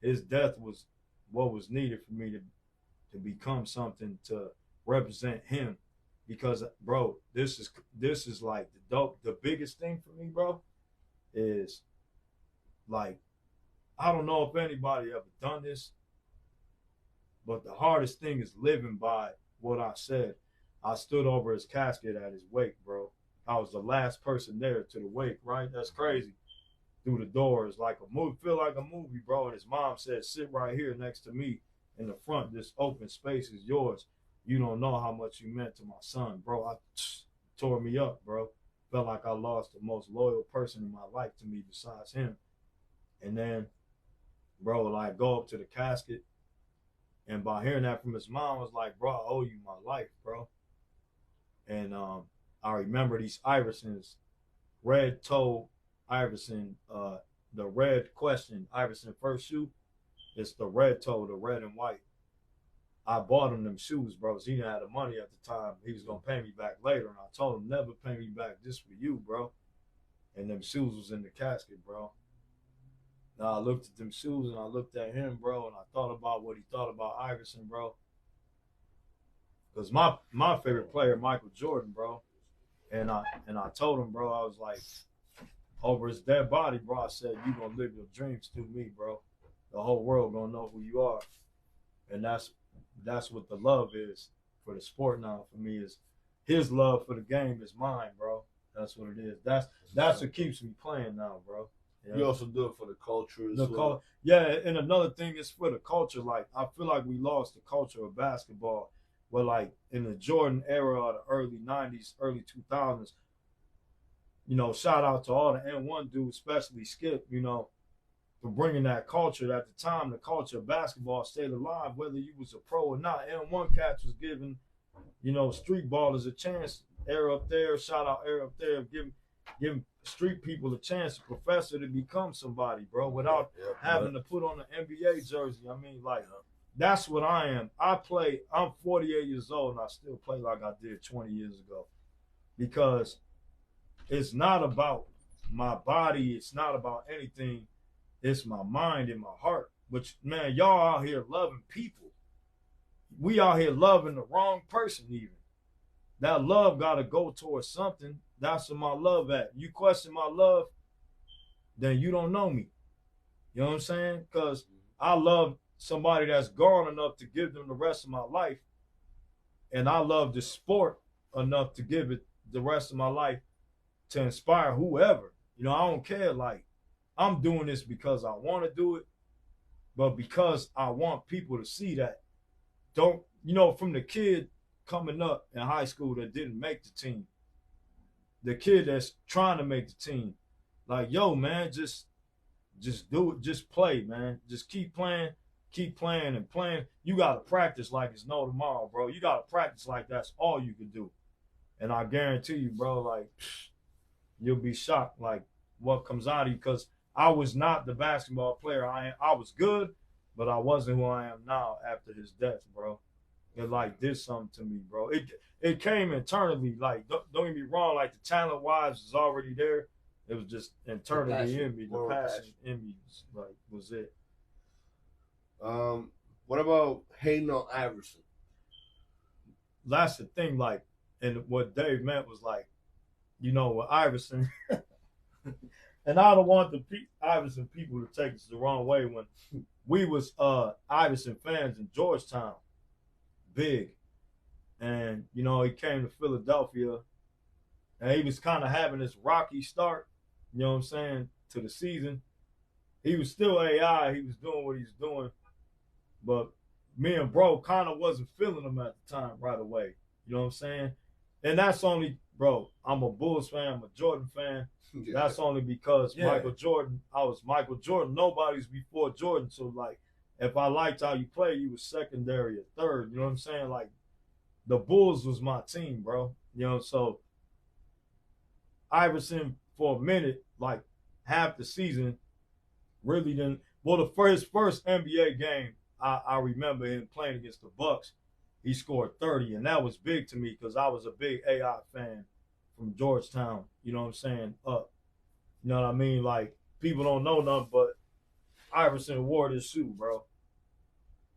his death was what was needed for me to become something to represent him. Because bro, this is like the biggest thing for me, bro, is like, I don't know if anybody ever done this, but the hardest thing is living by what I said. I stood over his casket at his wake, bro. I was the last person there to the wake, right? That's crazy. Through the doors, like a movie, feel like a movie, bro. And his mom said, sit right here next to me in the front. This open space is yours. You don't know how much you meant to my son, bro. Tore me up, bro. Felt like I lost the most loyal person in my life to me besides him. And then, bro, like go up to the casket. And by hearing that from his mom, I was like, bro, I owe you my life, bro. And I remember these Iversons, red toe Iverson the red question, Iverson first shoe, it's the red toe, the red and white. I bought him them shoes, bro. So he didn't have the money at the time. He was gonna pay me back later, and I told him never pay me back just for you, bro. And them shoes was in the casket, bro. Now I looked at them shoes and I looked at him, bro, and I thought about what he thought about Iverson, bro. Cause my favorite player, Michael Jordan, bro. And I told him, bro, I was like, over his dead body, bro, I said, you gonna live your dreams through me, bro. The whole world gonna know who you are. And that's what the love is for the sport now for me, is his love for the game is mine, bro. That's what it is. That's what keeps me playing now, bro. Yeah. You also do it for the culture as well. Yeah, and another thing is for the culture. Like, I feel like we lost the culture of basketball. Well, like in the Jordan era of the early 90s, early 2000s, you know, shout out to all the N1 dudes, especially Skip, you know, for bringing that culture. At the time, the culture of basketball stayed alive, whether you was a pro or not. N1 cats was giving, you know, street ballers a chance. Air up there, shout out Air up there, giving street people a chance, a professor, to become somebody, bro, without having to put on an NBA jersey. I mean, like, that's what I am. I'm 48 years old and I still play like I did 20 years ago, because it's not about my body. It's not about anything. It's my mind and my heart. Which, man, y'all out here loving people. We out here loving the wrong person even. That love got to go towards something. That's where my love at. You question my love, then you don't know me. You know what I'm saying? Because I love somebody that's gone enough to give them the rest of my life. And I love the sport enough to give it the rest of my life, to inspire whoever. You know, I don't care. Like, I'm doing this because I want to do it, but because I want people to see that. Don't, you know, from the kid coming up in high school that didn't make the team, the kid that's trying to make the team, like, yo, man, just do it. Just play, man. Just keep playing and playing. You got to practice like it's no tomorrow, bro. You got to practice like that's all you can do. And I guarantee you, bro, like, you'll be shocked, like, what comes out of you. Because I was not the basketball player I am. I was good, but I wasn't who I am now after his death, bro. It, like, did something to me, bro. It came internally. Like, don't get me wrong, like, the talent-wise is already there. It was just internally in me. The passion in me, like, was it. What about hating on Iverson? That's the thing, like, and what Dave meant was, like, you know, with Iverson, and I don't want the Iverson people to take us the wrong way. When we was Iverson fans in Georgetown, big, and, you know, he came to Philadelphia, and he was kind of having this rocky start, you know what I'm saying, to the season. He was still AI. He was doing what he was doing. But me and bro kind of wasn't feeling him at the time right away. You know what I'm saying? And that's only, bro, I'm a Bulls fan. I'm a Jordan fan. Yeah. That's only because Michael Jordan, I was Michael Jordan. Nobody's before Jordan. So, like, if I liked how you play, you was secondary or third. You know what I'm saying? Like, the Bulls was my team, bro. You know, so Iverson, for a minute, like, half the season, really didn't. Well, his first NBA game, I remember him playing against the Bucks. He scored 30, and that was big to me because I was a big AI fan from Georgetown. You know what I'm saying? You know what I mean? Like, people don't know nothing, but Iverson wore this shoe, bro.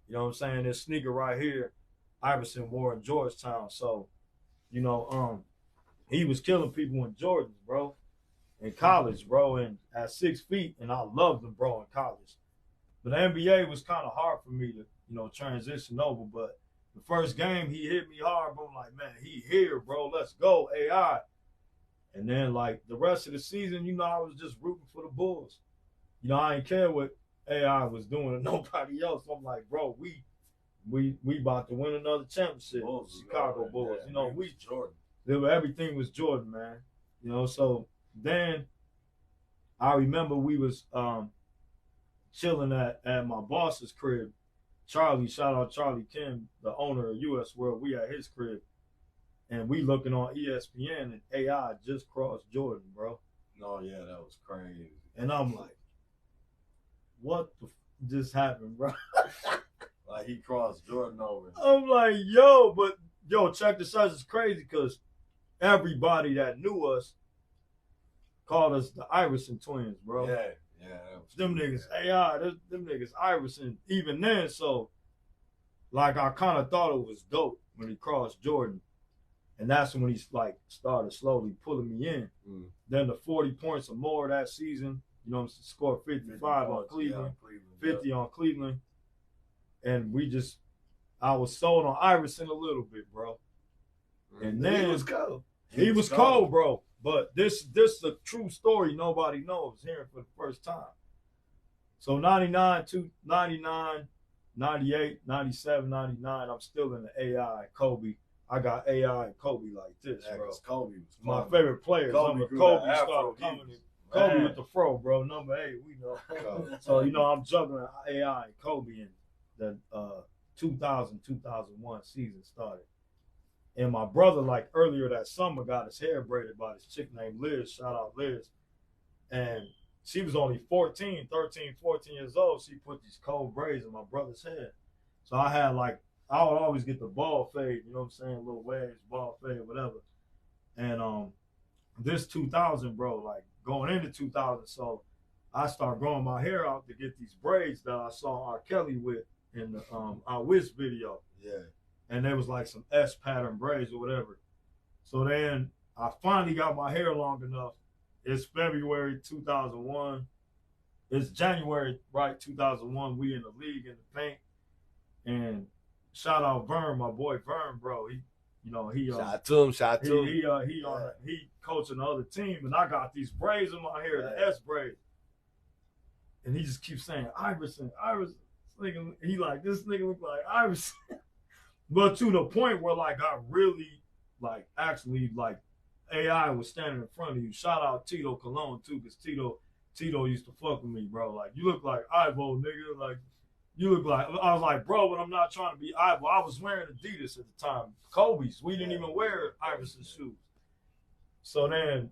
You know what I'm saying? This sneaker right here, Iverson wore in Georgetown. So, you know, he was killing people in Jordans, bro, in college, bro, and at 6 feet, and I loved him, bro, in college. But the NBA was kind of hard for me to, you know, transition over. But the first game, he hit me hard, bro. I'm like, man, he here, bro. Let's go, AI. And then, like, the rest of the season, you know, I was just rooting for the Bulls. You know, I didn't care what AI was doing to nobody else. I'm like, bro, we about to win another championship. Bulls, Chicago Bulls. Yeah, you know, Jordan. Everything was Jordan, man. You know, so then I remember we was chilling at my boss's crib. Charlie, shout out Charlie Kim, the owner of US World. We at his crib. And we looking on ESPN, and AI just crossed Jordan, bro. Oh, yeah, that was crazy. And I'm like, what the just happened, bro? Like he crossed Jordan over. I'm like, yo, but yo, check this out. It's crazy because everybody that knew us called us the Iverson twins, bro. Yeah, yeah. Them niggas AI, them niggas Iverson. Even then, so like I kind of thought it was dope when he crossed Jordan, and that's when he like started slowly pulling me in. Then the 40 points or more that season, you know, scored 55 on Cleveland, 50 on Cleveland, and I was sold on Iverson a little bit, bro. And then he was cold. He was cold, bro. But this is a true story nobody knows, hearing for the first time. So 99, 99, 98, 97, 99, I'm still in the AI Kobe. I got AI and Kobe like this, bro. Kobe was my favorite players. Kobe started coming in. Kobe with the fro, bro. Number 8, we know. So, you know, I'm juggling AI and Kobe in the 2000, 2001 season started. And my brother, like earlier that summer, got his hair braided by this chick named Liz. Shout out Liz. And she was only 13, 14 years old. She put these cold braids in my brother's head. So I would always get the ball fade, you know what I'm saying? Little waves, ball fade, whatever. And this 2000, bro, like going into 2000, so I started growing my hair out to get these braids that I saw R. Kelly with in the I Wish video. Yeah. And there was like some S pattern braids or whatever. So then I finally got my hair long enough. It's February 2001. It's January, right, 2001. We in the league in the paint. And shout out Vern, my boy Vern, bro. He shout to him. He coaching the other team, and I got these braids in my hair, the S braids. And he just keeps saying, Iverson. He like, this nigga look like Iverson. But to the point where like I really like actually like AI was standing in front of you. Shout out Tito Cologne too, because Tito used to fuck with me, bro. Like, you look like Ivo, nigga. Like, you look like, I was like, bro, but I'm not trying to be Ivo. I was wearing Adidas at the time. Kobe's. We didn't even wear Iverson's shoes. So then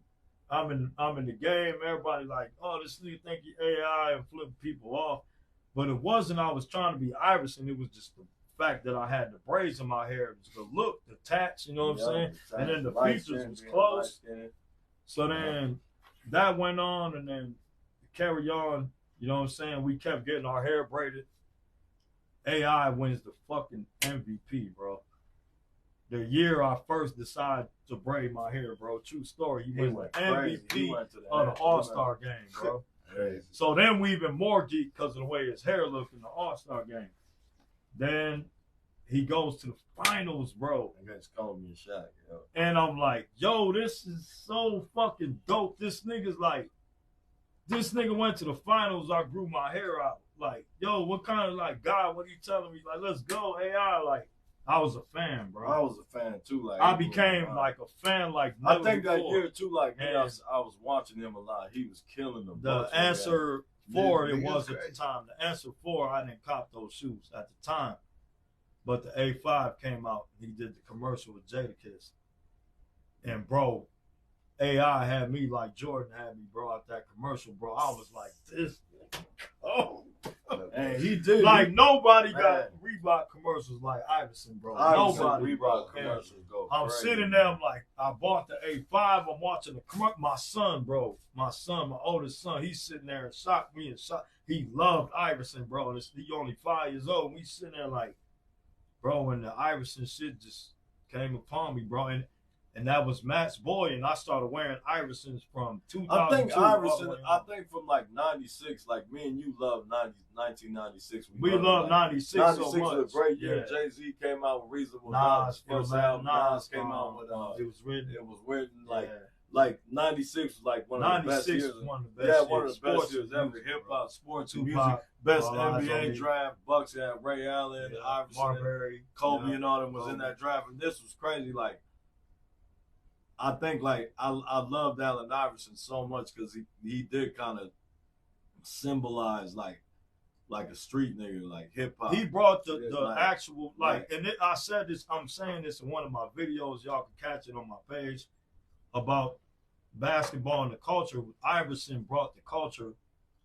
I'm in the game. Everybody like, oh, this nigga think he AI and flipping people off. But it wasn't I was trying to be Iverson. It was just the fact that I had the braids in my hair. It was the look, the tats, you know what I'm saying? And then the features was close. So then that went on, and then carry on, you know what I'm saying? We kept getting our hair braided. AI wins the fucking MVP, bro. The year I first decided to braid my hair, bro. True story. He wins the MVP of the All-Star game, bro. Crazy. So then we even more geek because of the way his hair looked in the All-Star game. Then he goes to the finals, bro. Against Kobe and Shaq, yo. And I'm like, yo, this is so fucking dope. This nigga went to the finals. I grew my hair out. Like, yo, what kind of like God? What are you telling me? Like, let's go, AI. Like, I was a fan, bro. I was a fan too. Like, I became like a fan. Like, I think that year too. Like, man, I was watching him a lot. He was killing them. The answer 4 it was at the time. The answer 4, I didn't cop those shoes at the time, but the A5 came out. He did the commercial with Jadakiss, and bro, AI had me like Jordan had me, bro, out that commercial, bro. I was like, this. Oh, and he did. Like, nobody got Reebok commercials like Iverson, bro. Nobody. Reebok commercials go I'm crazy. sitting there, I'm like, I bought the A5. I'm watching the commercial. My son, bro, my oldest son, he's sitting there and shocked me and shocked. He loved Iverson, bro. And he only 5 years old. And we sitting there like, bro, and the Iverson shit just came upon me, bro. And that was Matt's boy, and I started wearing Iversons from 2002. I think from like 96, like me and you loved 1996. We loved 96 so much. 96 was a great year. Yeah. Jay-Z came out with Reasonable Nas. First album. Nas came out with it was written like 96 was like one of the best years. One of the best years. One of the best years ever. Hip hop, sports, music, best NBA draft. Bucks had Ray Allen, Iverson, Marbury, Kobe, and all them was in that draft. And this was crazy. Like, I think like I loved Allen Iverson so much because he did kind of symbolize like a street nigga, like hip hop. He brought the actual and I said this. I'm saying this in one of my videos. Y'all can catch it on my page about basketball and the culture. Iverson brought the culture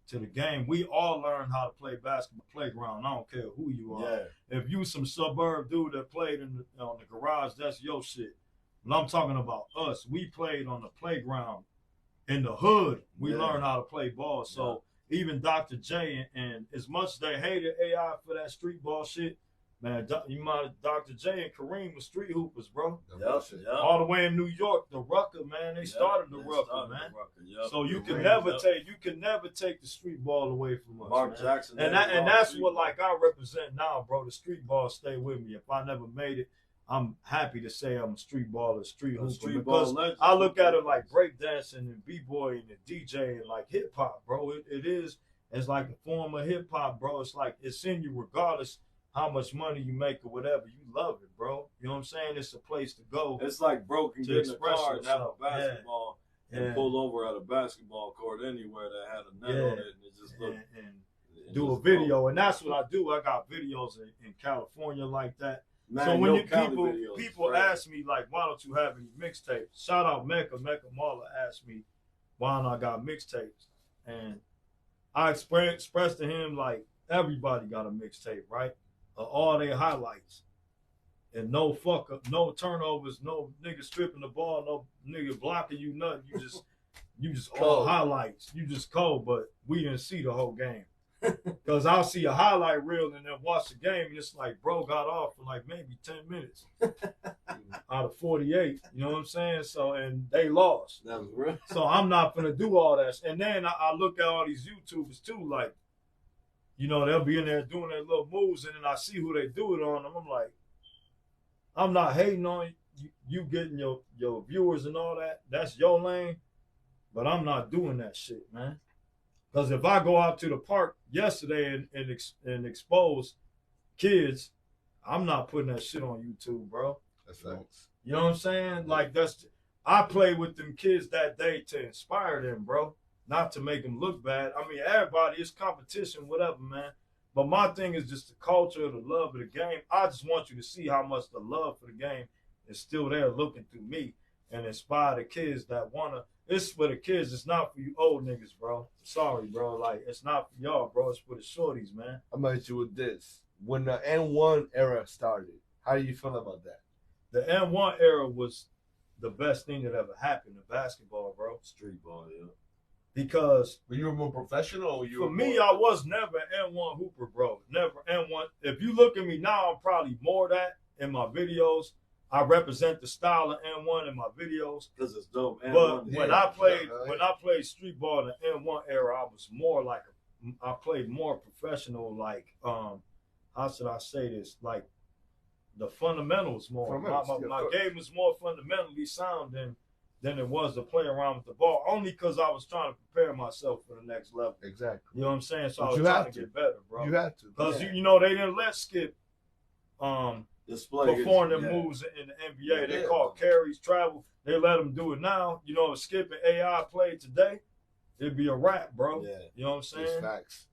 to the game. We all learn how to play basketball playground. I don't care who you are. Yeah. If you some suburb dude that played on the garage, that's your shit. But I'm talking about us. We played on the playground in the hood. We learned how to play ball. So even Dr. J and as much as they hated AI for that street ball shit, man, Dr. J and Kareem was street hoopers, bro. Yep. All the way in New York, the Rucker, man, they started the Rucker, man. So you can never take the street ball away from us. Mark man. Jackson, and that's what like I represent now, bro. The street ball stay with me. If I never made it, I'm happy to say I'm a street baller, street hooper, because I look at it like breakdancing and b-boy and DJ and like hip hop, bro. It is it's like a form of hip hop, bro. It's like it's in you regardless how much money you make or whatever. You love it, bro. You know what I'm saying? It's a place to go. It's like bro can get in the car and have a basketball and and pull over at a basketball court anywhere that had a net on it and it just look and do a video. And that's what I do. I got videos in California like that. Man, so when people right. ask me like, why don't you have any mixtapes? Shout out Mecca Marla asked me why don't I got mixtapes, and I expressed to him like everybody got a mixtape, right? All their highlights and no fuck up, no turnovers, no nigga stripping the ball, no nigga blocking you, nothing. You just all highlights. You just cold, but we didn't see the whole game. Because I'll see a highlight reel and then watch the game and it's like bro got off for like maybe 10 minutes out of 48. You know what I'm saying? So and they lost. That was real. So I'm not gonna do all that. And then I look at all these YouTubers too, like, you know, they'll be in there doing their little moves and then I see who they do it on them. I'm like, I'm not hating on you getting your viewers and all that. That's your lane. But I'm not doing that shit, man. Because if I go out to the park yesterday and expose kids, I'm not putting that shit on YouTube, bro. That's facts. You know what I'm saying? Like I play with them kids that day to inspire them, bro. Not to make them look bad. I mean, everybody, it's competition, whatever, man. But my thing is just the culture, the love of the game. I just want you to see how much the love for the game is still there looking through me and inspire the kids that want to. It's for the kids. It's not for you old niggas, bro. Sorry, bro. Like, it's not for y'all, bro. It's for the shorties, man. I'm gonna hit you with this. When the N1 era started, how do you feel about that? The N1 era was the best thing that ever happened to basketball, bro. Street ball, yeah. Because Were you more professional or you for me, I was never an N1 hooper, bro. Never N1. If you look at me now, I'm probably more that in my videos. I represent the style of N1 in my videos. Because it's dope. But when I played street ball in the N1 era, I was more like I played more professional, like how should I say this? Like the fundamentals more. My game was more fundamentally sound than it was to play around with the ball. Only because I was trying to prepare myself for the next level. Exactly. You know what I'm saying? So But I was trying to get better, bro. You had to. Because you know they didn't let Skip perform them moves in the NBA. They call carries, travel. They let them do it now. You know, if Skip and AI played today, it'd be a wrap, bro. Yeah. You know what I'm saying? It's facts.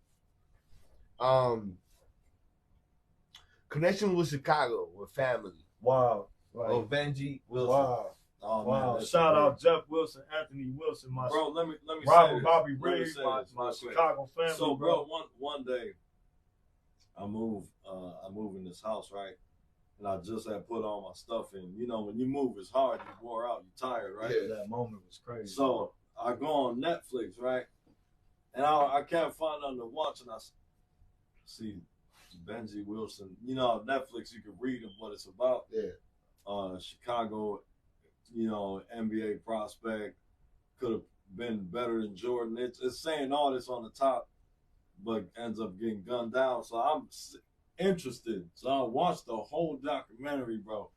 Connection with Chicago, with family. Wow. Right. Oh, Benji Wilson. Wow. Oh, wow. man, Shout out Jeff Wilson, Anthony Wilson, my bro. Let me Robert say Bobby this. Let me Ray, say my this real quick. Chicago family. So, bro, one day I move in this house, right? And I just had put all my stuff in. You know, when you move, it's hard. You wore out. You're tired, right? Yeah. That moment was crazy. So I go on Netflix, right? And I can't find nothing to watch, and I see Benji Wilson. You know, on Netflix you can read what it's about. Yeah. Chicago, you know, NBA prospect, could have been better than Jordan. It's saying all this on the top, but ends up getting gunned down. So I'm interested. So I watched the whole documentary, bro.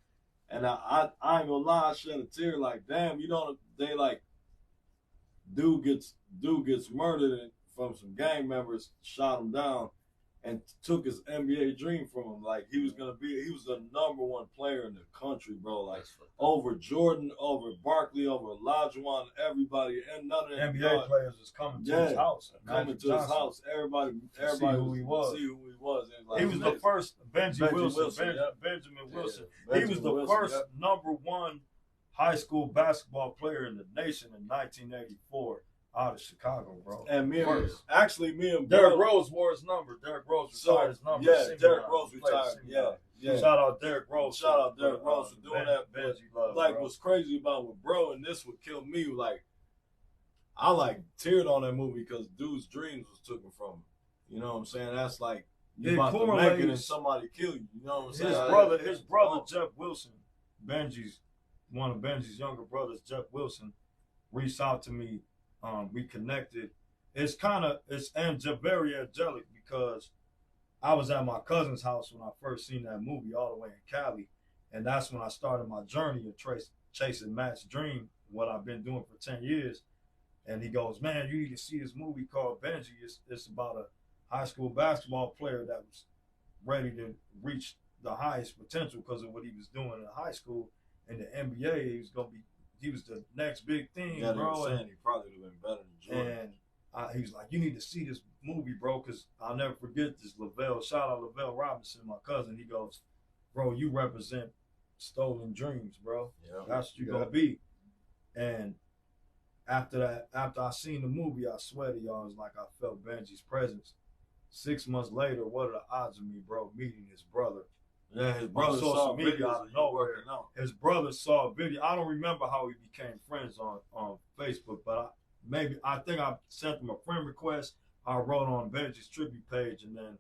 And I ain't gonna lie, I shed a tear. Like, damn, you know, they like dude gets murdered from some gang members, shot him down, and took his NBA dream from him. Like, he was the #1 player in the country, bro. Like, over Jordan, over Barkley, over Olajuwon, everybody, and none of them NBA players is coming to his house. Coming to his house. Everybody see who he was. Like, he was the first Benjamin Wilson. Yeah. He was the first #1 high school basketball player in the nation in 1984. out of Chicago, bro. And me and Derrick bro, Rose wore his number. Derrick Rose So, retired his number. yeah, Simeon Derrick Rose played retired. Simeon. Yeah. Shout out Derrick Rose. Shout out Derrick Rose for doing that. But, Benji love, like, bro. what's crazy about with bro, and this would kill me, like, I like teared on that movie because dude's dreams was taken from him. You know what I'm saying? That's like you It about to make it and correlates. somebody kill you. You know what I'm saying? His brother Jeff Wilson, one of Benji's younger brothers, Jeff Wilson, reached out to me. We connected. It's very angelic because I was at my cousin's house when I first seen that movie all the way in Cali, and that's when I started my journey of chasing Matt's dream, what I've been doing for 10 years. And he goes, man, you need to see this movie called Benji. It's about a high school basketball player that was ready to reach the highest potential because of what he was doing in high school. In the NBA, he was the next big thing, Yeah, bro. they were saying he probably would have been better than Jordan. And he was like, you need to see this movie, bro, because I'll never forget this. Shout out Lavelle Robinson, my cousin. He goes, bro, you represent stolen dreams, bro. Yeah. That's what you're going to be. And after I seen the movie, I swear to y'all, it's like I felt Benji's presence. 6 months later, what are the odds of me, bro, meeting his brother? Yeah, his brother saw videos out of nowhere. His brother saw a video. I don't remember how we became friends on Facebook, but I think I sent him a friend request. I wrote on Benji's tribute page, and then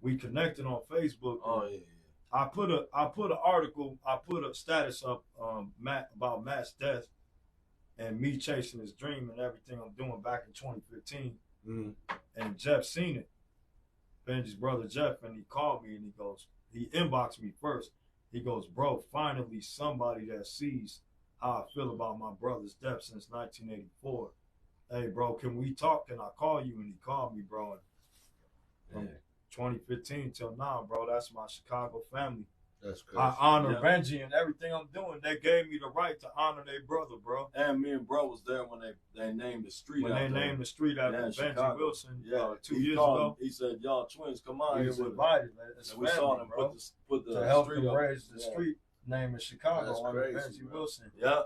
we connected on Facebook. Oh yeah. I put a status up about Matt's death and me chasing his dream and everything I'm doing back in 2015. Mm-hmm. And Jeff seen it, Benji's brother Jeff, and he called me and he inboxed me first. He goes, bro, finally somebody that sees how I feel about my brother's death since 1984. Hey, bro, can we talk? Can I call you? And he called me, bro. And from 2015 till now, bro, that's my Chicago family. That's crazy. I honor Benji and everything I'm doing. They gave me the right to honor their brother, bro. And me and bro was there when they named the street when after they named the street after Benji Chicago. Wilson 2 years ago. He said, y'all twins, come on. He was invited. It's and we family, saw them bro, put the to help street them up. raise the street name in Chicago That's under crazy, Benji bro. Wilson. Yeah.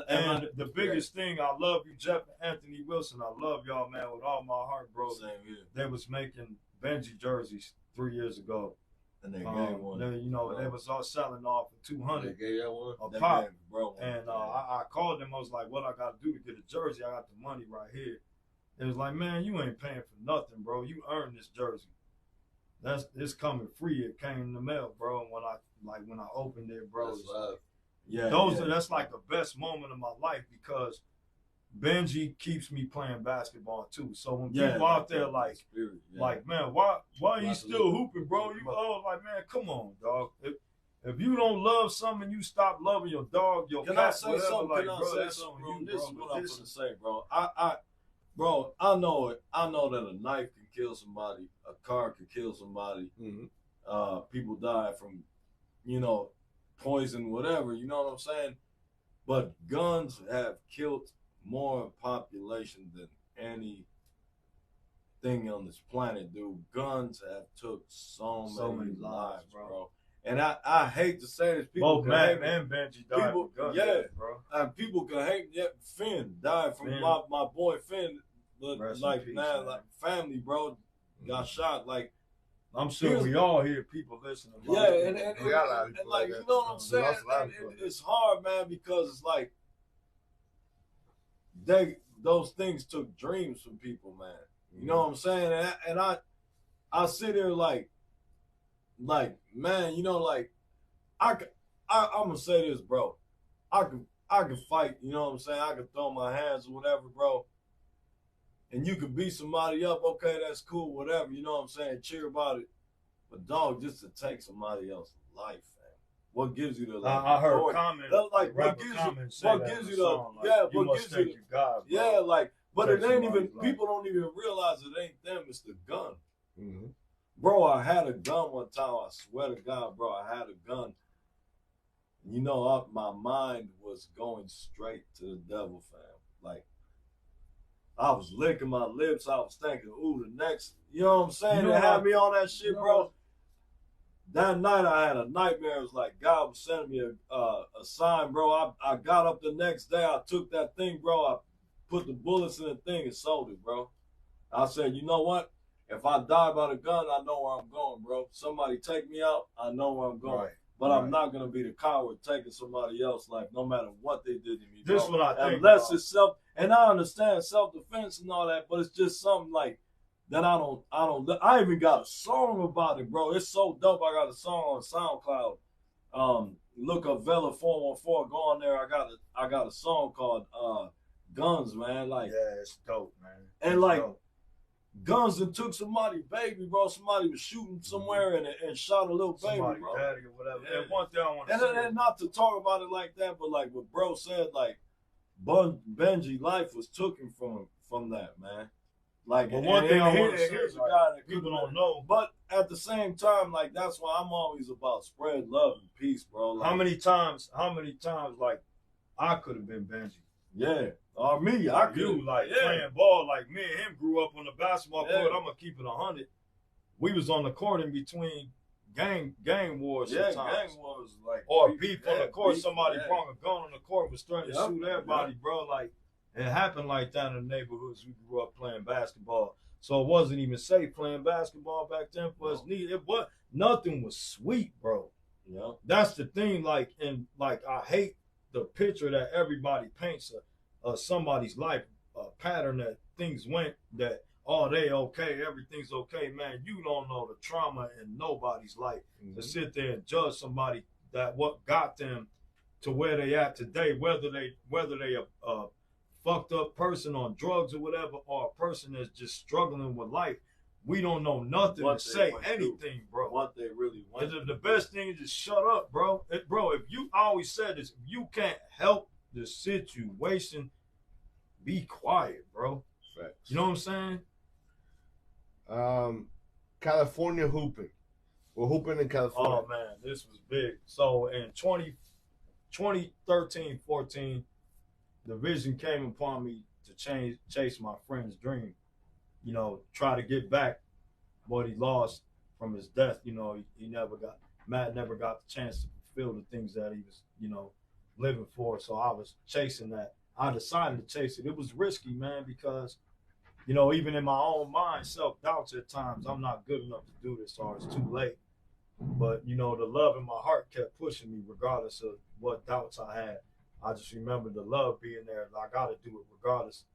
And the biggest thing, I love you, Jeff and Anthony Wilson. I love y'all, man, with all my heart, bro. Same here. They was making Benji jerseys 3 years ago. And they gave one. They was all selling off for $200 They gave that one. a They pop. gave bro one. And I called them. I was like, what I got to do to get a jersey? I got the money right here. It was like, man, you ain't paying for nothing, bro. You earned this jersey. It's coming free. It came in the mail, bro. And when I opened it, bro, that's like the best moment of my life because Benji keeps me playing basketball too. So when people out there like, man, why you still hooping, bro? You like, man, come on, dog. If you don't love something, you stop loving your dog, your Can cat, I say whatever, something? like, Can I bro, say that's something, on bro? you, This is bro. what I'm gonna say, bro. I know it. I know that a knife can kill somebody, a car can kill somebody. Mm-hmm. People die from, poison, whatever. You know what I'm saying? But guns have killed more population than anything on this planet, dude. Guns have took so many lives, bro. And I hate to say this. People Both Matt and Benji died from gun death, bro. And people can hate. Yeah, Finn died from Finn. my boy Finn. But Rest in like peace, man, man. like family, bro, got shot. Like I'm sure we all hear people listening. yeah, and We got a lot of people like like you that. know what I'm We saying. lost a lot of And people like it's hard, man, because it's like those things took dreams from people, man. You know what I'm saying? And I sit there like man, like I'm gonna say this, bro. I can fight. You know what I'm saying? I can throw my hands or whatever, bro. And you can beat somebody up. Okay, that's cool. Whatever. You know what I'm saying? Cheer about it. But dog, just to take somebody else's life, man. What gives you the like? I heard comments like what gives you God, yeah, like, but it ain't even. Like, people don't even realize it ain't them. It's the gun. Mm-hmm. Bro, I had a gun one time. I swear to God, bro, I had a gun. My mind was going straight to the devil, fam. Like, I was licking my lips. I was thinking, ooh, the next, you know what I'm saying? They had me on that shit, bro. That night I had a nightmare. It was like God was sending me a sign, bro. I got up the next day. I took that thing, bro. put the bullets in the thing and sold it, bro. I said, you know what? If I die by the gun, I know where I'm going, bro. Somebody take me out, I know where I'm going. Right. But I'm not gonna be the coward taking somebody else's life, no matter what they did to me. This bro. what I think. Unless it's self, and I understand self-defense and all that, but it's just something like that. I even got a song about it, bro. It's so dope. I got a song on SoundCloud. Look up Vela 414. Go on there. I got a song called Guns, man. Like, yeah, it's dope, man. And it's like dope. guns and took somebody's baby, bro. Somebody was shooting somewhere and shot a little baby, Somebody bro. daddy or whatever. Yeah. And one thing I want to say, And not to talk about it like that, but like what bro said, like Benji life was taken from that, man. Like, but one thing I want to say here's is a guy that people could've don't been- know. But at the same time, like that's why I'm always about spread love and peace, bro. Like, How many times, like, I could have been Benji. Yeah, or me, I You could like playing ball, like me and him grew up on the basketball Yeah. court. I'm gonna keep it 100. We was on the court in between gang wars Yeah, sometimes. gang was like Or beef on the court. beef, Somebody yeah. brought a gun on the court, was threatening to Yep, shoot everybody, bro. Like, it happened like that in the neighborhoods we grew up playing basketball. So it wasn't even safe playing basketball back then for us. Nothing was sweet, bro. Yeah. That's the thing. Like, and like, I hate the picture that everybody paints of somebody's life, a pattern that things went that, oh, they okay, everything's okay. Man, you don't know the trauma in nobody's life. To sit there and judge somebody that what got them to where they at today, whether they a fucked up person on drugs or whatever, or a person that's just struggling with life. We don't know nothing What to they say went through. anything, bro. What they really want. And the best thing is just shut up, bro. Bro, if you I always said this, if you can't help the situation, be quiet, bro. Facts. You know what I'm saying? California hooping. We're hooping in California. Oh man, this was big. So in 2013, 14, the vision came upon me to chase my friend's dream. You know, try to get back what he lost from his death. You know, Matt never got the chance to fulfill the things that he was, you know, living for. So I was chasing that. I decided to chase it. It was risky, man, because, you know, even in my own mind, self-doubts at times, I'm not good enough to do this or it's too late. But, you know, the love in my heart kept pushing me regardless of what doubts I had. I just remember the love being there. I got to do it regardless.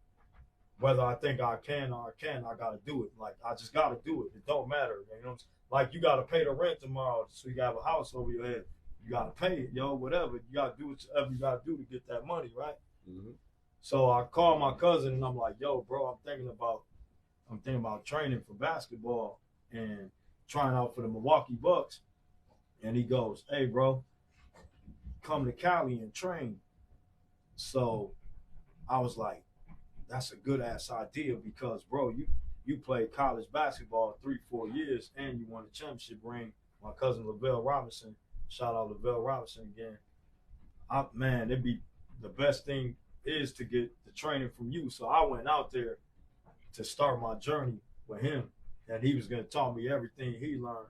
Whether I think I can or I can't, I got to do it. Like, I just got to do it. It don't matter. You know, like you got to pay the rent tomorrow so you have a house over your head. You got to pay it, yo, whatever. You got to do whatever you got to do to get that money, right? Mm-hmm. So I called my cousin and I'm like, yo, bro, I'm thinking about training for basketball and trying out for the Milwaukee Bucks. And he goes, hey, bro, come to Cali and train. So I was like, that's a good ass idea because, bro, you played college basketball 3-4 years and you won a championship ring. My cousin Lavelle Robinson, shout out Lavelle Robinson again. Man, it'd be the best thing is to get the training from you. So I went out there to start my journey with him, and he was going to taught me everything he learned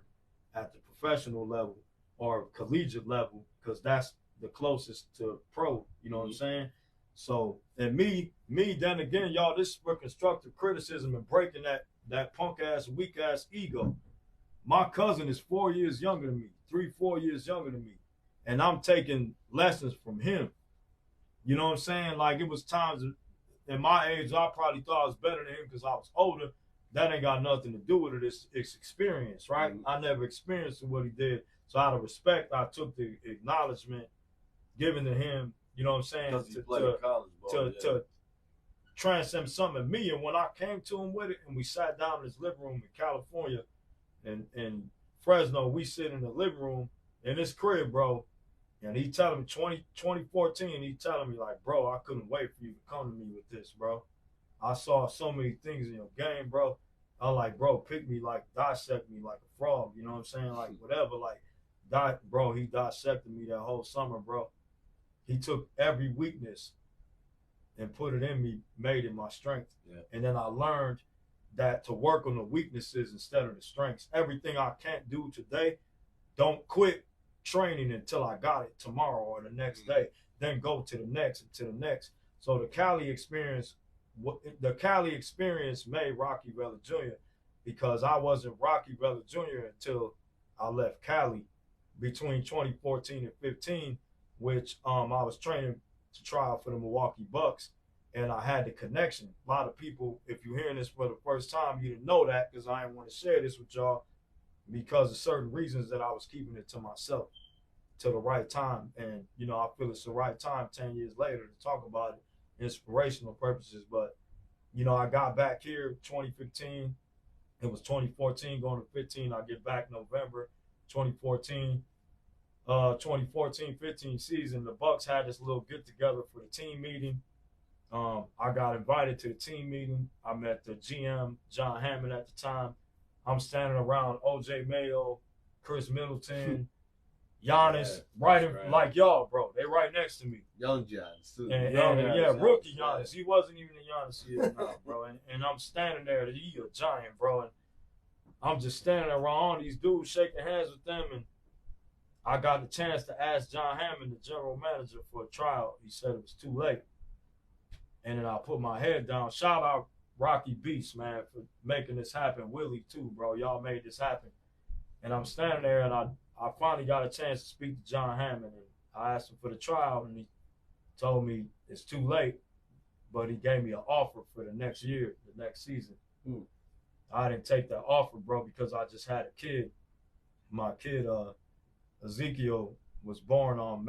at the professional level or collegiate level, because that's the closest to pro. You know what I'm saying? So, and me, then again, y'all, this is for constructive criticism and breaking that punk ass, weak ass ego. My cousin is 4 years younger than me, 3-4 years younger than me, and I'm taking lessons from him. You know what I'm saying? Like, it was times in my age, I probably thought I was better than him because I was older. That ain't got nothing to do with it. It's experience, right? Mm-hmm. I never experienced what he did. So out of respect, I took the acknowledgement given to him, you know what I'm saying, to transcend something in me. And when I came to him with it and we sat down in his living room in California and Fresno, we sit in the living room in his crib, bro. And he telling me 2014, he telling me like, bro, I couldn't wait for you to come to me with this, bro. I saw so many things in your game, bro. I'm like, bro, pick me, like, dissect me like a frog. You know what I'm saying? Like, whatever, like, bro, he dissected me that whole summer, bro. He took every weakness and put it in me, made it my strength. Yeah. And then I learned that to work on the weaknesses instead of the strengths. Everything I can't do today, don't quit training until I got it tomorrow or the next day. Then go to the next and to the next. So the Cali experience the Cali experience made Rocky Vela Jr. because I wasn't Rocky Vela Jr. until I left Cali between 2014 and 15, which I was training to try out for the Milwaukee Bucks, and I had the connection. A lot of people, if you're hearing this for the first time, you didn't know that because I didn't want to share this with y'all because of certain reasons that I was keeping it to myself till the right time. And, you know, I feel it's the right time 10 years later to talk about it, inspirational purposes. But, you know, I got back here 2015. It was 2014 going to 15. I get back November 2014. 2014-15 season, the Bucks had this little get together for the team meeting. I got invited to the team meeting. I met the GM, John Hammond, at the time. I'm standing around OJ Mayo, Chris Middleton, Giannis, like y'all, bro. They right next to me. Young Giannis, too. Rookie Giannis. He wasn't even the Giannis he is now, bro. And I'm standing there. He a giant, bro. And I'm just standing around these dudes shaking hands with them, and I got the chance to ask John Hammond, the general manager, for a tryout. He said it was too late. And then I put my head down. Shout out Rocky Beast, man, for making this happen. Willie, too, bro. Y'all made this happen. And I'm standing there, and I finally got a chance to speak to John Hammond. And I asked him for the tryout, and he told me it's too late. But he gave me an offer for the next year, the next season. I didn't take that offer, bro, because I just had a kid. My kid, Ezekiel, was born on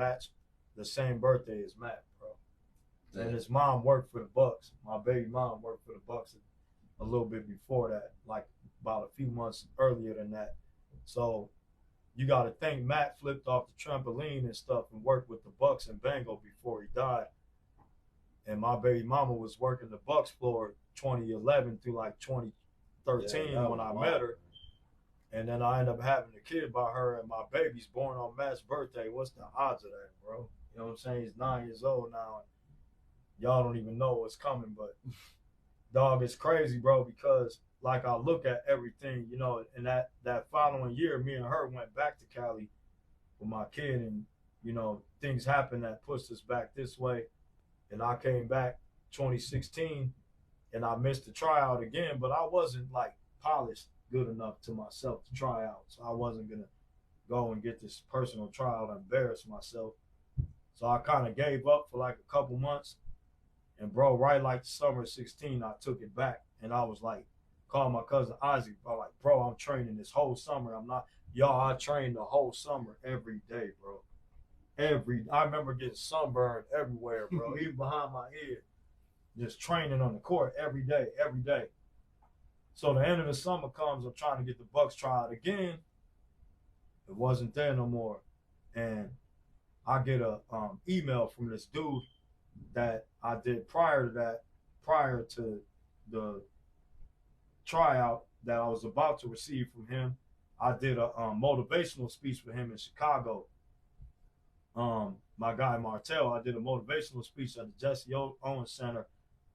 the same birthday as Matt, bro. And his mom worked for the Bucks. My baby mom worked for the Bucks a little bit before that, like about a few months earlier than that. So you got to think Matt flipped off the trampoline and stuff and worked with the Bucks in Bengal before he died. And my baby mama was working the Bucks floor 2011 through like 2013 when I met her. And then I ended up having a kid by her, and my baby's born on Matt's birthday. What's the odds of that, bro? You know what I'm saying? He's 9 years old now. Y'all don't even know what's coming, but dog, it's crazy, bro, because like I look at everything, you know, and that following year, me and her went back to Cali with my kid, and, you know, things happened that pushed us back this way. And I came back 2016, and I missed the tryout again, but I wasn't like polished good enough to myself to try out. So I wasn't going to go and get this personal tryout and embarrass myself. So I kind of gave up for like a couple months. And bro, right like the summer of 16, I took it back. And I was like, called my cousin Ozzy. I was like, bro, I'm training this whole summer. I trained the whole summer every day, bro. I remember getting sunburned everywhere, bro, even behind my ear. Just training on the court every day. So the end of the summer comes, I'm trying to get the Bucks tryout again. It wasn't there no more. And I get a email from this dude that I did prior to the tryout that I was about to receive from him. I did a motivational speech for him in Chicago. My guy Martell, I did a motivational speech at the Jesse Owens Center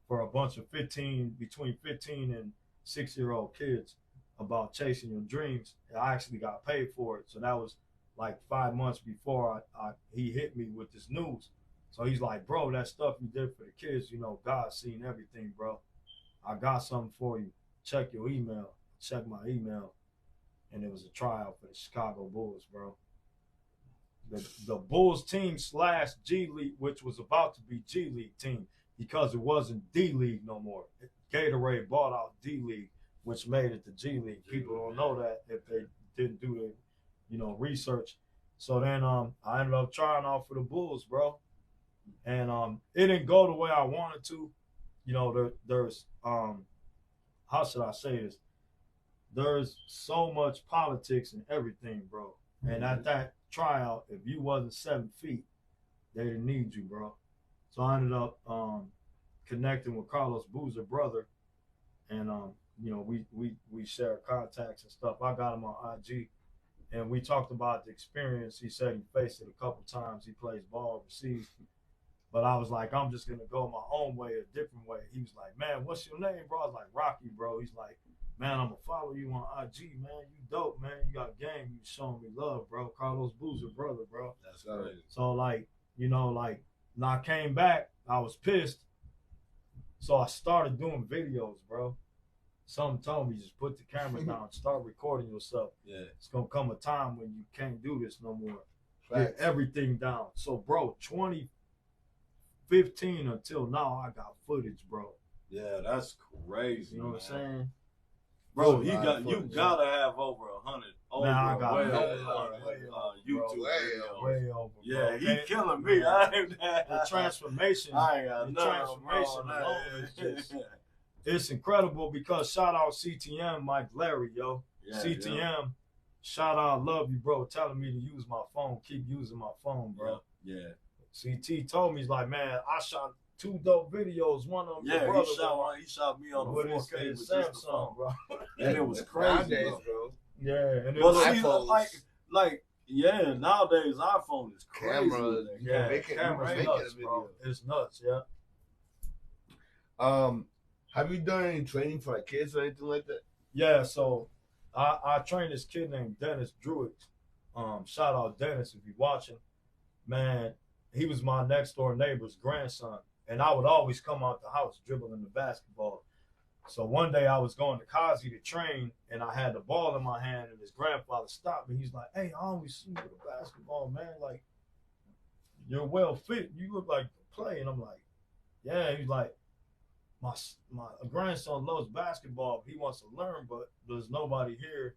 for a bunch of between 15 and 6-year-old kids about chasing your dreams. And I actually got paid for it. So that was like 5 months before he hit me with this news. So he's like, bro, that stuff you did for the kids, you know, God's seen everything, bro. I got something for you. Check your email. Check my email. And it was a tryout for the Chicago Bulls, bro. The Bulls team / G League, which was about to be G League team because it wasn't D League no more. Gatorade bought out D League, which made it the G League. People don't know that if they didn't do their, you know, research. So then I ended up trying out for the Bulls, bro. And it didn't go the way I wanted to. You know, there's how should I say this? There's so much politics and everything, bro. And at that tryout, if you wasn't 7 feet, they didn't need you, bro. So I ended up connecting with Carlos Boozer brother, and you know, we share contacts and stuff. I got him on IG, and we talked about the experience. He said he faced it a couple times. He plays ball overseas, but I was like, I'm just gonna go my own way, a different way. He was like, man, what's your name, bro? I was like, Rocky, bro. He's like, man, I'm gonna follow you on IG, man. You dope, man. You got game. You showing me love, bro. Carlos Boozer brother, bro. That's crazy. So like, you know, like when I came back, I was pissed. So I started doing videos, bro. Someone told me just put the camera down, start recording yourself. Yeah. It's gonna come a time when you can't do this no more. Facts. Get everything down. So, bro, 2015 until now, I got footage, bro. Yeah, that's crazy. You know what I'm saying? Bro, That's a lot of you footage, gotta have over 100. Man, I got way way over over, 100 way over, YouTube bro. videos. Way over. Yeah, bro. he killing me. I ain't The transformation. I ain't got the none transformation on alone that. is just, it's incredible because shout out CTM, Mike Larry, yo. Yeah, CTM, yeah. shout out, love you, bro, telling me to use my phone. Keep using my phone, bro. Yeah. CT told me, he's like, man, I shot 2 dope videos. One of them, Yeah, your brother, he shot me on the what 4K is with it? just the Samsung, phone. bro. And it was crazy, Nowadays, bro. Yeah, and it But was see, iPhones. yeah, nowadays iPhone is crazy. Cameras, with that. yeah, make it- cameras make it nuts, a bro. video. It's nuts, yeah. Have you done any training for like kids or anything like that? Yeah, so I trained this kid named Dennis Druitt. Shout out Dennis if you're watching. Man, he was my next door neighbor's grandson. And I would always come out the house dribbling the basketball. So one day I was going to Kazi to train and I had the ball in my hand and his grandfather stopped me. He's like, hey, I always see you with a basketball, man. Like, you're well fit. You look like you play. And I'm like, yeah. He's like, my grandson loves basketball. He wants to learn, but there's nobody here,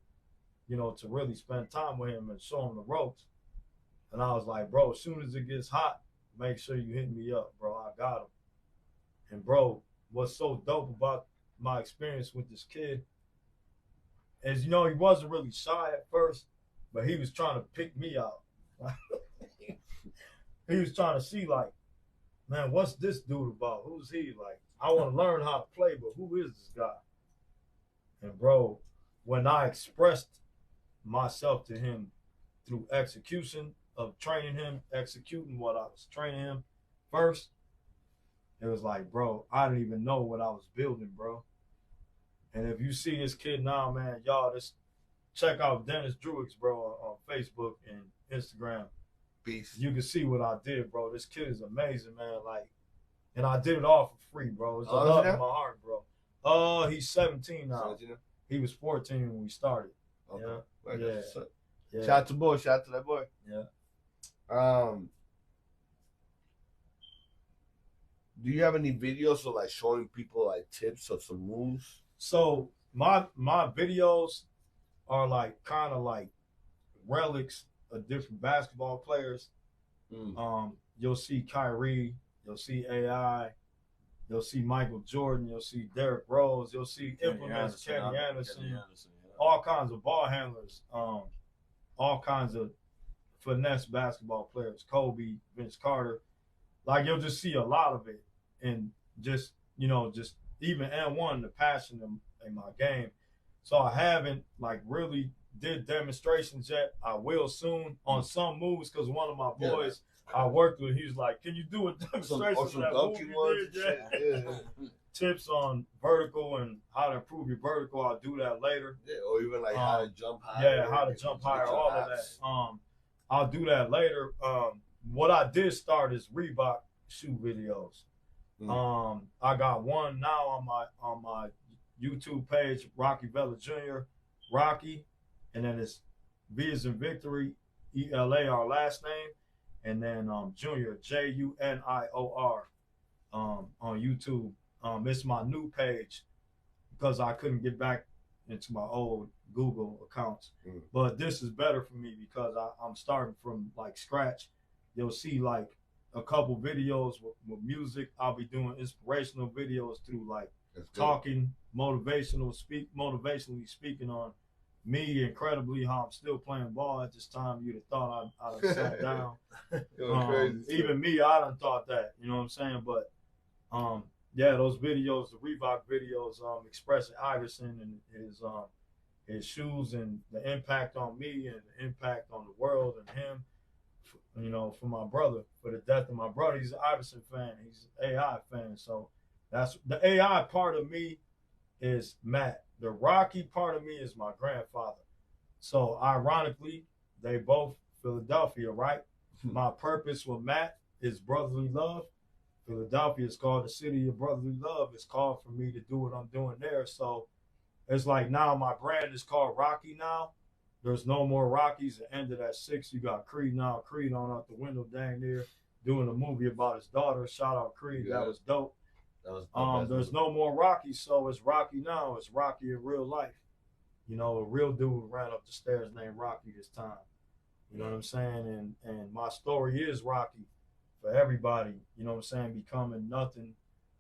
you know, to really spend time with him and show him the ropes. And I was like, bro, as soon as it gets hot, make sure you hit me up, bro. I got him. And bro, what's so dope about my experience with this kid is, you know, he wasn't really shy at first, but he was trying to pick me out. He was trying to see, like, man, what's this dude about? Who's he? Like, I want to learn how to play, but who is this guy? And bro, when I expressed myself to him through execution of training him, executing what I was training him first, it was like, bro, I didn't even know what I was building, bro. And if you see this kid now, man, y'all just check out Dennis Druitt, bro, on Facebook and Instagram. Peace. You can see what I did, bro. This kid is amazing, man. Like, and I did it all for free, bro. It's a love in my heart, bro. He's 17 now. 17? He was 14 when we started. Okay. Yeah. Right, Yeah. so- Yeah. Shout out to boy. Shout out to that boy. Yeah. Do you have any videos of like showing people like tips of some moves? So my videos are like kind of like relics of different basketball players. You'll see Kyrie, you'll see AI, you'll see Michael Jordan, you'll see Derrick Rose, you'll see implements Kenny Anderson, all kinds of ball handlers, all kinds of finesse basketball players, Kobe, Vince Carter. Like, you'll just see a lot of it, and just, you know, just even and the passion in my game. So I haven't like really did demonstrations yet. I will soon on some moves, because one of my boys I worked with, he was like, "Can you do a demonstration of that move you did?" Yeah. Tips on vertical and how to improve your vertical. I'll do that later. Yeah, or even like how to jump higher. Yeah, how to jump higher, all of that. I'll do that later. What I did start is Reebok shoe videos. I got one now on my YouTube page, Rocky Vela Jr. Rocky, and then it's V as in Victory, ELA, our last name, and then Junior, JUNIOR, on YouTube. It's my new page because I couldn't get back into my old Google accounts. But this is better for me because I'm starting from like scratch. You'll see like a couple videos with music. I'll be doing inspirational videos through like talking, motivationally speaking on me incredibly, how I'm still playing ball at this time. You'd have thought I'd have sat down. Even me, I done thought that, you know what I'm saying? But yeah, those videos, the Reebok videos, expressing Iverson and his shoes and the impact on me and the impact on the world and him, you know, for my brother, for the death of my brother. He's an Iverson fan. He's an AI fan. So that's the AI part of me is Matt. The Rocky part of me is my grandfather. So ironically, they both Philadelphia, right? My purpose with Matt is brotherly love. Philadelphia is called the city of brotherly love. It's called for me to do what I'm doing there. So it's like now my brand is called Rocky now. There's no more Rockies. It ended at 6. You got Creed now. Creed on out the window dang near doing a movie about his daughter. Shout out Creed. Yeah. That was dope. That was There's no more Rocky, so it's Rocky now. It's Rocky in real life. You know, a real dude ran up the stairs named Rocky this time. You know what I'm saying? And my story is Rocky for everybody. You know what I'm saying? Becoming nothing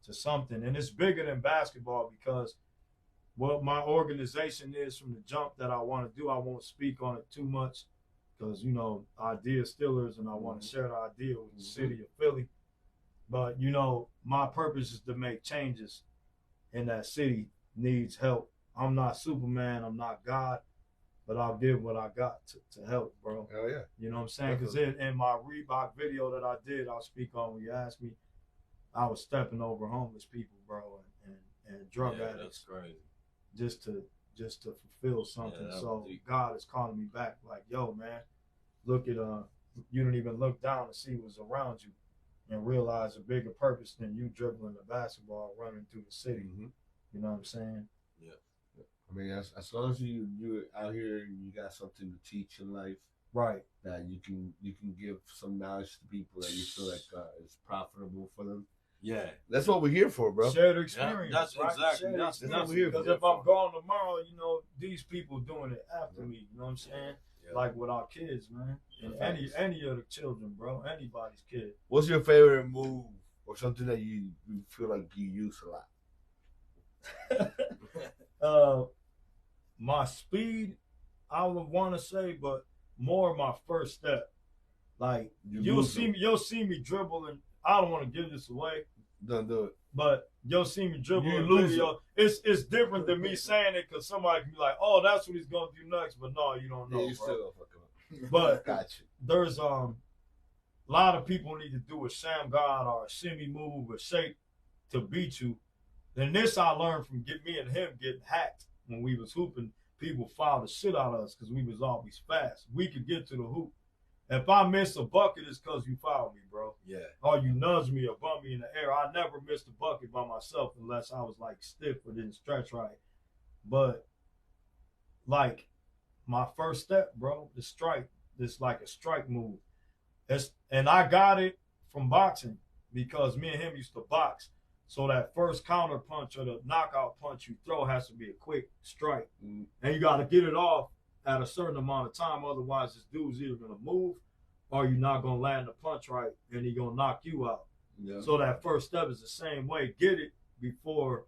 to something. And it's bigger than basketball because what my organization is from the jump that I want to do, I won't speak on it too much because, you know, idea Steelers and I want to share the idea with the city of Philly. But, you know, my purpose is to make changes in that city needs help. I'm not Superman. I'm not God. But I'll give what I got to help, bro. Hell yeah. You know what I'm saying? Because in my Reebok video that I did, I'll speak on when you asked me, I was stepping over homeless people, bro, and drug addicts. That's crazy. Just to fulfill something. Yeah, so God is calling me back, like, yo, man, look at you don't even look down to see what's around you and realize a bigger purpose than you dribbling the basketball running through the city. Mm-hmm. You know what I'm saying? Yeah. I mean, as long as you out here and you got something to teach in life, right? That you can give some knowledge to people that you feel like is profitable for them. Yeah, that's what we're here for, bro. Share the experience. That's right? exactly. That's what we're here for. Because if I'm gone tomorrow, you know, these people doing it after me. You know what I'm saying? Yeah. Like with our kids, man. And any of the children, bro. Anybody's kid. What's your favorite move or something that you feel like you use a lot? My speed, I would want to say, but more my first step. Like you'll see me dribble, and I don't want to give this away. Don't do it. But you'll see me dribble in video. It's different than me saying it because somebody can be like, "Oh, that's what he's gonna do next," but no, you don't know. Yeah, you still gonna fuck up. But gotcha. There's a lot of people need to do a sham god or a shimmy move or shake to beat you. Then this I learned from me and him getting hacked when we was hooping. People fouled the shit out of us because we was always fast. We could get to the hoop. If I miss a bucket, it's because you fouled me, bro. Yeah. Or you nudged me or bumped me in the air. I never missed a bucket by myself unless I was like stiff or didn't stretch right. But like my first step, bro, the strike, it's like a strike move. And I got it from boxing because me and him used to box. So that first counter punch or the knockout punch you throw has to be a quick strike. Mm-hmm. And you got to get it off at a certain amount of time. Otherwise, this dude's either going to move or you're not going to land the punch right and he's going to knock you out. Yeah. So that first step is the same way. Get it before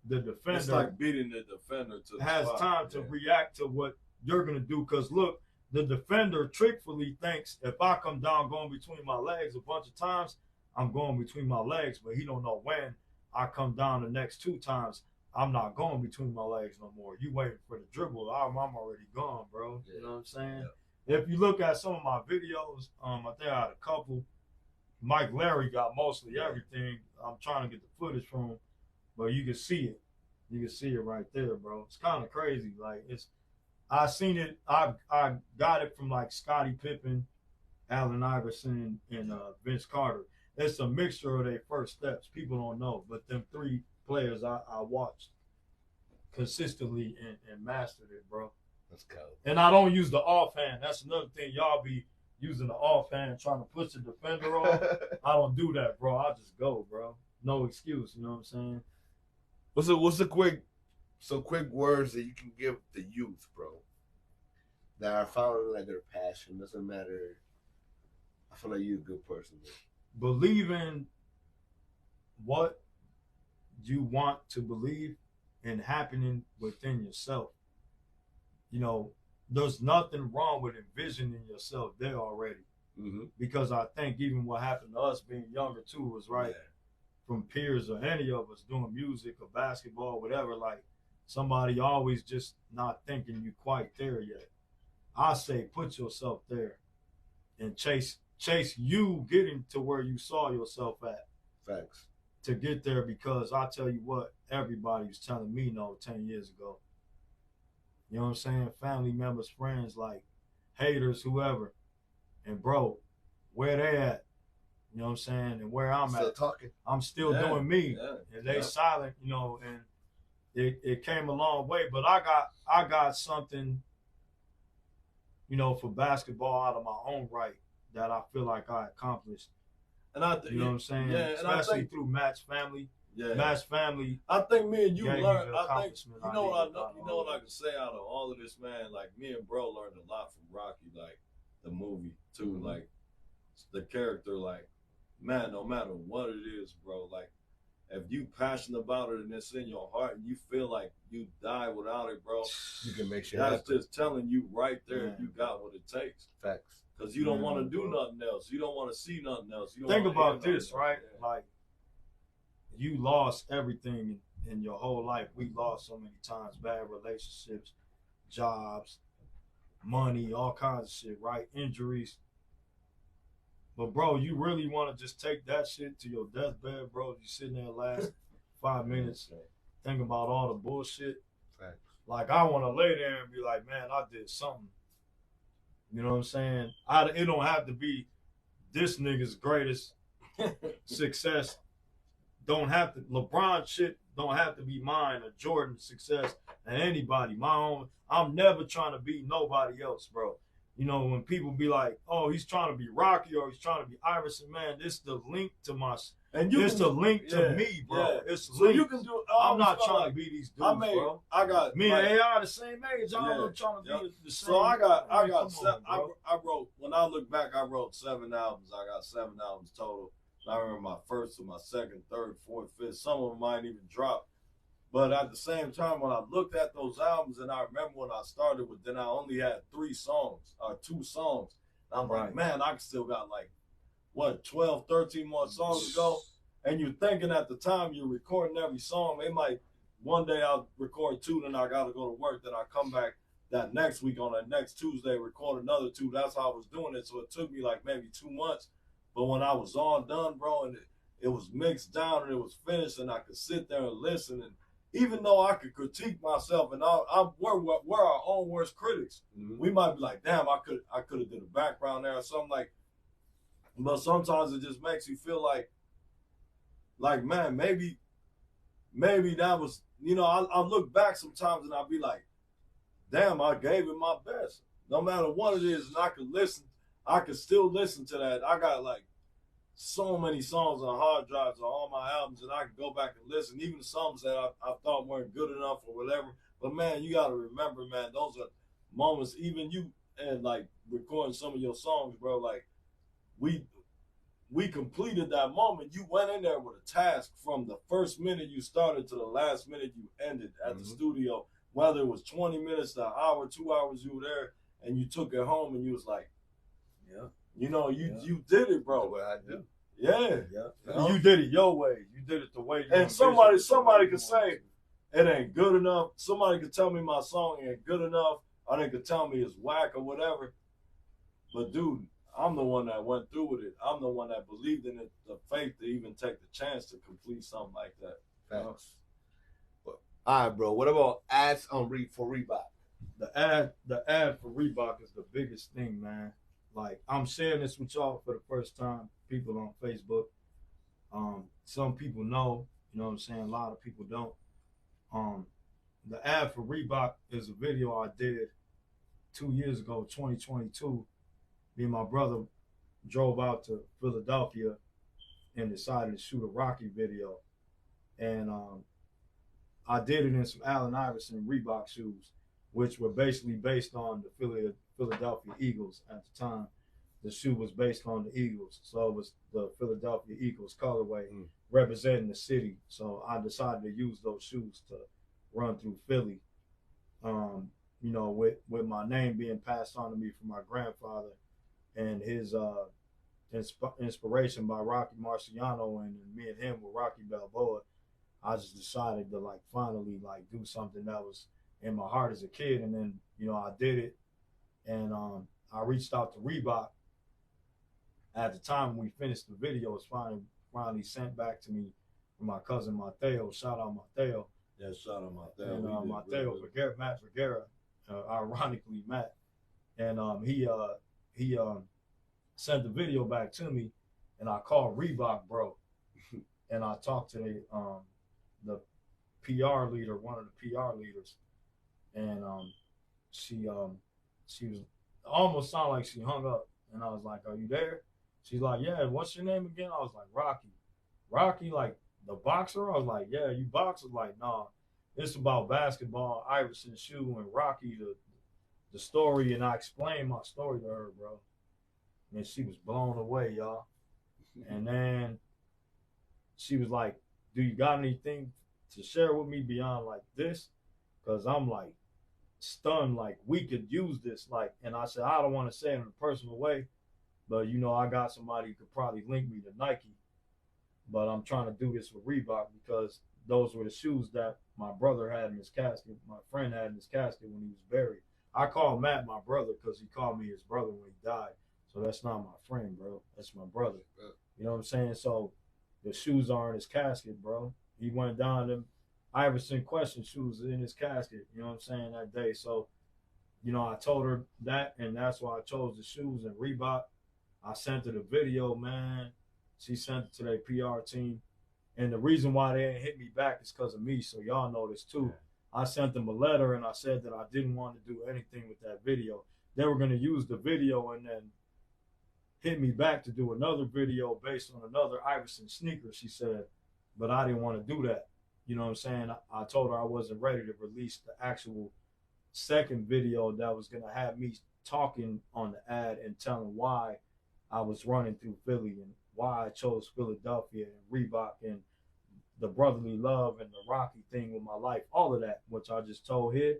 the defender. It's like beating the defender to has time to react to what you're going to do. Because look, the defender trickfully thinks if I come down going between my legs a bunch of times, I'm going between my legs, but he don't know when I come down the next 2 times. I'm not going between my legs no more. You waiting for the dribble. I'm already gone, bro. Yeah. You know what I'm saying? Yeah. If you look at some of my videos, I think I had a couple. Mike Larry got mostly everything. I'm trying to get the footage from him, but you can see it. You can see it right there, bro. It's kind of crazy. Like I seen it. I got it from like Scottie Pippen, Allen Iverson, and Vince Carter. It's a mixture of their first steps. People don't know, but them 3 players I watched consistently and mastered it, bro. Let's go. And I don't use the offhand. That's another thing. Y'all be using the offhand trying to push the defender off. I don't do that, bro. I just go, bro. No excuse. You know what I'm saying? What's the quick words that you can give the youth, bro, that are following like their passion? Doesn't matter. I feel like you're a good person, bro. Believe in what you want to believe and happening within yourself. You know, there's nothing wrong with envisioning yourself there already. Mm-hmm. Because I think even what happened to us being younger too was right. Yeah. From peers or any of us doing music or basketball, whatever, like somebody always just not thinking you quite there yet. I say put yourself there and chase you getting to where you saw yourself at. Facts. To get there, because I tell you what, everybody was telling me no 10 years ago. You know what I'm saying? Family members, friends, like haters, whoever. And bro, where they at? You know what I'm saying? And where I'm Still at, talking. I'm still doing me. Yeah, And they yeah. silent, you know, and it came a long way. But I got something, you know, for basketball out of my own right that I feel like I accomplished. And I think, You know what I'm saying? Yeah, and especially I think, through Match Family. yeah, Match Family. I think me and you gave me learned. the I think accomplishment you I know what I needed know. out of You know all what I of can say out of all of this, man. Like me and bro learned a lot from Rocky, like the movie too. Mm-hmm. Like the character, like man, no matter what it is, bro. Like if you passionate about it and it's in your heart, and you feel like you die without it, bro. You can make shit That's happen. just telling you right there, Man, you got what it takes. Facts. Because you don't want to Man, do bro. nothing else. You don't want to see nothing else. You don't Think wanna about hear this, nothing right? else. Yeah. Like you lost everything in your whole life. We lost so many times, bad relationships, jobs, money, all kinds of shit, right? Injuries. But bro, you really want to just take that shit to your deathbed, bro? You sitting there last 5 minutes thinking about all the bullshit. Facts. Like I want to lay there and be like, man, I did something. You know what I'm saying? It don't have to be this nigga's greatest success. Don't have to LeBron shit don't have to be mine or Jordan's success and anybody. My own. I'm never trying to be nobody else, bro. You know, when people be like, "Oh, he's trying to be Rocky or he's trying to be Iverson," man, this the link to my. And you It's can, the link to yeah, me, bro. yeah. It's So linked. you can do. I'm not trying like, to be these dudes, bro. I got Me like, and AI the same age. I'm Yeah, not trying to yeah. be the same. So I got Come seven, on, bro. I wrote when I look back, I wrote 7 albums. I got 7 albums total. I remember my first and my second, third, fourth, fifth. Some of them might even drop. But at the same time, when I looked at those albums, and I remember when I started with, then I only had 3 songs or 2 songs. And I'm like, man, I still got like, what, 12, 13 more songs to go. And you're thinking at the time you're recording every song, it might, one day I'll record 2, then I got to go to work, then I come back that next week on that next Tuesday, record another 2. That's how I was doing it. So it took me like maybe 2 months. But when I was all done, bro, and it was mixed down and it was finished, and I could sit there and listen, and even though I could critique myself, and we're our own worst critics. Mm-hmm. We might be like, damn, I could have did a background there or something like. But sometimes it just makes you feel like man, maybe that was, you know, I look back sometimes and I'll be like, damn, I gave it my best. No matter what it is, and I could still listen to that. I got like so many songs on hard drives on all my albums, and I can go back and listen, even the songs that I thought weren't good enough or whatever. But man, you got to remember, man, those are moments. Even you and like recording some of your songs, bro. Like we completed that moment. You went in there with a task from the first minute you started to the last minute you ended at the studio. Whether it was 20 minutes to an hour, 2 hours, you were there, and you took it home, and you was like, yeah. You know, you did it, bro. What I do. Yeah. You did it your way. You did it the way you. And somebody could say it ain't good enough. Somebody could tell me my song ain't good enough. Or they could tell me it's whack or whatever. But dude, I'm the one that went through with it. I'm the one that believed in it, the faith to even take the chance to complete something like that. Facts. Well, all right, bro. What about ads on for Reebok? The ad for Reebok is the biggest thing, man. Like, I'm sharing this with y'all for the first time, people on Facebook. Some people know, you know what I'm saying? A lot of people don't. The ad for Reebok is a video I did 2 years ago, 2022. Me and my brother drove out to Philadelphia and decided to shoot a Rocky video. And I did it in some Allen Iverson Reebok shoes, which were basically based on the Philadelphia Eagles at the time. The shoe was based on the Eagles, so it was the Philadelphia Eagles colorway representing the city. So I decided to use those shoes to run through Philly. You know, with my name being passed on to me from my grandfather and his inspiration by Rocky Marciano, and me and him with Rocky Balboa, I just decided to like finally like do something that was in my heart as a kid. And then, you know, I did it, and I reached out to Reebok. At the time we finished the video, it was finally sent back to me from my cousin Mateo. Shout out Mateo. Yeah, shout out Mateo. And Mateo Vergara, Matt Vergara, ironically Matt, and he sent the video back to me, and I called Reebok, bro, and I talked to the PR leader, one of the PR leaders, and she was almost sounded like she hung up, and I was like, "Are you there?" She's like, "Yeah." What's your name again? I was like, "Rocky." Rocky, like the boxer. I was like, "Yeah, you boxer." Like, nah, it's about basketball, Iverson shoe, and Rocky the story, and I explained my story to her, bro, and she was blown away, y'all. And then she was like, "Do you got anything to share with me beyond like this?" Because I'm like stunned, like we could use this, like. And I said, I don't want to say it in a personal way, but I got somebody who could probably link me to Nike, but I'm trying to do this with Reebok because those were the shoes that my brother had in his casket, my friend had in his casket when he was buried. I call Matt my brother because he called me his brother when he died. So that's not my friend, bro. That's my brother. You know what I'm saying? So the shoes are in his casket, bro. He went down them Iverson question shoes in his casket, you know what I'm saying, that day. So, I told her that, and that's why I chose the shoes and Reebok. I sent her the video, man. She sent it to their PR team. And the reason why they didn't hit me back is because of me. So y'all know this too. I sent them a letter and I said that I didn't want to do anything with that video. They were going to use the video and then hit me back to do another video based on another Iverson sneaker, she said. But I didn't want to do that. You know what I'm saying? I told her I wasn't ready to release the actual second video that was going to have me talking on the ad and telling why I was running through Philly and why I chose Philadelphia and Reebok and the brotherly love and the Rocky thing with my life, all of that, which I just told her.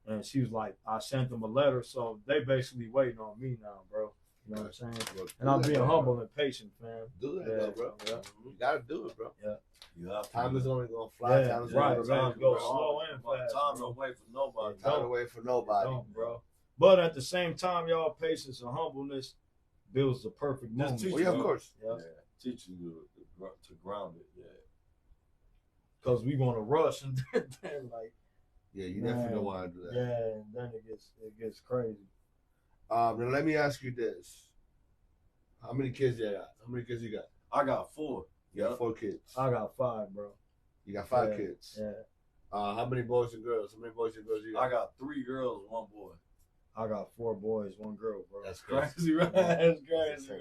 And she was like, I sent them a letter, so they basically waiting on me now, bro. You know what I'm saying? And I'm being humble and patient, fam. Do that, bro. Yeah. You gotta do it, bro. Yeah. Time is only gonna fly. Yeah, Time is right, only man. gonna Go bro. slow and fast. Time don't wait for nobody. Time don't wait for nobody. Don't, bro. But at the same time, y'all, patience and humbleness builds the perfect moment. teach Oh, yeah, of course. Yeah. Teach you to ground it. Yeah. Because we want to rush and then like. Yeah, you definitely don't want to do that. Yeah, and then it gets crazy. Now let me ask you this: how many kids you got? How many kids you got? I got 4. You got 4 kids. I got 5, bro. You got 5 kids. Yeah. How many boys and girls? How many boys and girls you got? I got 3 girls, 1 boy. I got 4 boys, 1 girl, bro. That's crazy. Crazy, right? That's crazy,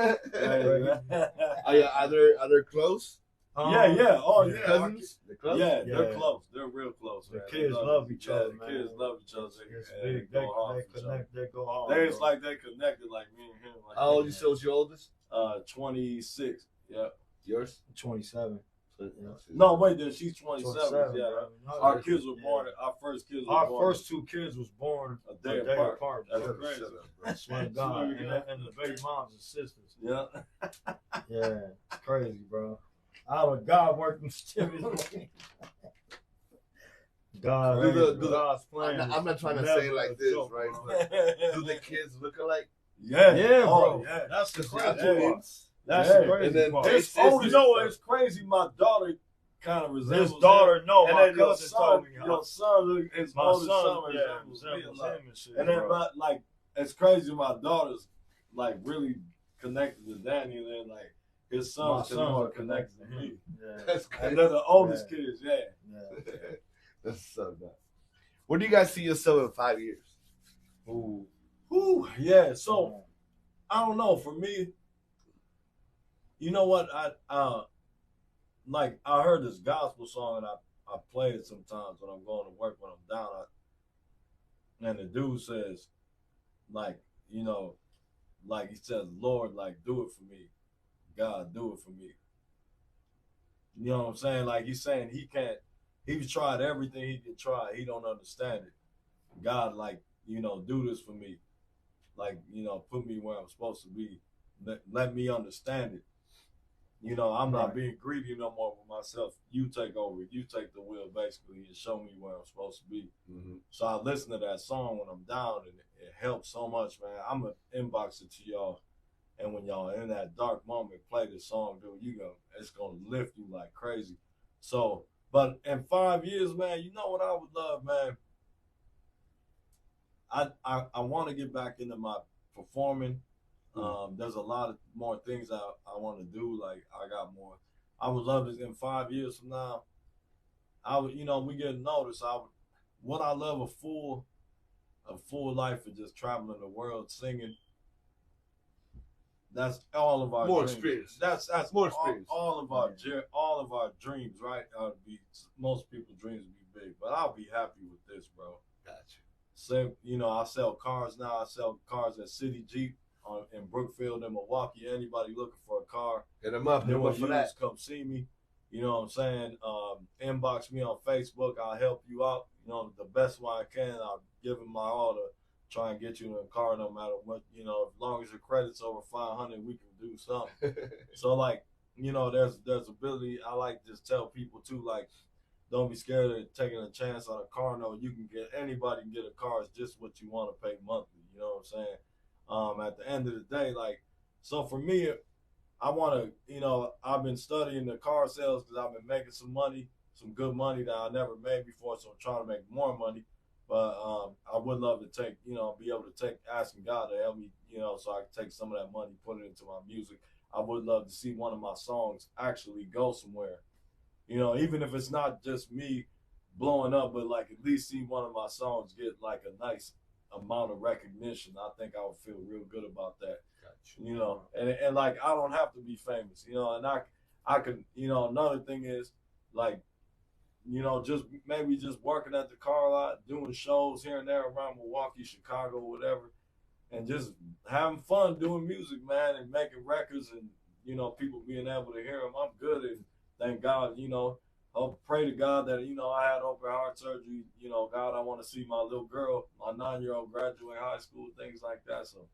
right? Are they close? Yeah. Oh, yeah. Cousins? They're close? Yeah, they're close. They're real close. The man. kids love each other, The man. kids love each other. It's They big. go hard They for each other. connect. They go hard. It's like they connected like me and him. Like, How old you say was your oldest? 26. Yeah. Yours? 27. No, wait, then she's 27. 27, Yeah. bro. Our kids were born. Our first kids were Our born. first 2 kids was born a day apart. Bro. That's crazy. I swear to God. And the baby moms and sisters. Yeah. Yeah, it's crazy, bro. God worked mysterious. God's plan. I'm not trying to say it like this, right? Do the kids look alike? Yeah, Oh, bro. yeah. That's the That's crazy part. twins. That's Yeah. the crazy And then part. this- It's crazy. My daughter kind of resembles His daughter, no, and my then your cousin son, told me. your son, his My older son, son yeah, resembles me a resembles lot. him and shit. And then, bro. but like, it's crazy. My daughter's like really connected to Danny, and then like his son's more connected to me. Yeah. That's crazy. And they're the oldest kids. Yeah. Yeah. That's so nice. Where do you guys see yourself in 5 years? Ooh. Ooh, yeah. So I don't know. For me, you know what? I heard this gospel song and I play it sometimes when I'm going to work, when I'm down. And the dude says, like, like he says, Lord, like, do it for me. God, do it for me. You know what I'm saying? Like, he's saying he's tried everything he can try. He don't understand it. God, like, do this for me. Like, put me where I'm supposed to be. Let me understand it. I'm not being greedy no more with myself. You take over. You take the wheel, basically, and show me where I'm supposed to be. Mm-hmm. So I listen to that song when I'm down, and it helps so much, man. I'm going to inbox it to y'all. And when y'all in that dark moment, play this song, dude, it's going to lift you like crazy. So, but in 5 years, man, you know what I would love, man? I want to get back into my performing. There's a lot of more things I want to do. Like I got more. I would love it in 5 years from now. I would, we get noticed. Would I love a full life of just traveling the world singing. That's all of our more dreams. experience. That's more experience. All of our dreams, right? Most people's dreams would be big, but I'll be happy with this, bro. Gotcha. Same, I sell cars now. I sell cars at City Jeep in Brookfield and Milwaukee. Anybody looking for a car, Hit them up. Hit them up for that. Come see me. You know what I'm saying? Inbox me on Facebook. I'll help you out. The best way I can. I'll give them my all to try and get you in a car, no matter what. As long as your credit's over 500, we can do something. So there's ability. I like to just tell people too, like, don't be scared of taking a chance on a car. No, anybody can get a car. It's just what you want to pay monthly. You know what I'm saying? At the end of the day, so for me, I want to, I've been studying the car sales because I've been making some good money that I never made before. So I'm trying to make more money. But I would love to be able to asking God to help me, so I can take some of that money, put it into my music. I would love to see one of my songs actually go somewhere. Even if it's not just me blowing up, but at least see one of my songs get a nice amount of recognition. I think I would feel real good about that. Gotcha. And I don't have to be famous, and I could, another thing is just working at the car lot, doing shows here and there around Milwaukee, Chicago, whatever, and just having fun doing music, man, and making records and, people being able to hear them. I'm good, and thank God, I'll pray to God that, I had open heart surgery. God, I want to see my little girl, my 9-year-old graduate high school, things like that. So,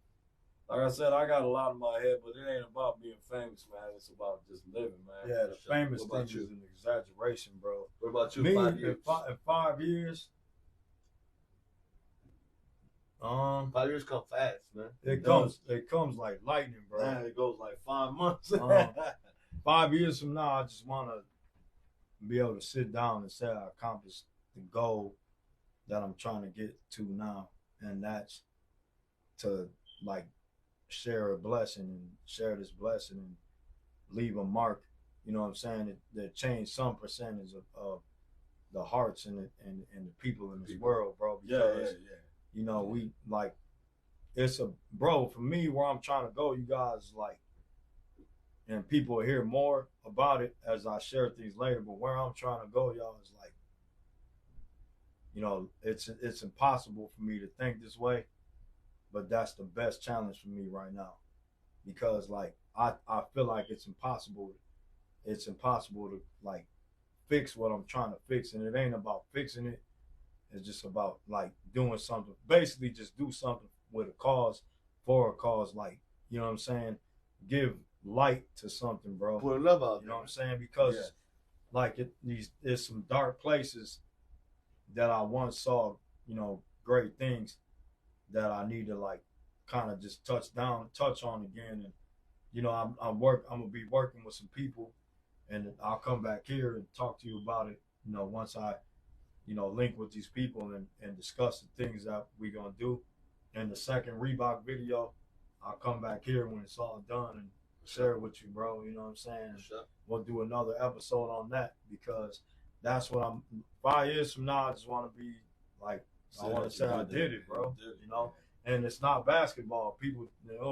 like I said, I got a lot in my head, but it ain't about being famous, man. It's about just living, man. Yeah, the famous thing is an exaggeration, bro. What about you? Me, 5 years? In 5 years, 5 years come fast, man. It comes like lightning, bro. Man, it goes like 5 months. 5 years from now, I just want to be able to sit down and say I accomplished the goal that I'm trying to get to now, and that's to share a blessing and share this blessing and leave a mark. You know what I'm saying? That change some percentage of the hearts and the people in this world, bro. Because, we it's for me, where I'm trying to go, you guys and people will hear more about it as I share things later, but where I'm trying to go, y'all, is it's impossible for me to think this way, but that's the best challenge for me right now, because I feel like it's impossible to fix what I'm trying to fix, and it ain't about fixing it. It's just about doing something, basically just do something with a cause, for a cause, you know what I'm saying? Give light to something, bro. Put love out there. You know what I'm saying? Because there's some dark places that I once saw, great things that I need to kind of just touch on again. And I'm gonna be working with some people, and I'll come back here and talk to you about it, once I link with these people and discuss the things that we're gonna do. And the second Reebok video, I'll come back here when it's all done and share it with you, bro. You know what I'm saying? Sure. We'll do another episode on that, because that's what 5 years from now, I just want to be I want to say I did it, bro. And it's not basketball. People,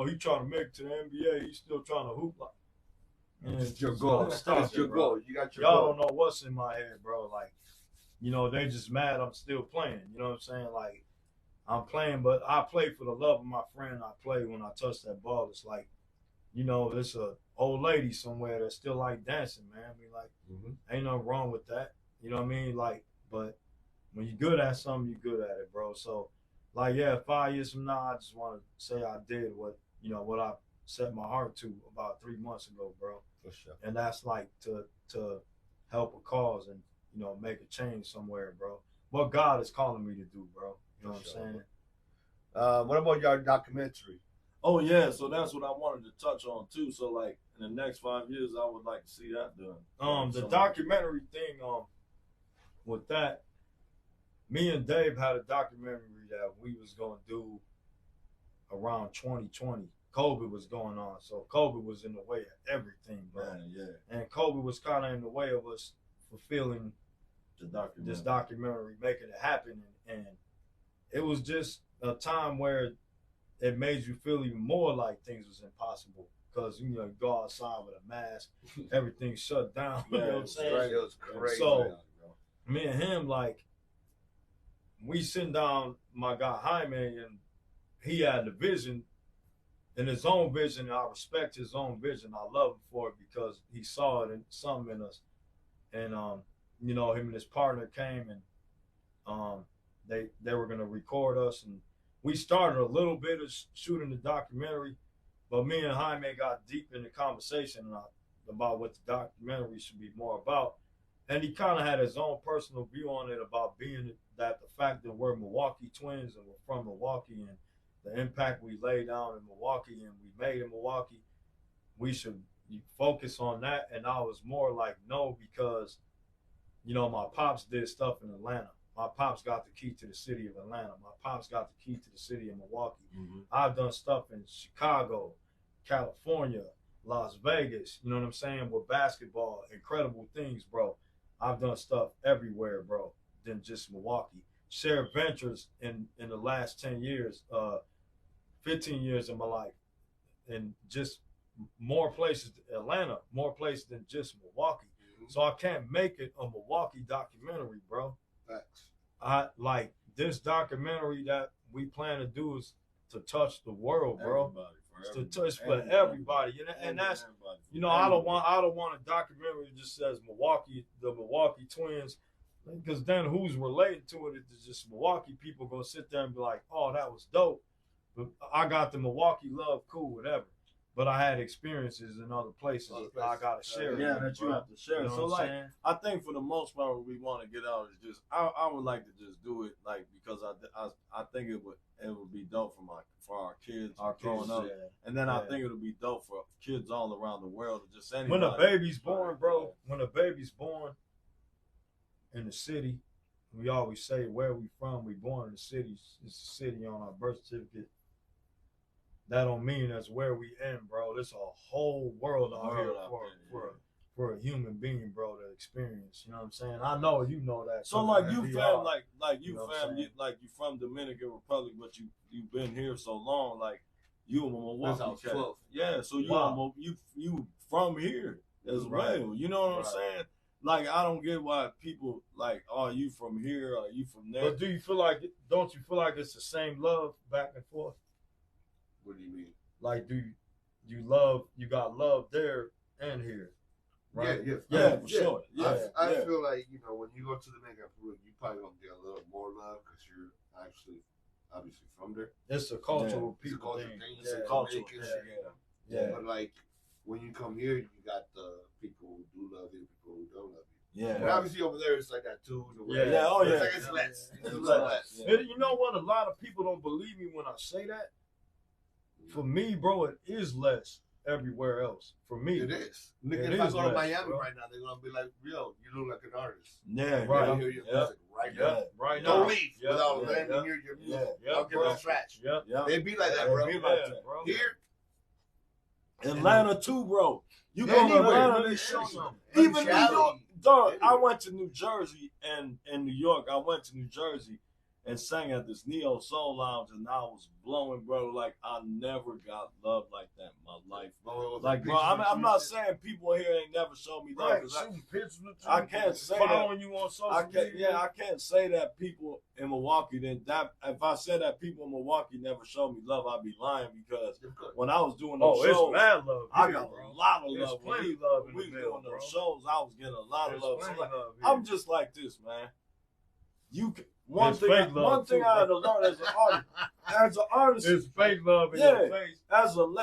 he trying to make it to the NBA. He's still trying to hoop. It's your goal. It's your goal. You got your Y'all goal. don't know what's in my head, bro. They just mad I'm still playing. You know what I'm saying? I'm playing, but I play for the love of my friend. I play when I touch that ball. It's there's a old lady somewhere that still dancing, man. Ain't nothing wrong with that. You know what I mean? But when you're good at something, you're good at it, bro. So, 5 years from now, I just want to say I did what I set my heart to about 3 months ago, bro. For sure. And that's to help a cause and, make a change somewhere, bro. What God is calling me to do, bro. You know what I'm saying? What about your documentary? Oh yeah, so that's what I wanted to touch on too. So in the next 5 years, I would like to see that done. The documentary thing, with that, me and Dave had a documentary that we was gonna do around 2020, COVID was going on, so COVID was in the way of everything, bro. Yeah. And COVID was kind of in the way of us fulfilling this documentary, making it happen, and it was just a time where it made you feel even more like things was impossible because you go outside with a mask, everything shut down. You know what I'm saying? It was crazy. So me and him, like, we sitting down, my guy Jaime, and he had the vision, and his own vision. And I respect his own vision. I love him for it because he saw it in something in us. And him and his partner came, and they were gonna record us, and we started a little bit of shooting the documentary, but me and Jaime got deep in the conversation about what the documentary should be more about. And he kind of had his own personal view on it about being that the fact that we're Milwaukee twins and we're from Milwaukee and the impact we laid down in Milwaukee and we made in Milwaukee, we should focus on that. And I was more like, no, because, my pops did stuff in Atlanta. My pops got the key to the city of Atlanta. My pops got the key to the city of Milwaukee. Mm-hmm. I've done stuff in Chicago, California, Las Vegas, you know what I'm saying, with basketball, incredible things, bro. I've done stuff everywhere, bro, than just Milwaukee. Shared ventures in the last 10 years, 15 years of my life, and just more places, Atlanta, more places than just Milwaukee. Mm-hmm. So I can't make it a Milwaukee documentary, bro. Facts. Like this documentary that we plan to do is to touch the world, bro. To touch for everybody, and that's I don't want a documentary that just says the Milwaukee Twins, because then who's related to it? It's just Milwaukee people gonna sit there and be like, oh, that was dope, but I got the Milwaukee love, cool, whatever. But I had experiences in other places. I gotta share it. Yeah, that you have to share. You know so what I'm like, saying? I think for the most part, what we want to get out is just I would like to just do it like because I think it would be dope for our kids growing up, and then I think it would be dope for kids all around the world or just anybody. When a baby's born, bro, when a baby's born in the city, we always say where we from. We born in the city. It's a city on our birth certificate. That don't mean that's where we end, bro. There's a whole world out here for a human being, bro, to experience. You know what I'm saying? I know you know that. So like you fam, like you from Dominican Republic, but you've been here so long, like you a Milwaukee cat. Yeah, so you from here as well. You know what I'm saying? Like I don't get why people like, oh, you from here or you from there. But don't you feel like it's the same love back and forth? What do you mean? Like, you got love there and here, right? Yeah, for sure. Yeah, I feel like, when you go to the Dominican Republic, you probably gonna get a little more love because you're actually obviously from there. It's a cultural people thing. It's a cultural thing. Yeah. But like when you come here, you got the people who do love you, people who don't love you. Yeah. And obviously over there it's like that too. Yeah. Oh yeah. It's less. It's a little less. Yeah. You know what? A lot of people don't believe me when I say that. For me, bro, it is less everywhere else. For me, it is. If I go to Miami right now, they're gonna be like, "Yo, you look like an artist." Yeah, right. Hear your music right now. Right now. Don't leave without letting me hear your music. I'll give it a scratch. They be like that, bro. Here, Atlanta too, bro. You go to Atlanta, they show you. Even New York, dog. I went to New Jersey and New York. I went to New Jersey and sang at this Neo Soul Lounge, and I was blowing, bro. Like I never got love like that in my life. Like, bro, I'm not saying people here ain't never showed me love. I can't say following you on social media. Yeah, I can't say that people in Milwaukee if I said that people in Milwaukee never showed me love, I'd be lying because when I was doing those shows, it's mad love. I got a lot of love. Plenty love when we were doing those shows, I was getting a lot of love. So like, I'm just like this, man. You can. One thing I had to learn as an artist, it's fake love in your face. As an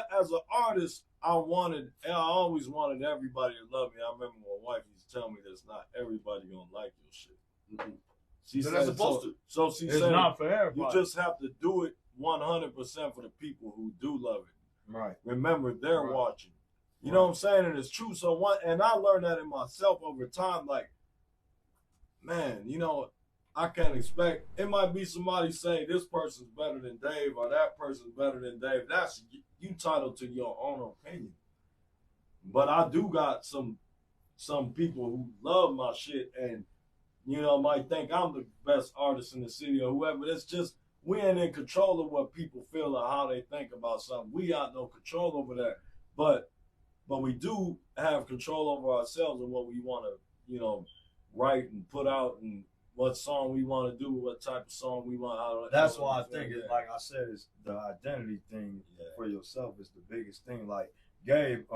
artist, I always wanted everybody to love me. I remember my wife used to tell me that not everybody gonna like your shit. Mm-hmm. She said supposed to. So she said not for everybody. You just have to do it 100% for the people who do love it. Right. Remember, they're watching. You know what I'm saying? And it's true. So and I learned that in myself over time. Like, man, I can't expect. It might be somebody saying this person's better than Dave or that person's better than Dave. That's you entitled to your own opinion. But I do got some people who love my shit and might think I'm the best artist in the city or whoever. It's just we ain't in control of what people feel or how they think about something. We got no control over that. But we do have control over ourselves and what we want to, write and put out and what song we want to do, what type of song we want. That's why I think it, like I said, it's the identity thing for yourself is the biggest thing. Like Gabe,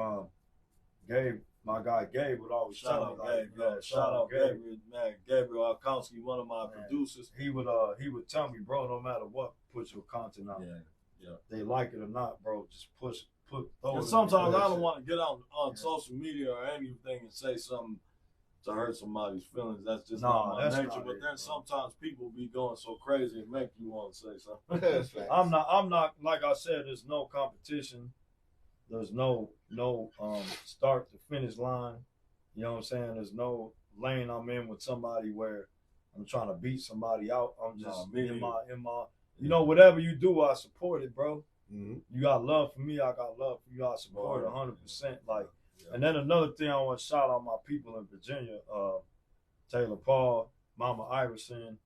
my guy Gabe would always shout out Gabe, shout out Gabriel, man. Gabriel Alkowski, one of my producers. He would tell me, bro, no matter what, put your content out. Yeah. They like it or not, bro, just put. And sometimes I don't want to get on social media or anything and say something to hurt somebody's feelings. That's just not my nature. But then sometimes people be going so crazy and make you want to say something. I'm not like I said, there's no competition. There's no start to finish line. You know what I'm saying? There's no lane I'm in with somebody where I'm trying to beat somebody out. I'm just in my whatever you do, I support it, bro. Mm-hmm. You got love for me, I got love for you. I support it 100%. Like, and then another thing I want to shout out my people in Virginia, Taylor Paul, Mama Iverson,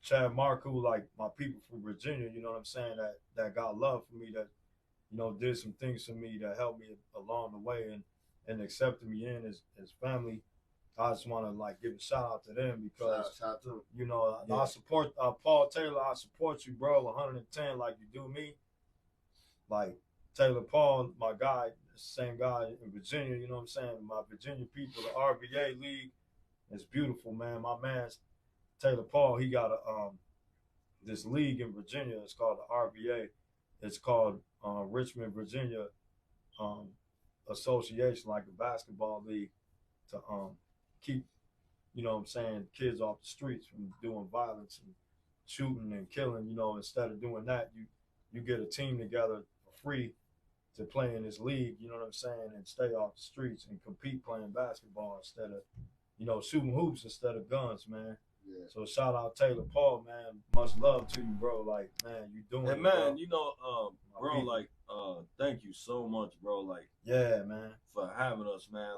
Chad Markle, like my people from Virginia. You know what I'm saying? That got love for me. That did some things for me that helped me along the way and accepted me in as family. I just want to give a shout out to them because shout to I support Paul Taylor. I support you, bro, 110 like you do me. Like Taylor Paul, my guy, same guy in Virginia. You know what I'm saying? My Virginia people, the RBA League, is beautiful, man. My man's Taylor Paul. He got this league in Virginia. It's called the RBA. It's called Richmond, Virginia Association, like a basketball league to keep, kids off the streets from doing violence and shooting and killing. Instead of doing that, you get a team together for free to play in this league, you know what I'm saying, and stay off the streets and compete playing basketball instead of, shooting hoops instead of guns, man. Yeah. So shout out Taylor Paul, man. Much love to you, bro. Like, man, you doing it, man, bro, thank you so much, bro. Like, yeah, man, for having us, man.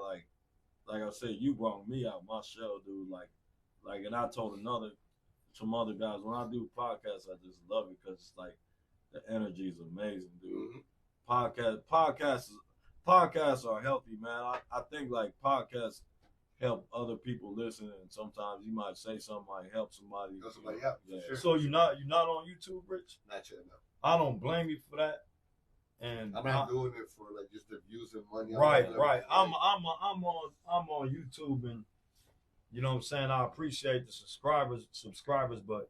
Like I said, you brought me out my show, dude. Like, and I told some other guys when I do podcasts, I just love it because it's like the energy is amazing, dude. Mm-hmm. Podcasts are healthy, man. I think like podcasts help other people listen, and sometimes you might say something might help somebody. Sure. So you're not on YouTube, Rich? Not yet, no. I don't blame you for that. And I'm not doing it for just the views and money. Right. I'm on YouTube, and you know what I'm saying. I appreciate the subscribers, but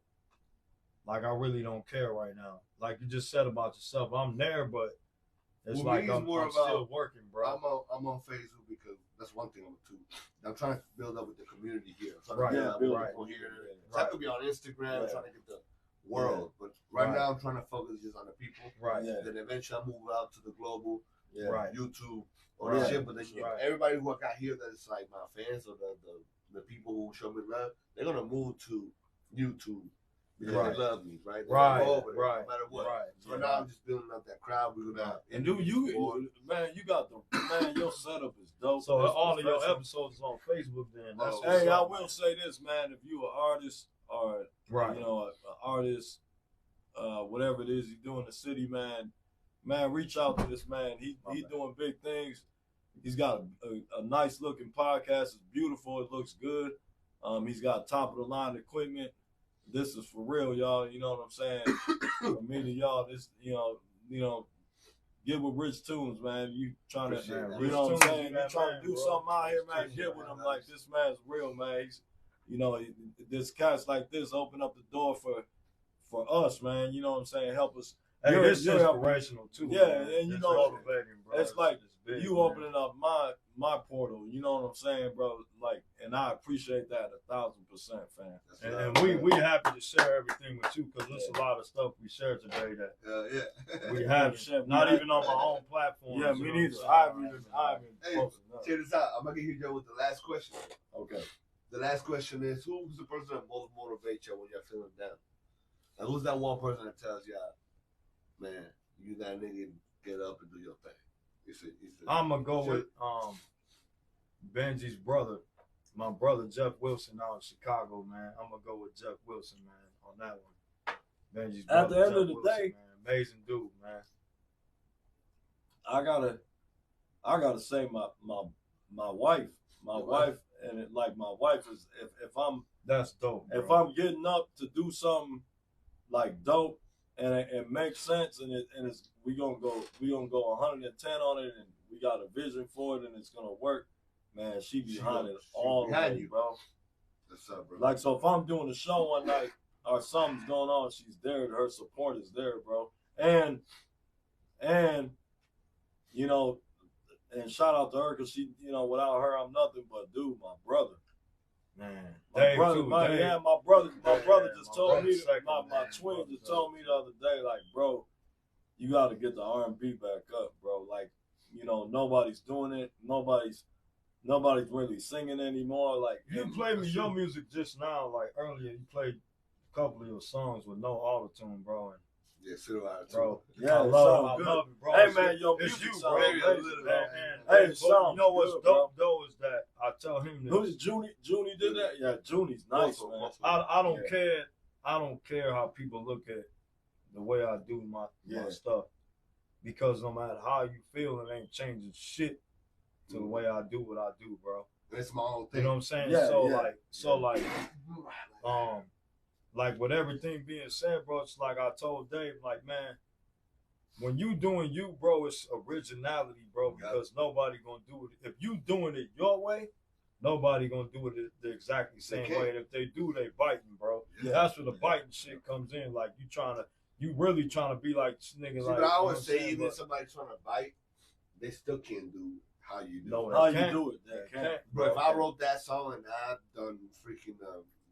like I really don't care right now. Like you just said about yourself, I'm there, but it's I'm still working, bro. I'm on Facebook because that's one thing I'm too. I'm trying to build up with the community here. Right. I could be on Instagram trying to get the world, but now I'm trying to focus just on the people. Right. Then eventually I move out to the global, YouTube, or this shit. But then everybody who I got here that is like my fans or the people who show me love, they're gonna move to YouTube because they love me, right? No matter what. Right. So now I'm just building up that crowd. We're gonna and dude, you got your setup is dope. So all of your episodes on Facebook, then. I will say this, man. If you an artist or an artist, whatever it is you do in the city, man, reach out to this man. He doing big things. He's got a nice looking podcast. It's beautiful. It looks good. He's got top of the line equipment. This is for real, y'all. You know what I'm saying? For me to y'all, this, get with Rich Toons, man. You trying to, you know what I'm saying? You trying to do something out here, man. Get with him like this man's real, man. He's, this cats like this open up the door for us, man. You know what I'm saying? Help us. Hey, this is inspirational too. Yeah, man. And motivating, bro. It's like big, you opening up my portal. You know what I'm saying, bro? Like, and I appreciate that 1,000%, fam. And we happy to share everything with you because there's a lot of stuff we share today that we have not even on my own platform. Yeah, me neither. I haven't posted. Check this out. I'm gonna hit you with the last question. Okay. the last question is, who's the person that most motivates you when you're feeling down? Like, who's that one person that tells you, man, you that nigga, get up and do your thing? I'm gonna go with Benji's brother, my brother Jeff Wilson out in Chicago, man. I'm gonna go with Jeff Wilson, man, on that one. Benji's brother. At the end Jeff of the Wilson, day, man. Amazing dude, man. I gotta say my wife, and it, like my wife is if I'm That's dope. Bro. if I'm getting up to do something like dope and it makes sense and it's we gonna go 110 on it and we got a vision for it and it's gonna work, man. She behind it all the way, bro. What's up, bro? Like, so if I'm doing a show one night or something's going on, she's there. Her support is there, bro. And you know, and shout out to her because she, you know, without her, I'm nothing but dude, my brother. Man, My brother, my brother just told me, my twin just told me the other day, like, bro, you got to get the R&B back up, bro. Like, you know, nobody's doing it. Nobody's really singing anymore. Like, you played me your music just now, like earlier. You played a couple of your songs with no auto-tune, bro. And yeah, so bro, yeah, I love it, bro. Hey, man, your it's music you, sound bro. amazing, man. Hey, it sounds you know what's good, dope though is that I tell him Who's this. Junie did that? Yeah, Junie's nice, man. I don't care. I don't care how people look at the way I do my stuff, because no matter how you feel, it ain't changing shit to the way I do what I do, bro. That's my own thing. You know what I'm saying? Yeah, Like with everything being said, bro, it's like I told Dave, like, man, when you doing you, bro, it's originality, bro, because nobody gonna do it. If you doing it your way, nobody gonna do it the exactly same way. And if they do, they biting, bro. Yeah. That's where the biting shit comes in. Like you really trying to be like nigga. See, like, but I always say, even if somebody trying to bite, they still can't do how you do. No, it. How can't. you do it? They can't. Bro, if I wrote that song and I done freaking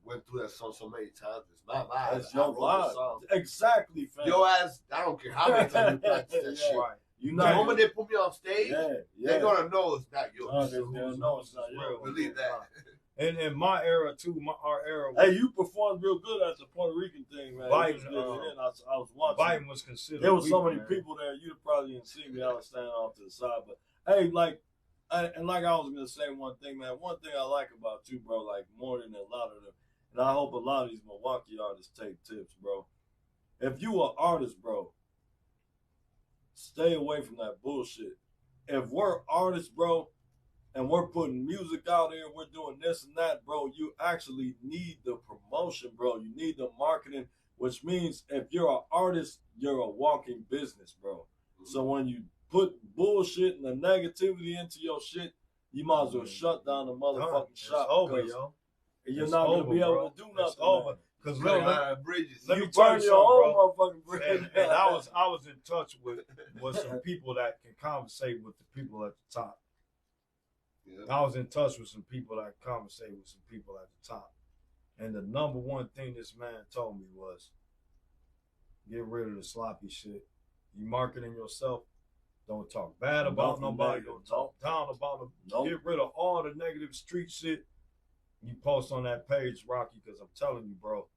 went through that song so many times, it's my vibe. That's your vibe. Exactly, fam. Your ass, I don't care how many times you practice that shit. Right. You The know, moment they put me on stage, yeah. they're gonna know it's not yours. They're gonna know it's not yours. Believe that. And in my era too, our era. Hey, you performed real good at the Puerto Rican thing, man. Biden, I was watching. Biden was considered. There was so weak, many man. people there. You probably didn't see me. I was standing off to the side. But hey, like I was gonna say one thing, man. One thing I like about you, bro, like more than a lot of them, and I hope a lot of these Milwaukee artists take tips, bro. If you an artist, bro, stay away from that bullshit. If we're artists, bro, and we're putting music out here, we're doing this and that, bro, you actually need the promotion, bro. You need the marketing, which means if you're an artist, you're a walking business, bro. So when you put bullshit and the negativity into your shit, you might as well shut down the motherfucking shop. It's over, yo. You're It's not over, going to be able bro. to do nothing. It's over. Because Bridges. let You me tell burn you your something, own bro. motherfucking bridge. And I was in touch with some people that can conversate with the people at the top. Yeah. I was in touch with some people that conversate with some people at the top. And the number one thing this man told me was, get rid of the sloppy shit. You marketing yourself. Don't talk bad about nobody. Don't talk down about them. Nope. Get rid of all the negative street shit. You post on that page, Rocky, because I'm telling you, bro,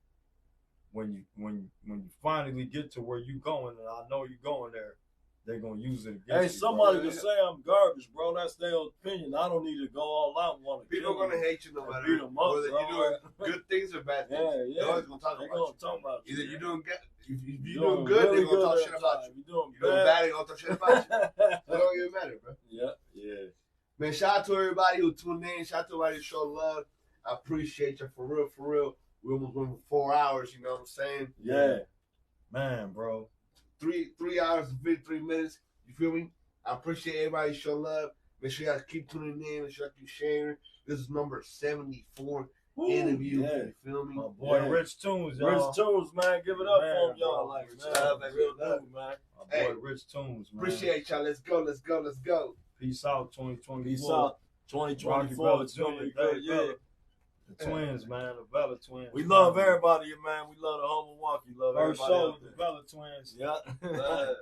when you finally get to where you going, and I know you going there, they're gonna use it against you. Hey, somebody bro. can say I'm garbage, bro. That's their opinion. I don't need to go all out and want to People are gonna hate you no matter beat 'em up, whether bro. you're doing good things or bad things. Yeah. They're always gonna talk They're about gonna you. talk about you. Either you're doing good, if you're You're doing good, really they're gonna talk good shit at about time. you. You're doing You're doing bad, they're gonna talk shit about you. It don't even matter, bro. Yeah. Man, shout out to everybody who tuned in. Shout out to everybody who showed love. I appreciate you for real, for real. We almost went for 4 hours, you know what I'm saying? Yeah. Man, bro. 3 hours and 53 minutes. You feel me? I appreciate everybody who showed love. Make sure you guys keep tuning in. Make sure you keep sharing. This is number 74 interview. Yeah. You feel me? My boy Yeah. Rich Toons, y'all. Rich Tunes, man. Give it up Man, for him, y'all. bro. Like, Rich man. love, Real love. dude, man. My boy Hey. Rich Toons, man. Appreciate y'all. Let's go. Let's go. Let's go. Peace out, 2024. Peace out. Rocky 2024. Vela It's gonna be Jr., good. Dave Yeah. Vela. The twins, man. The Vela twins. We love everybody, man. We love the whole Milwaukee. Love First everybody show out with the there. Vela twins. Yeah.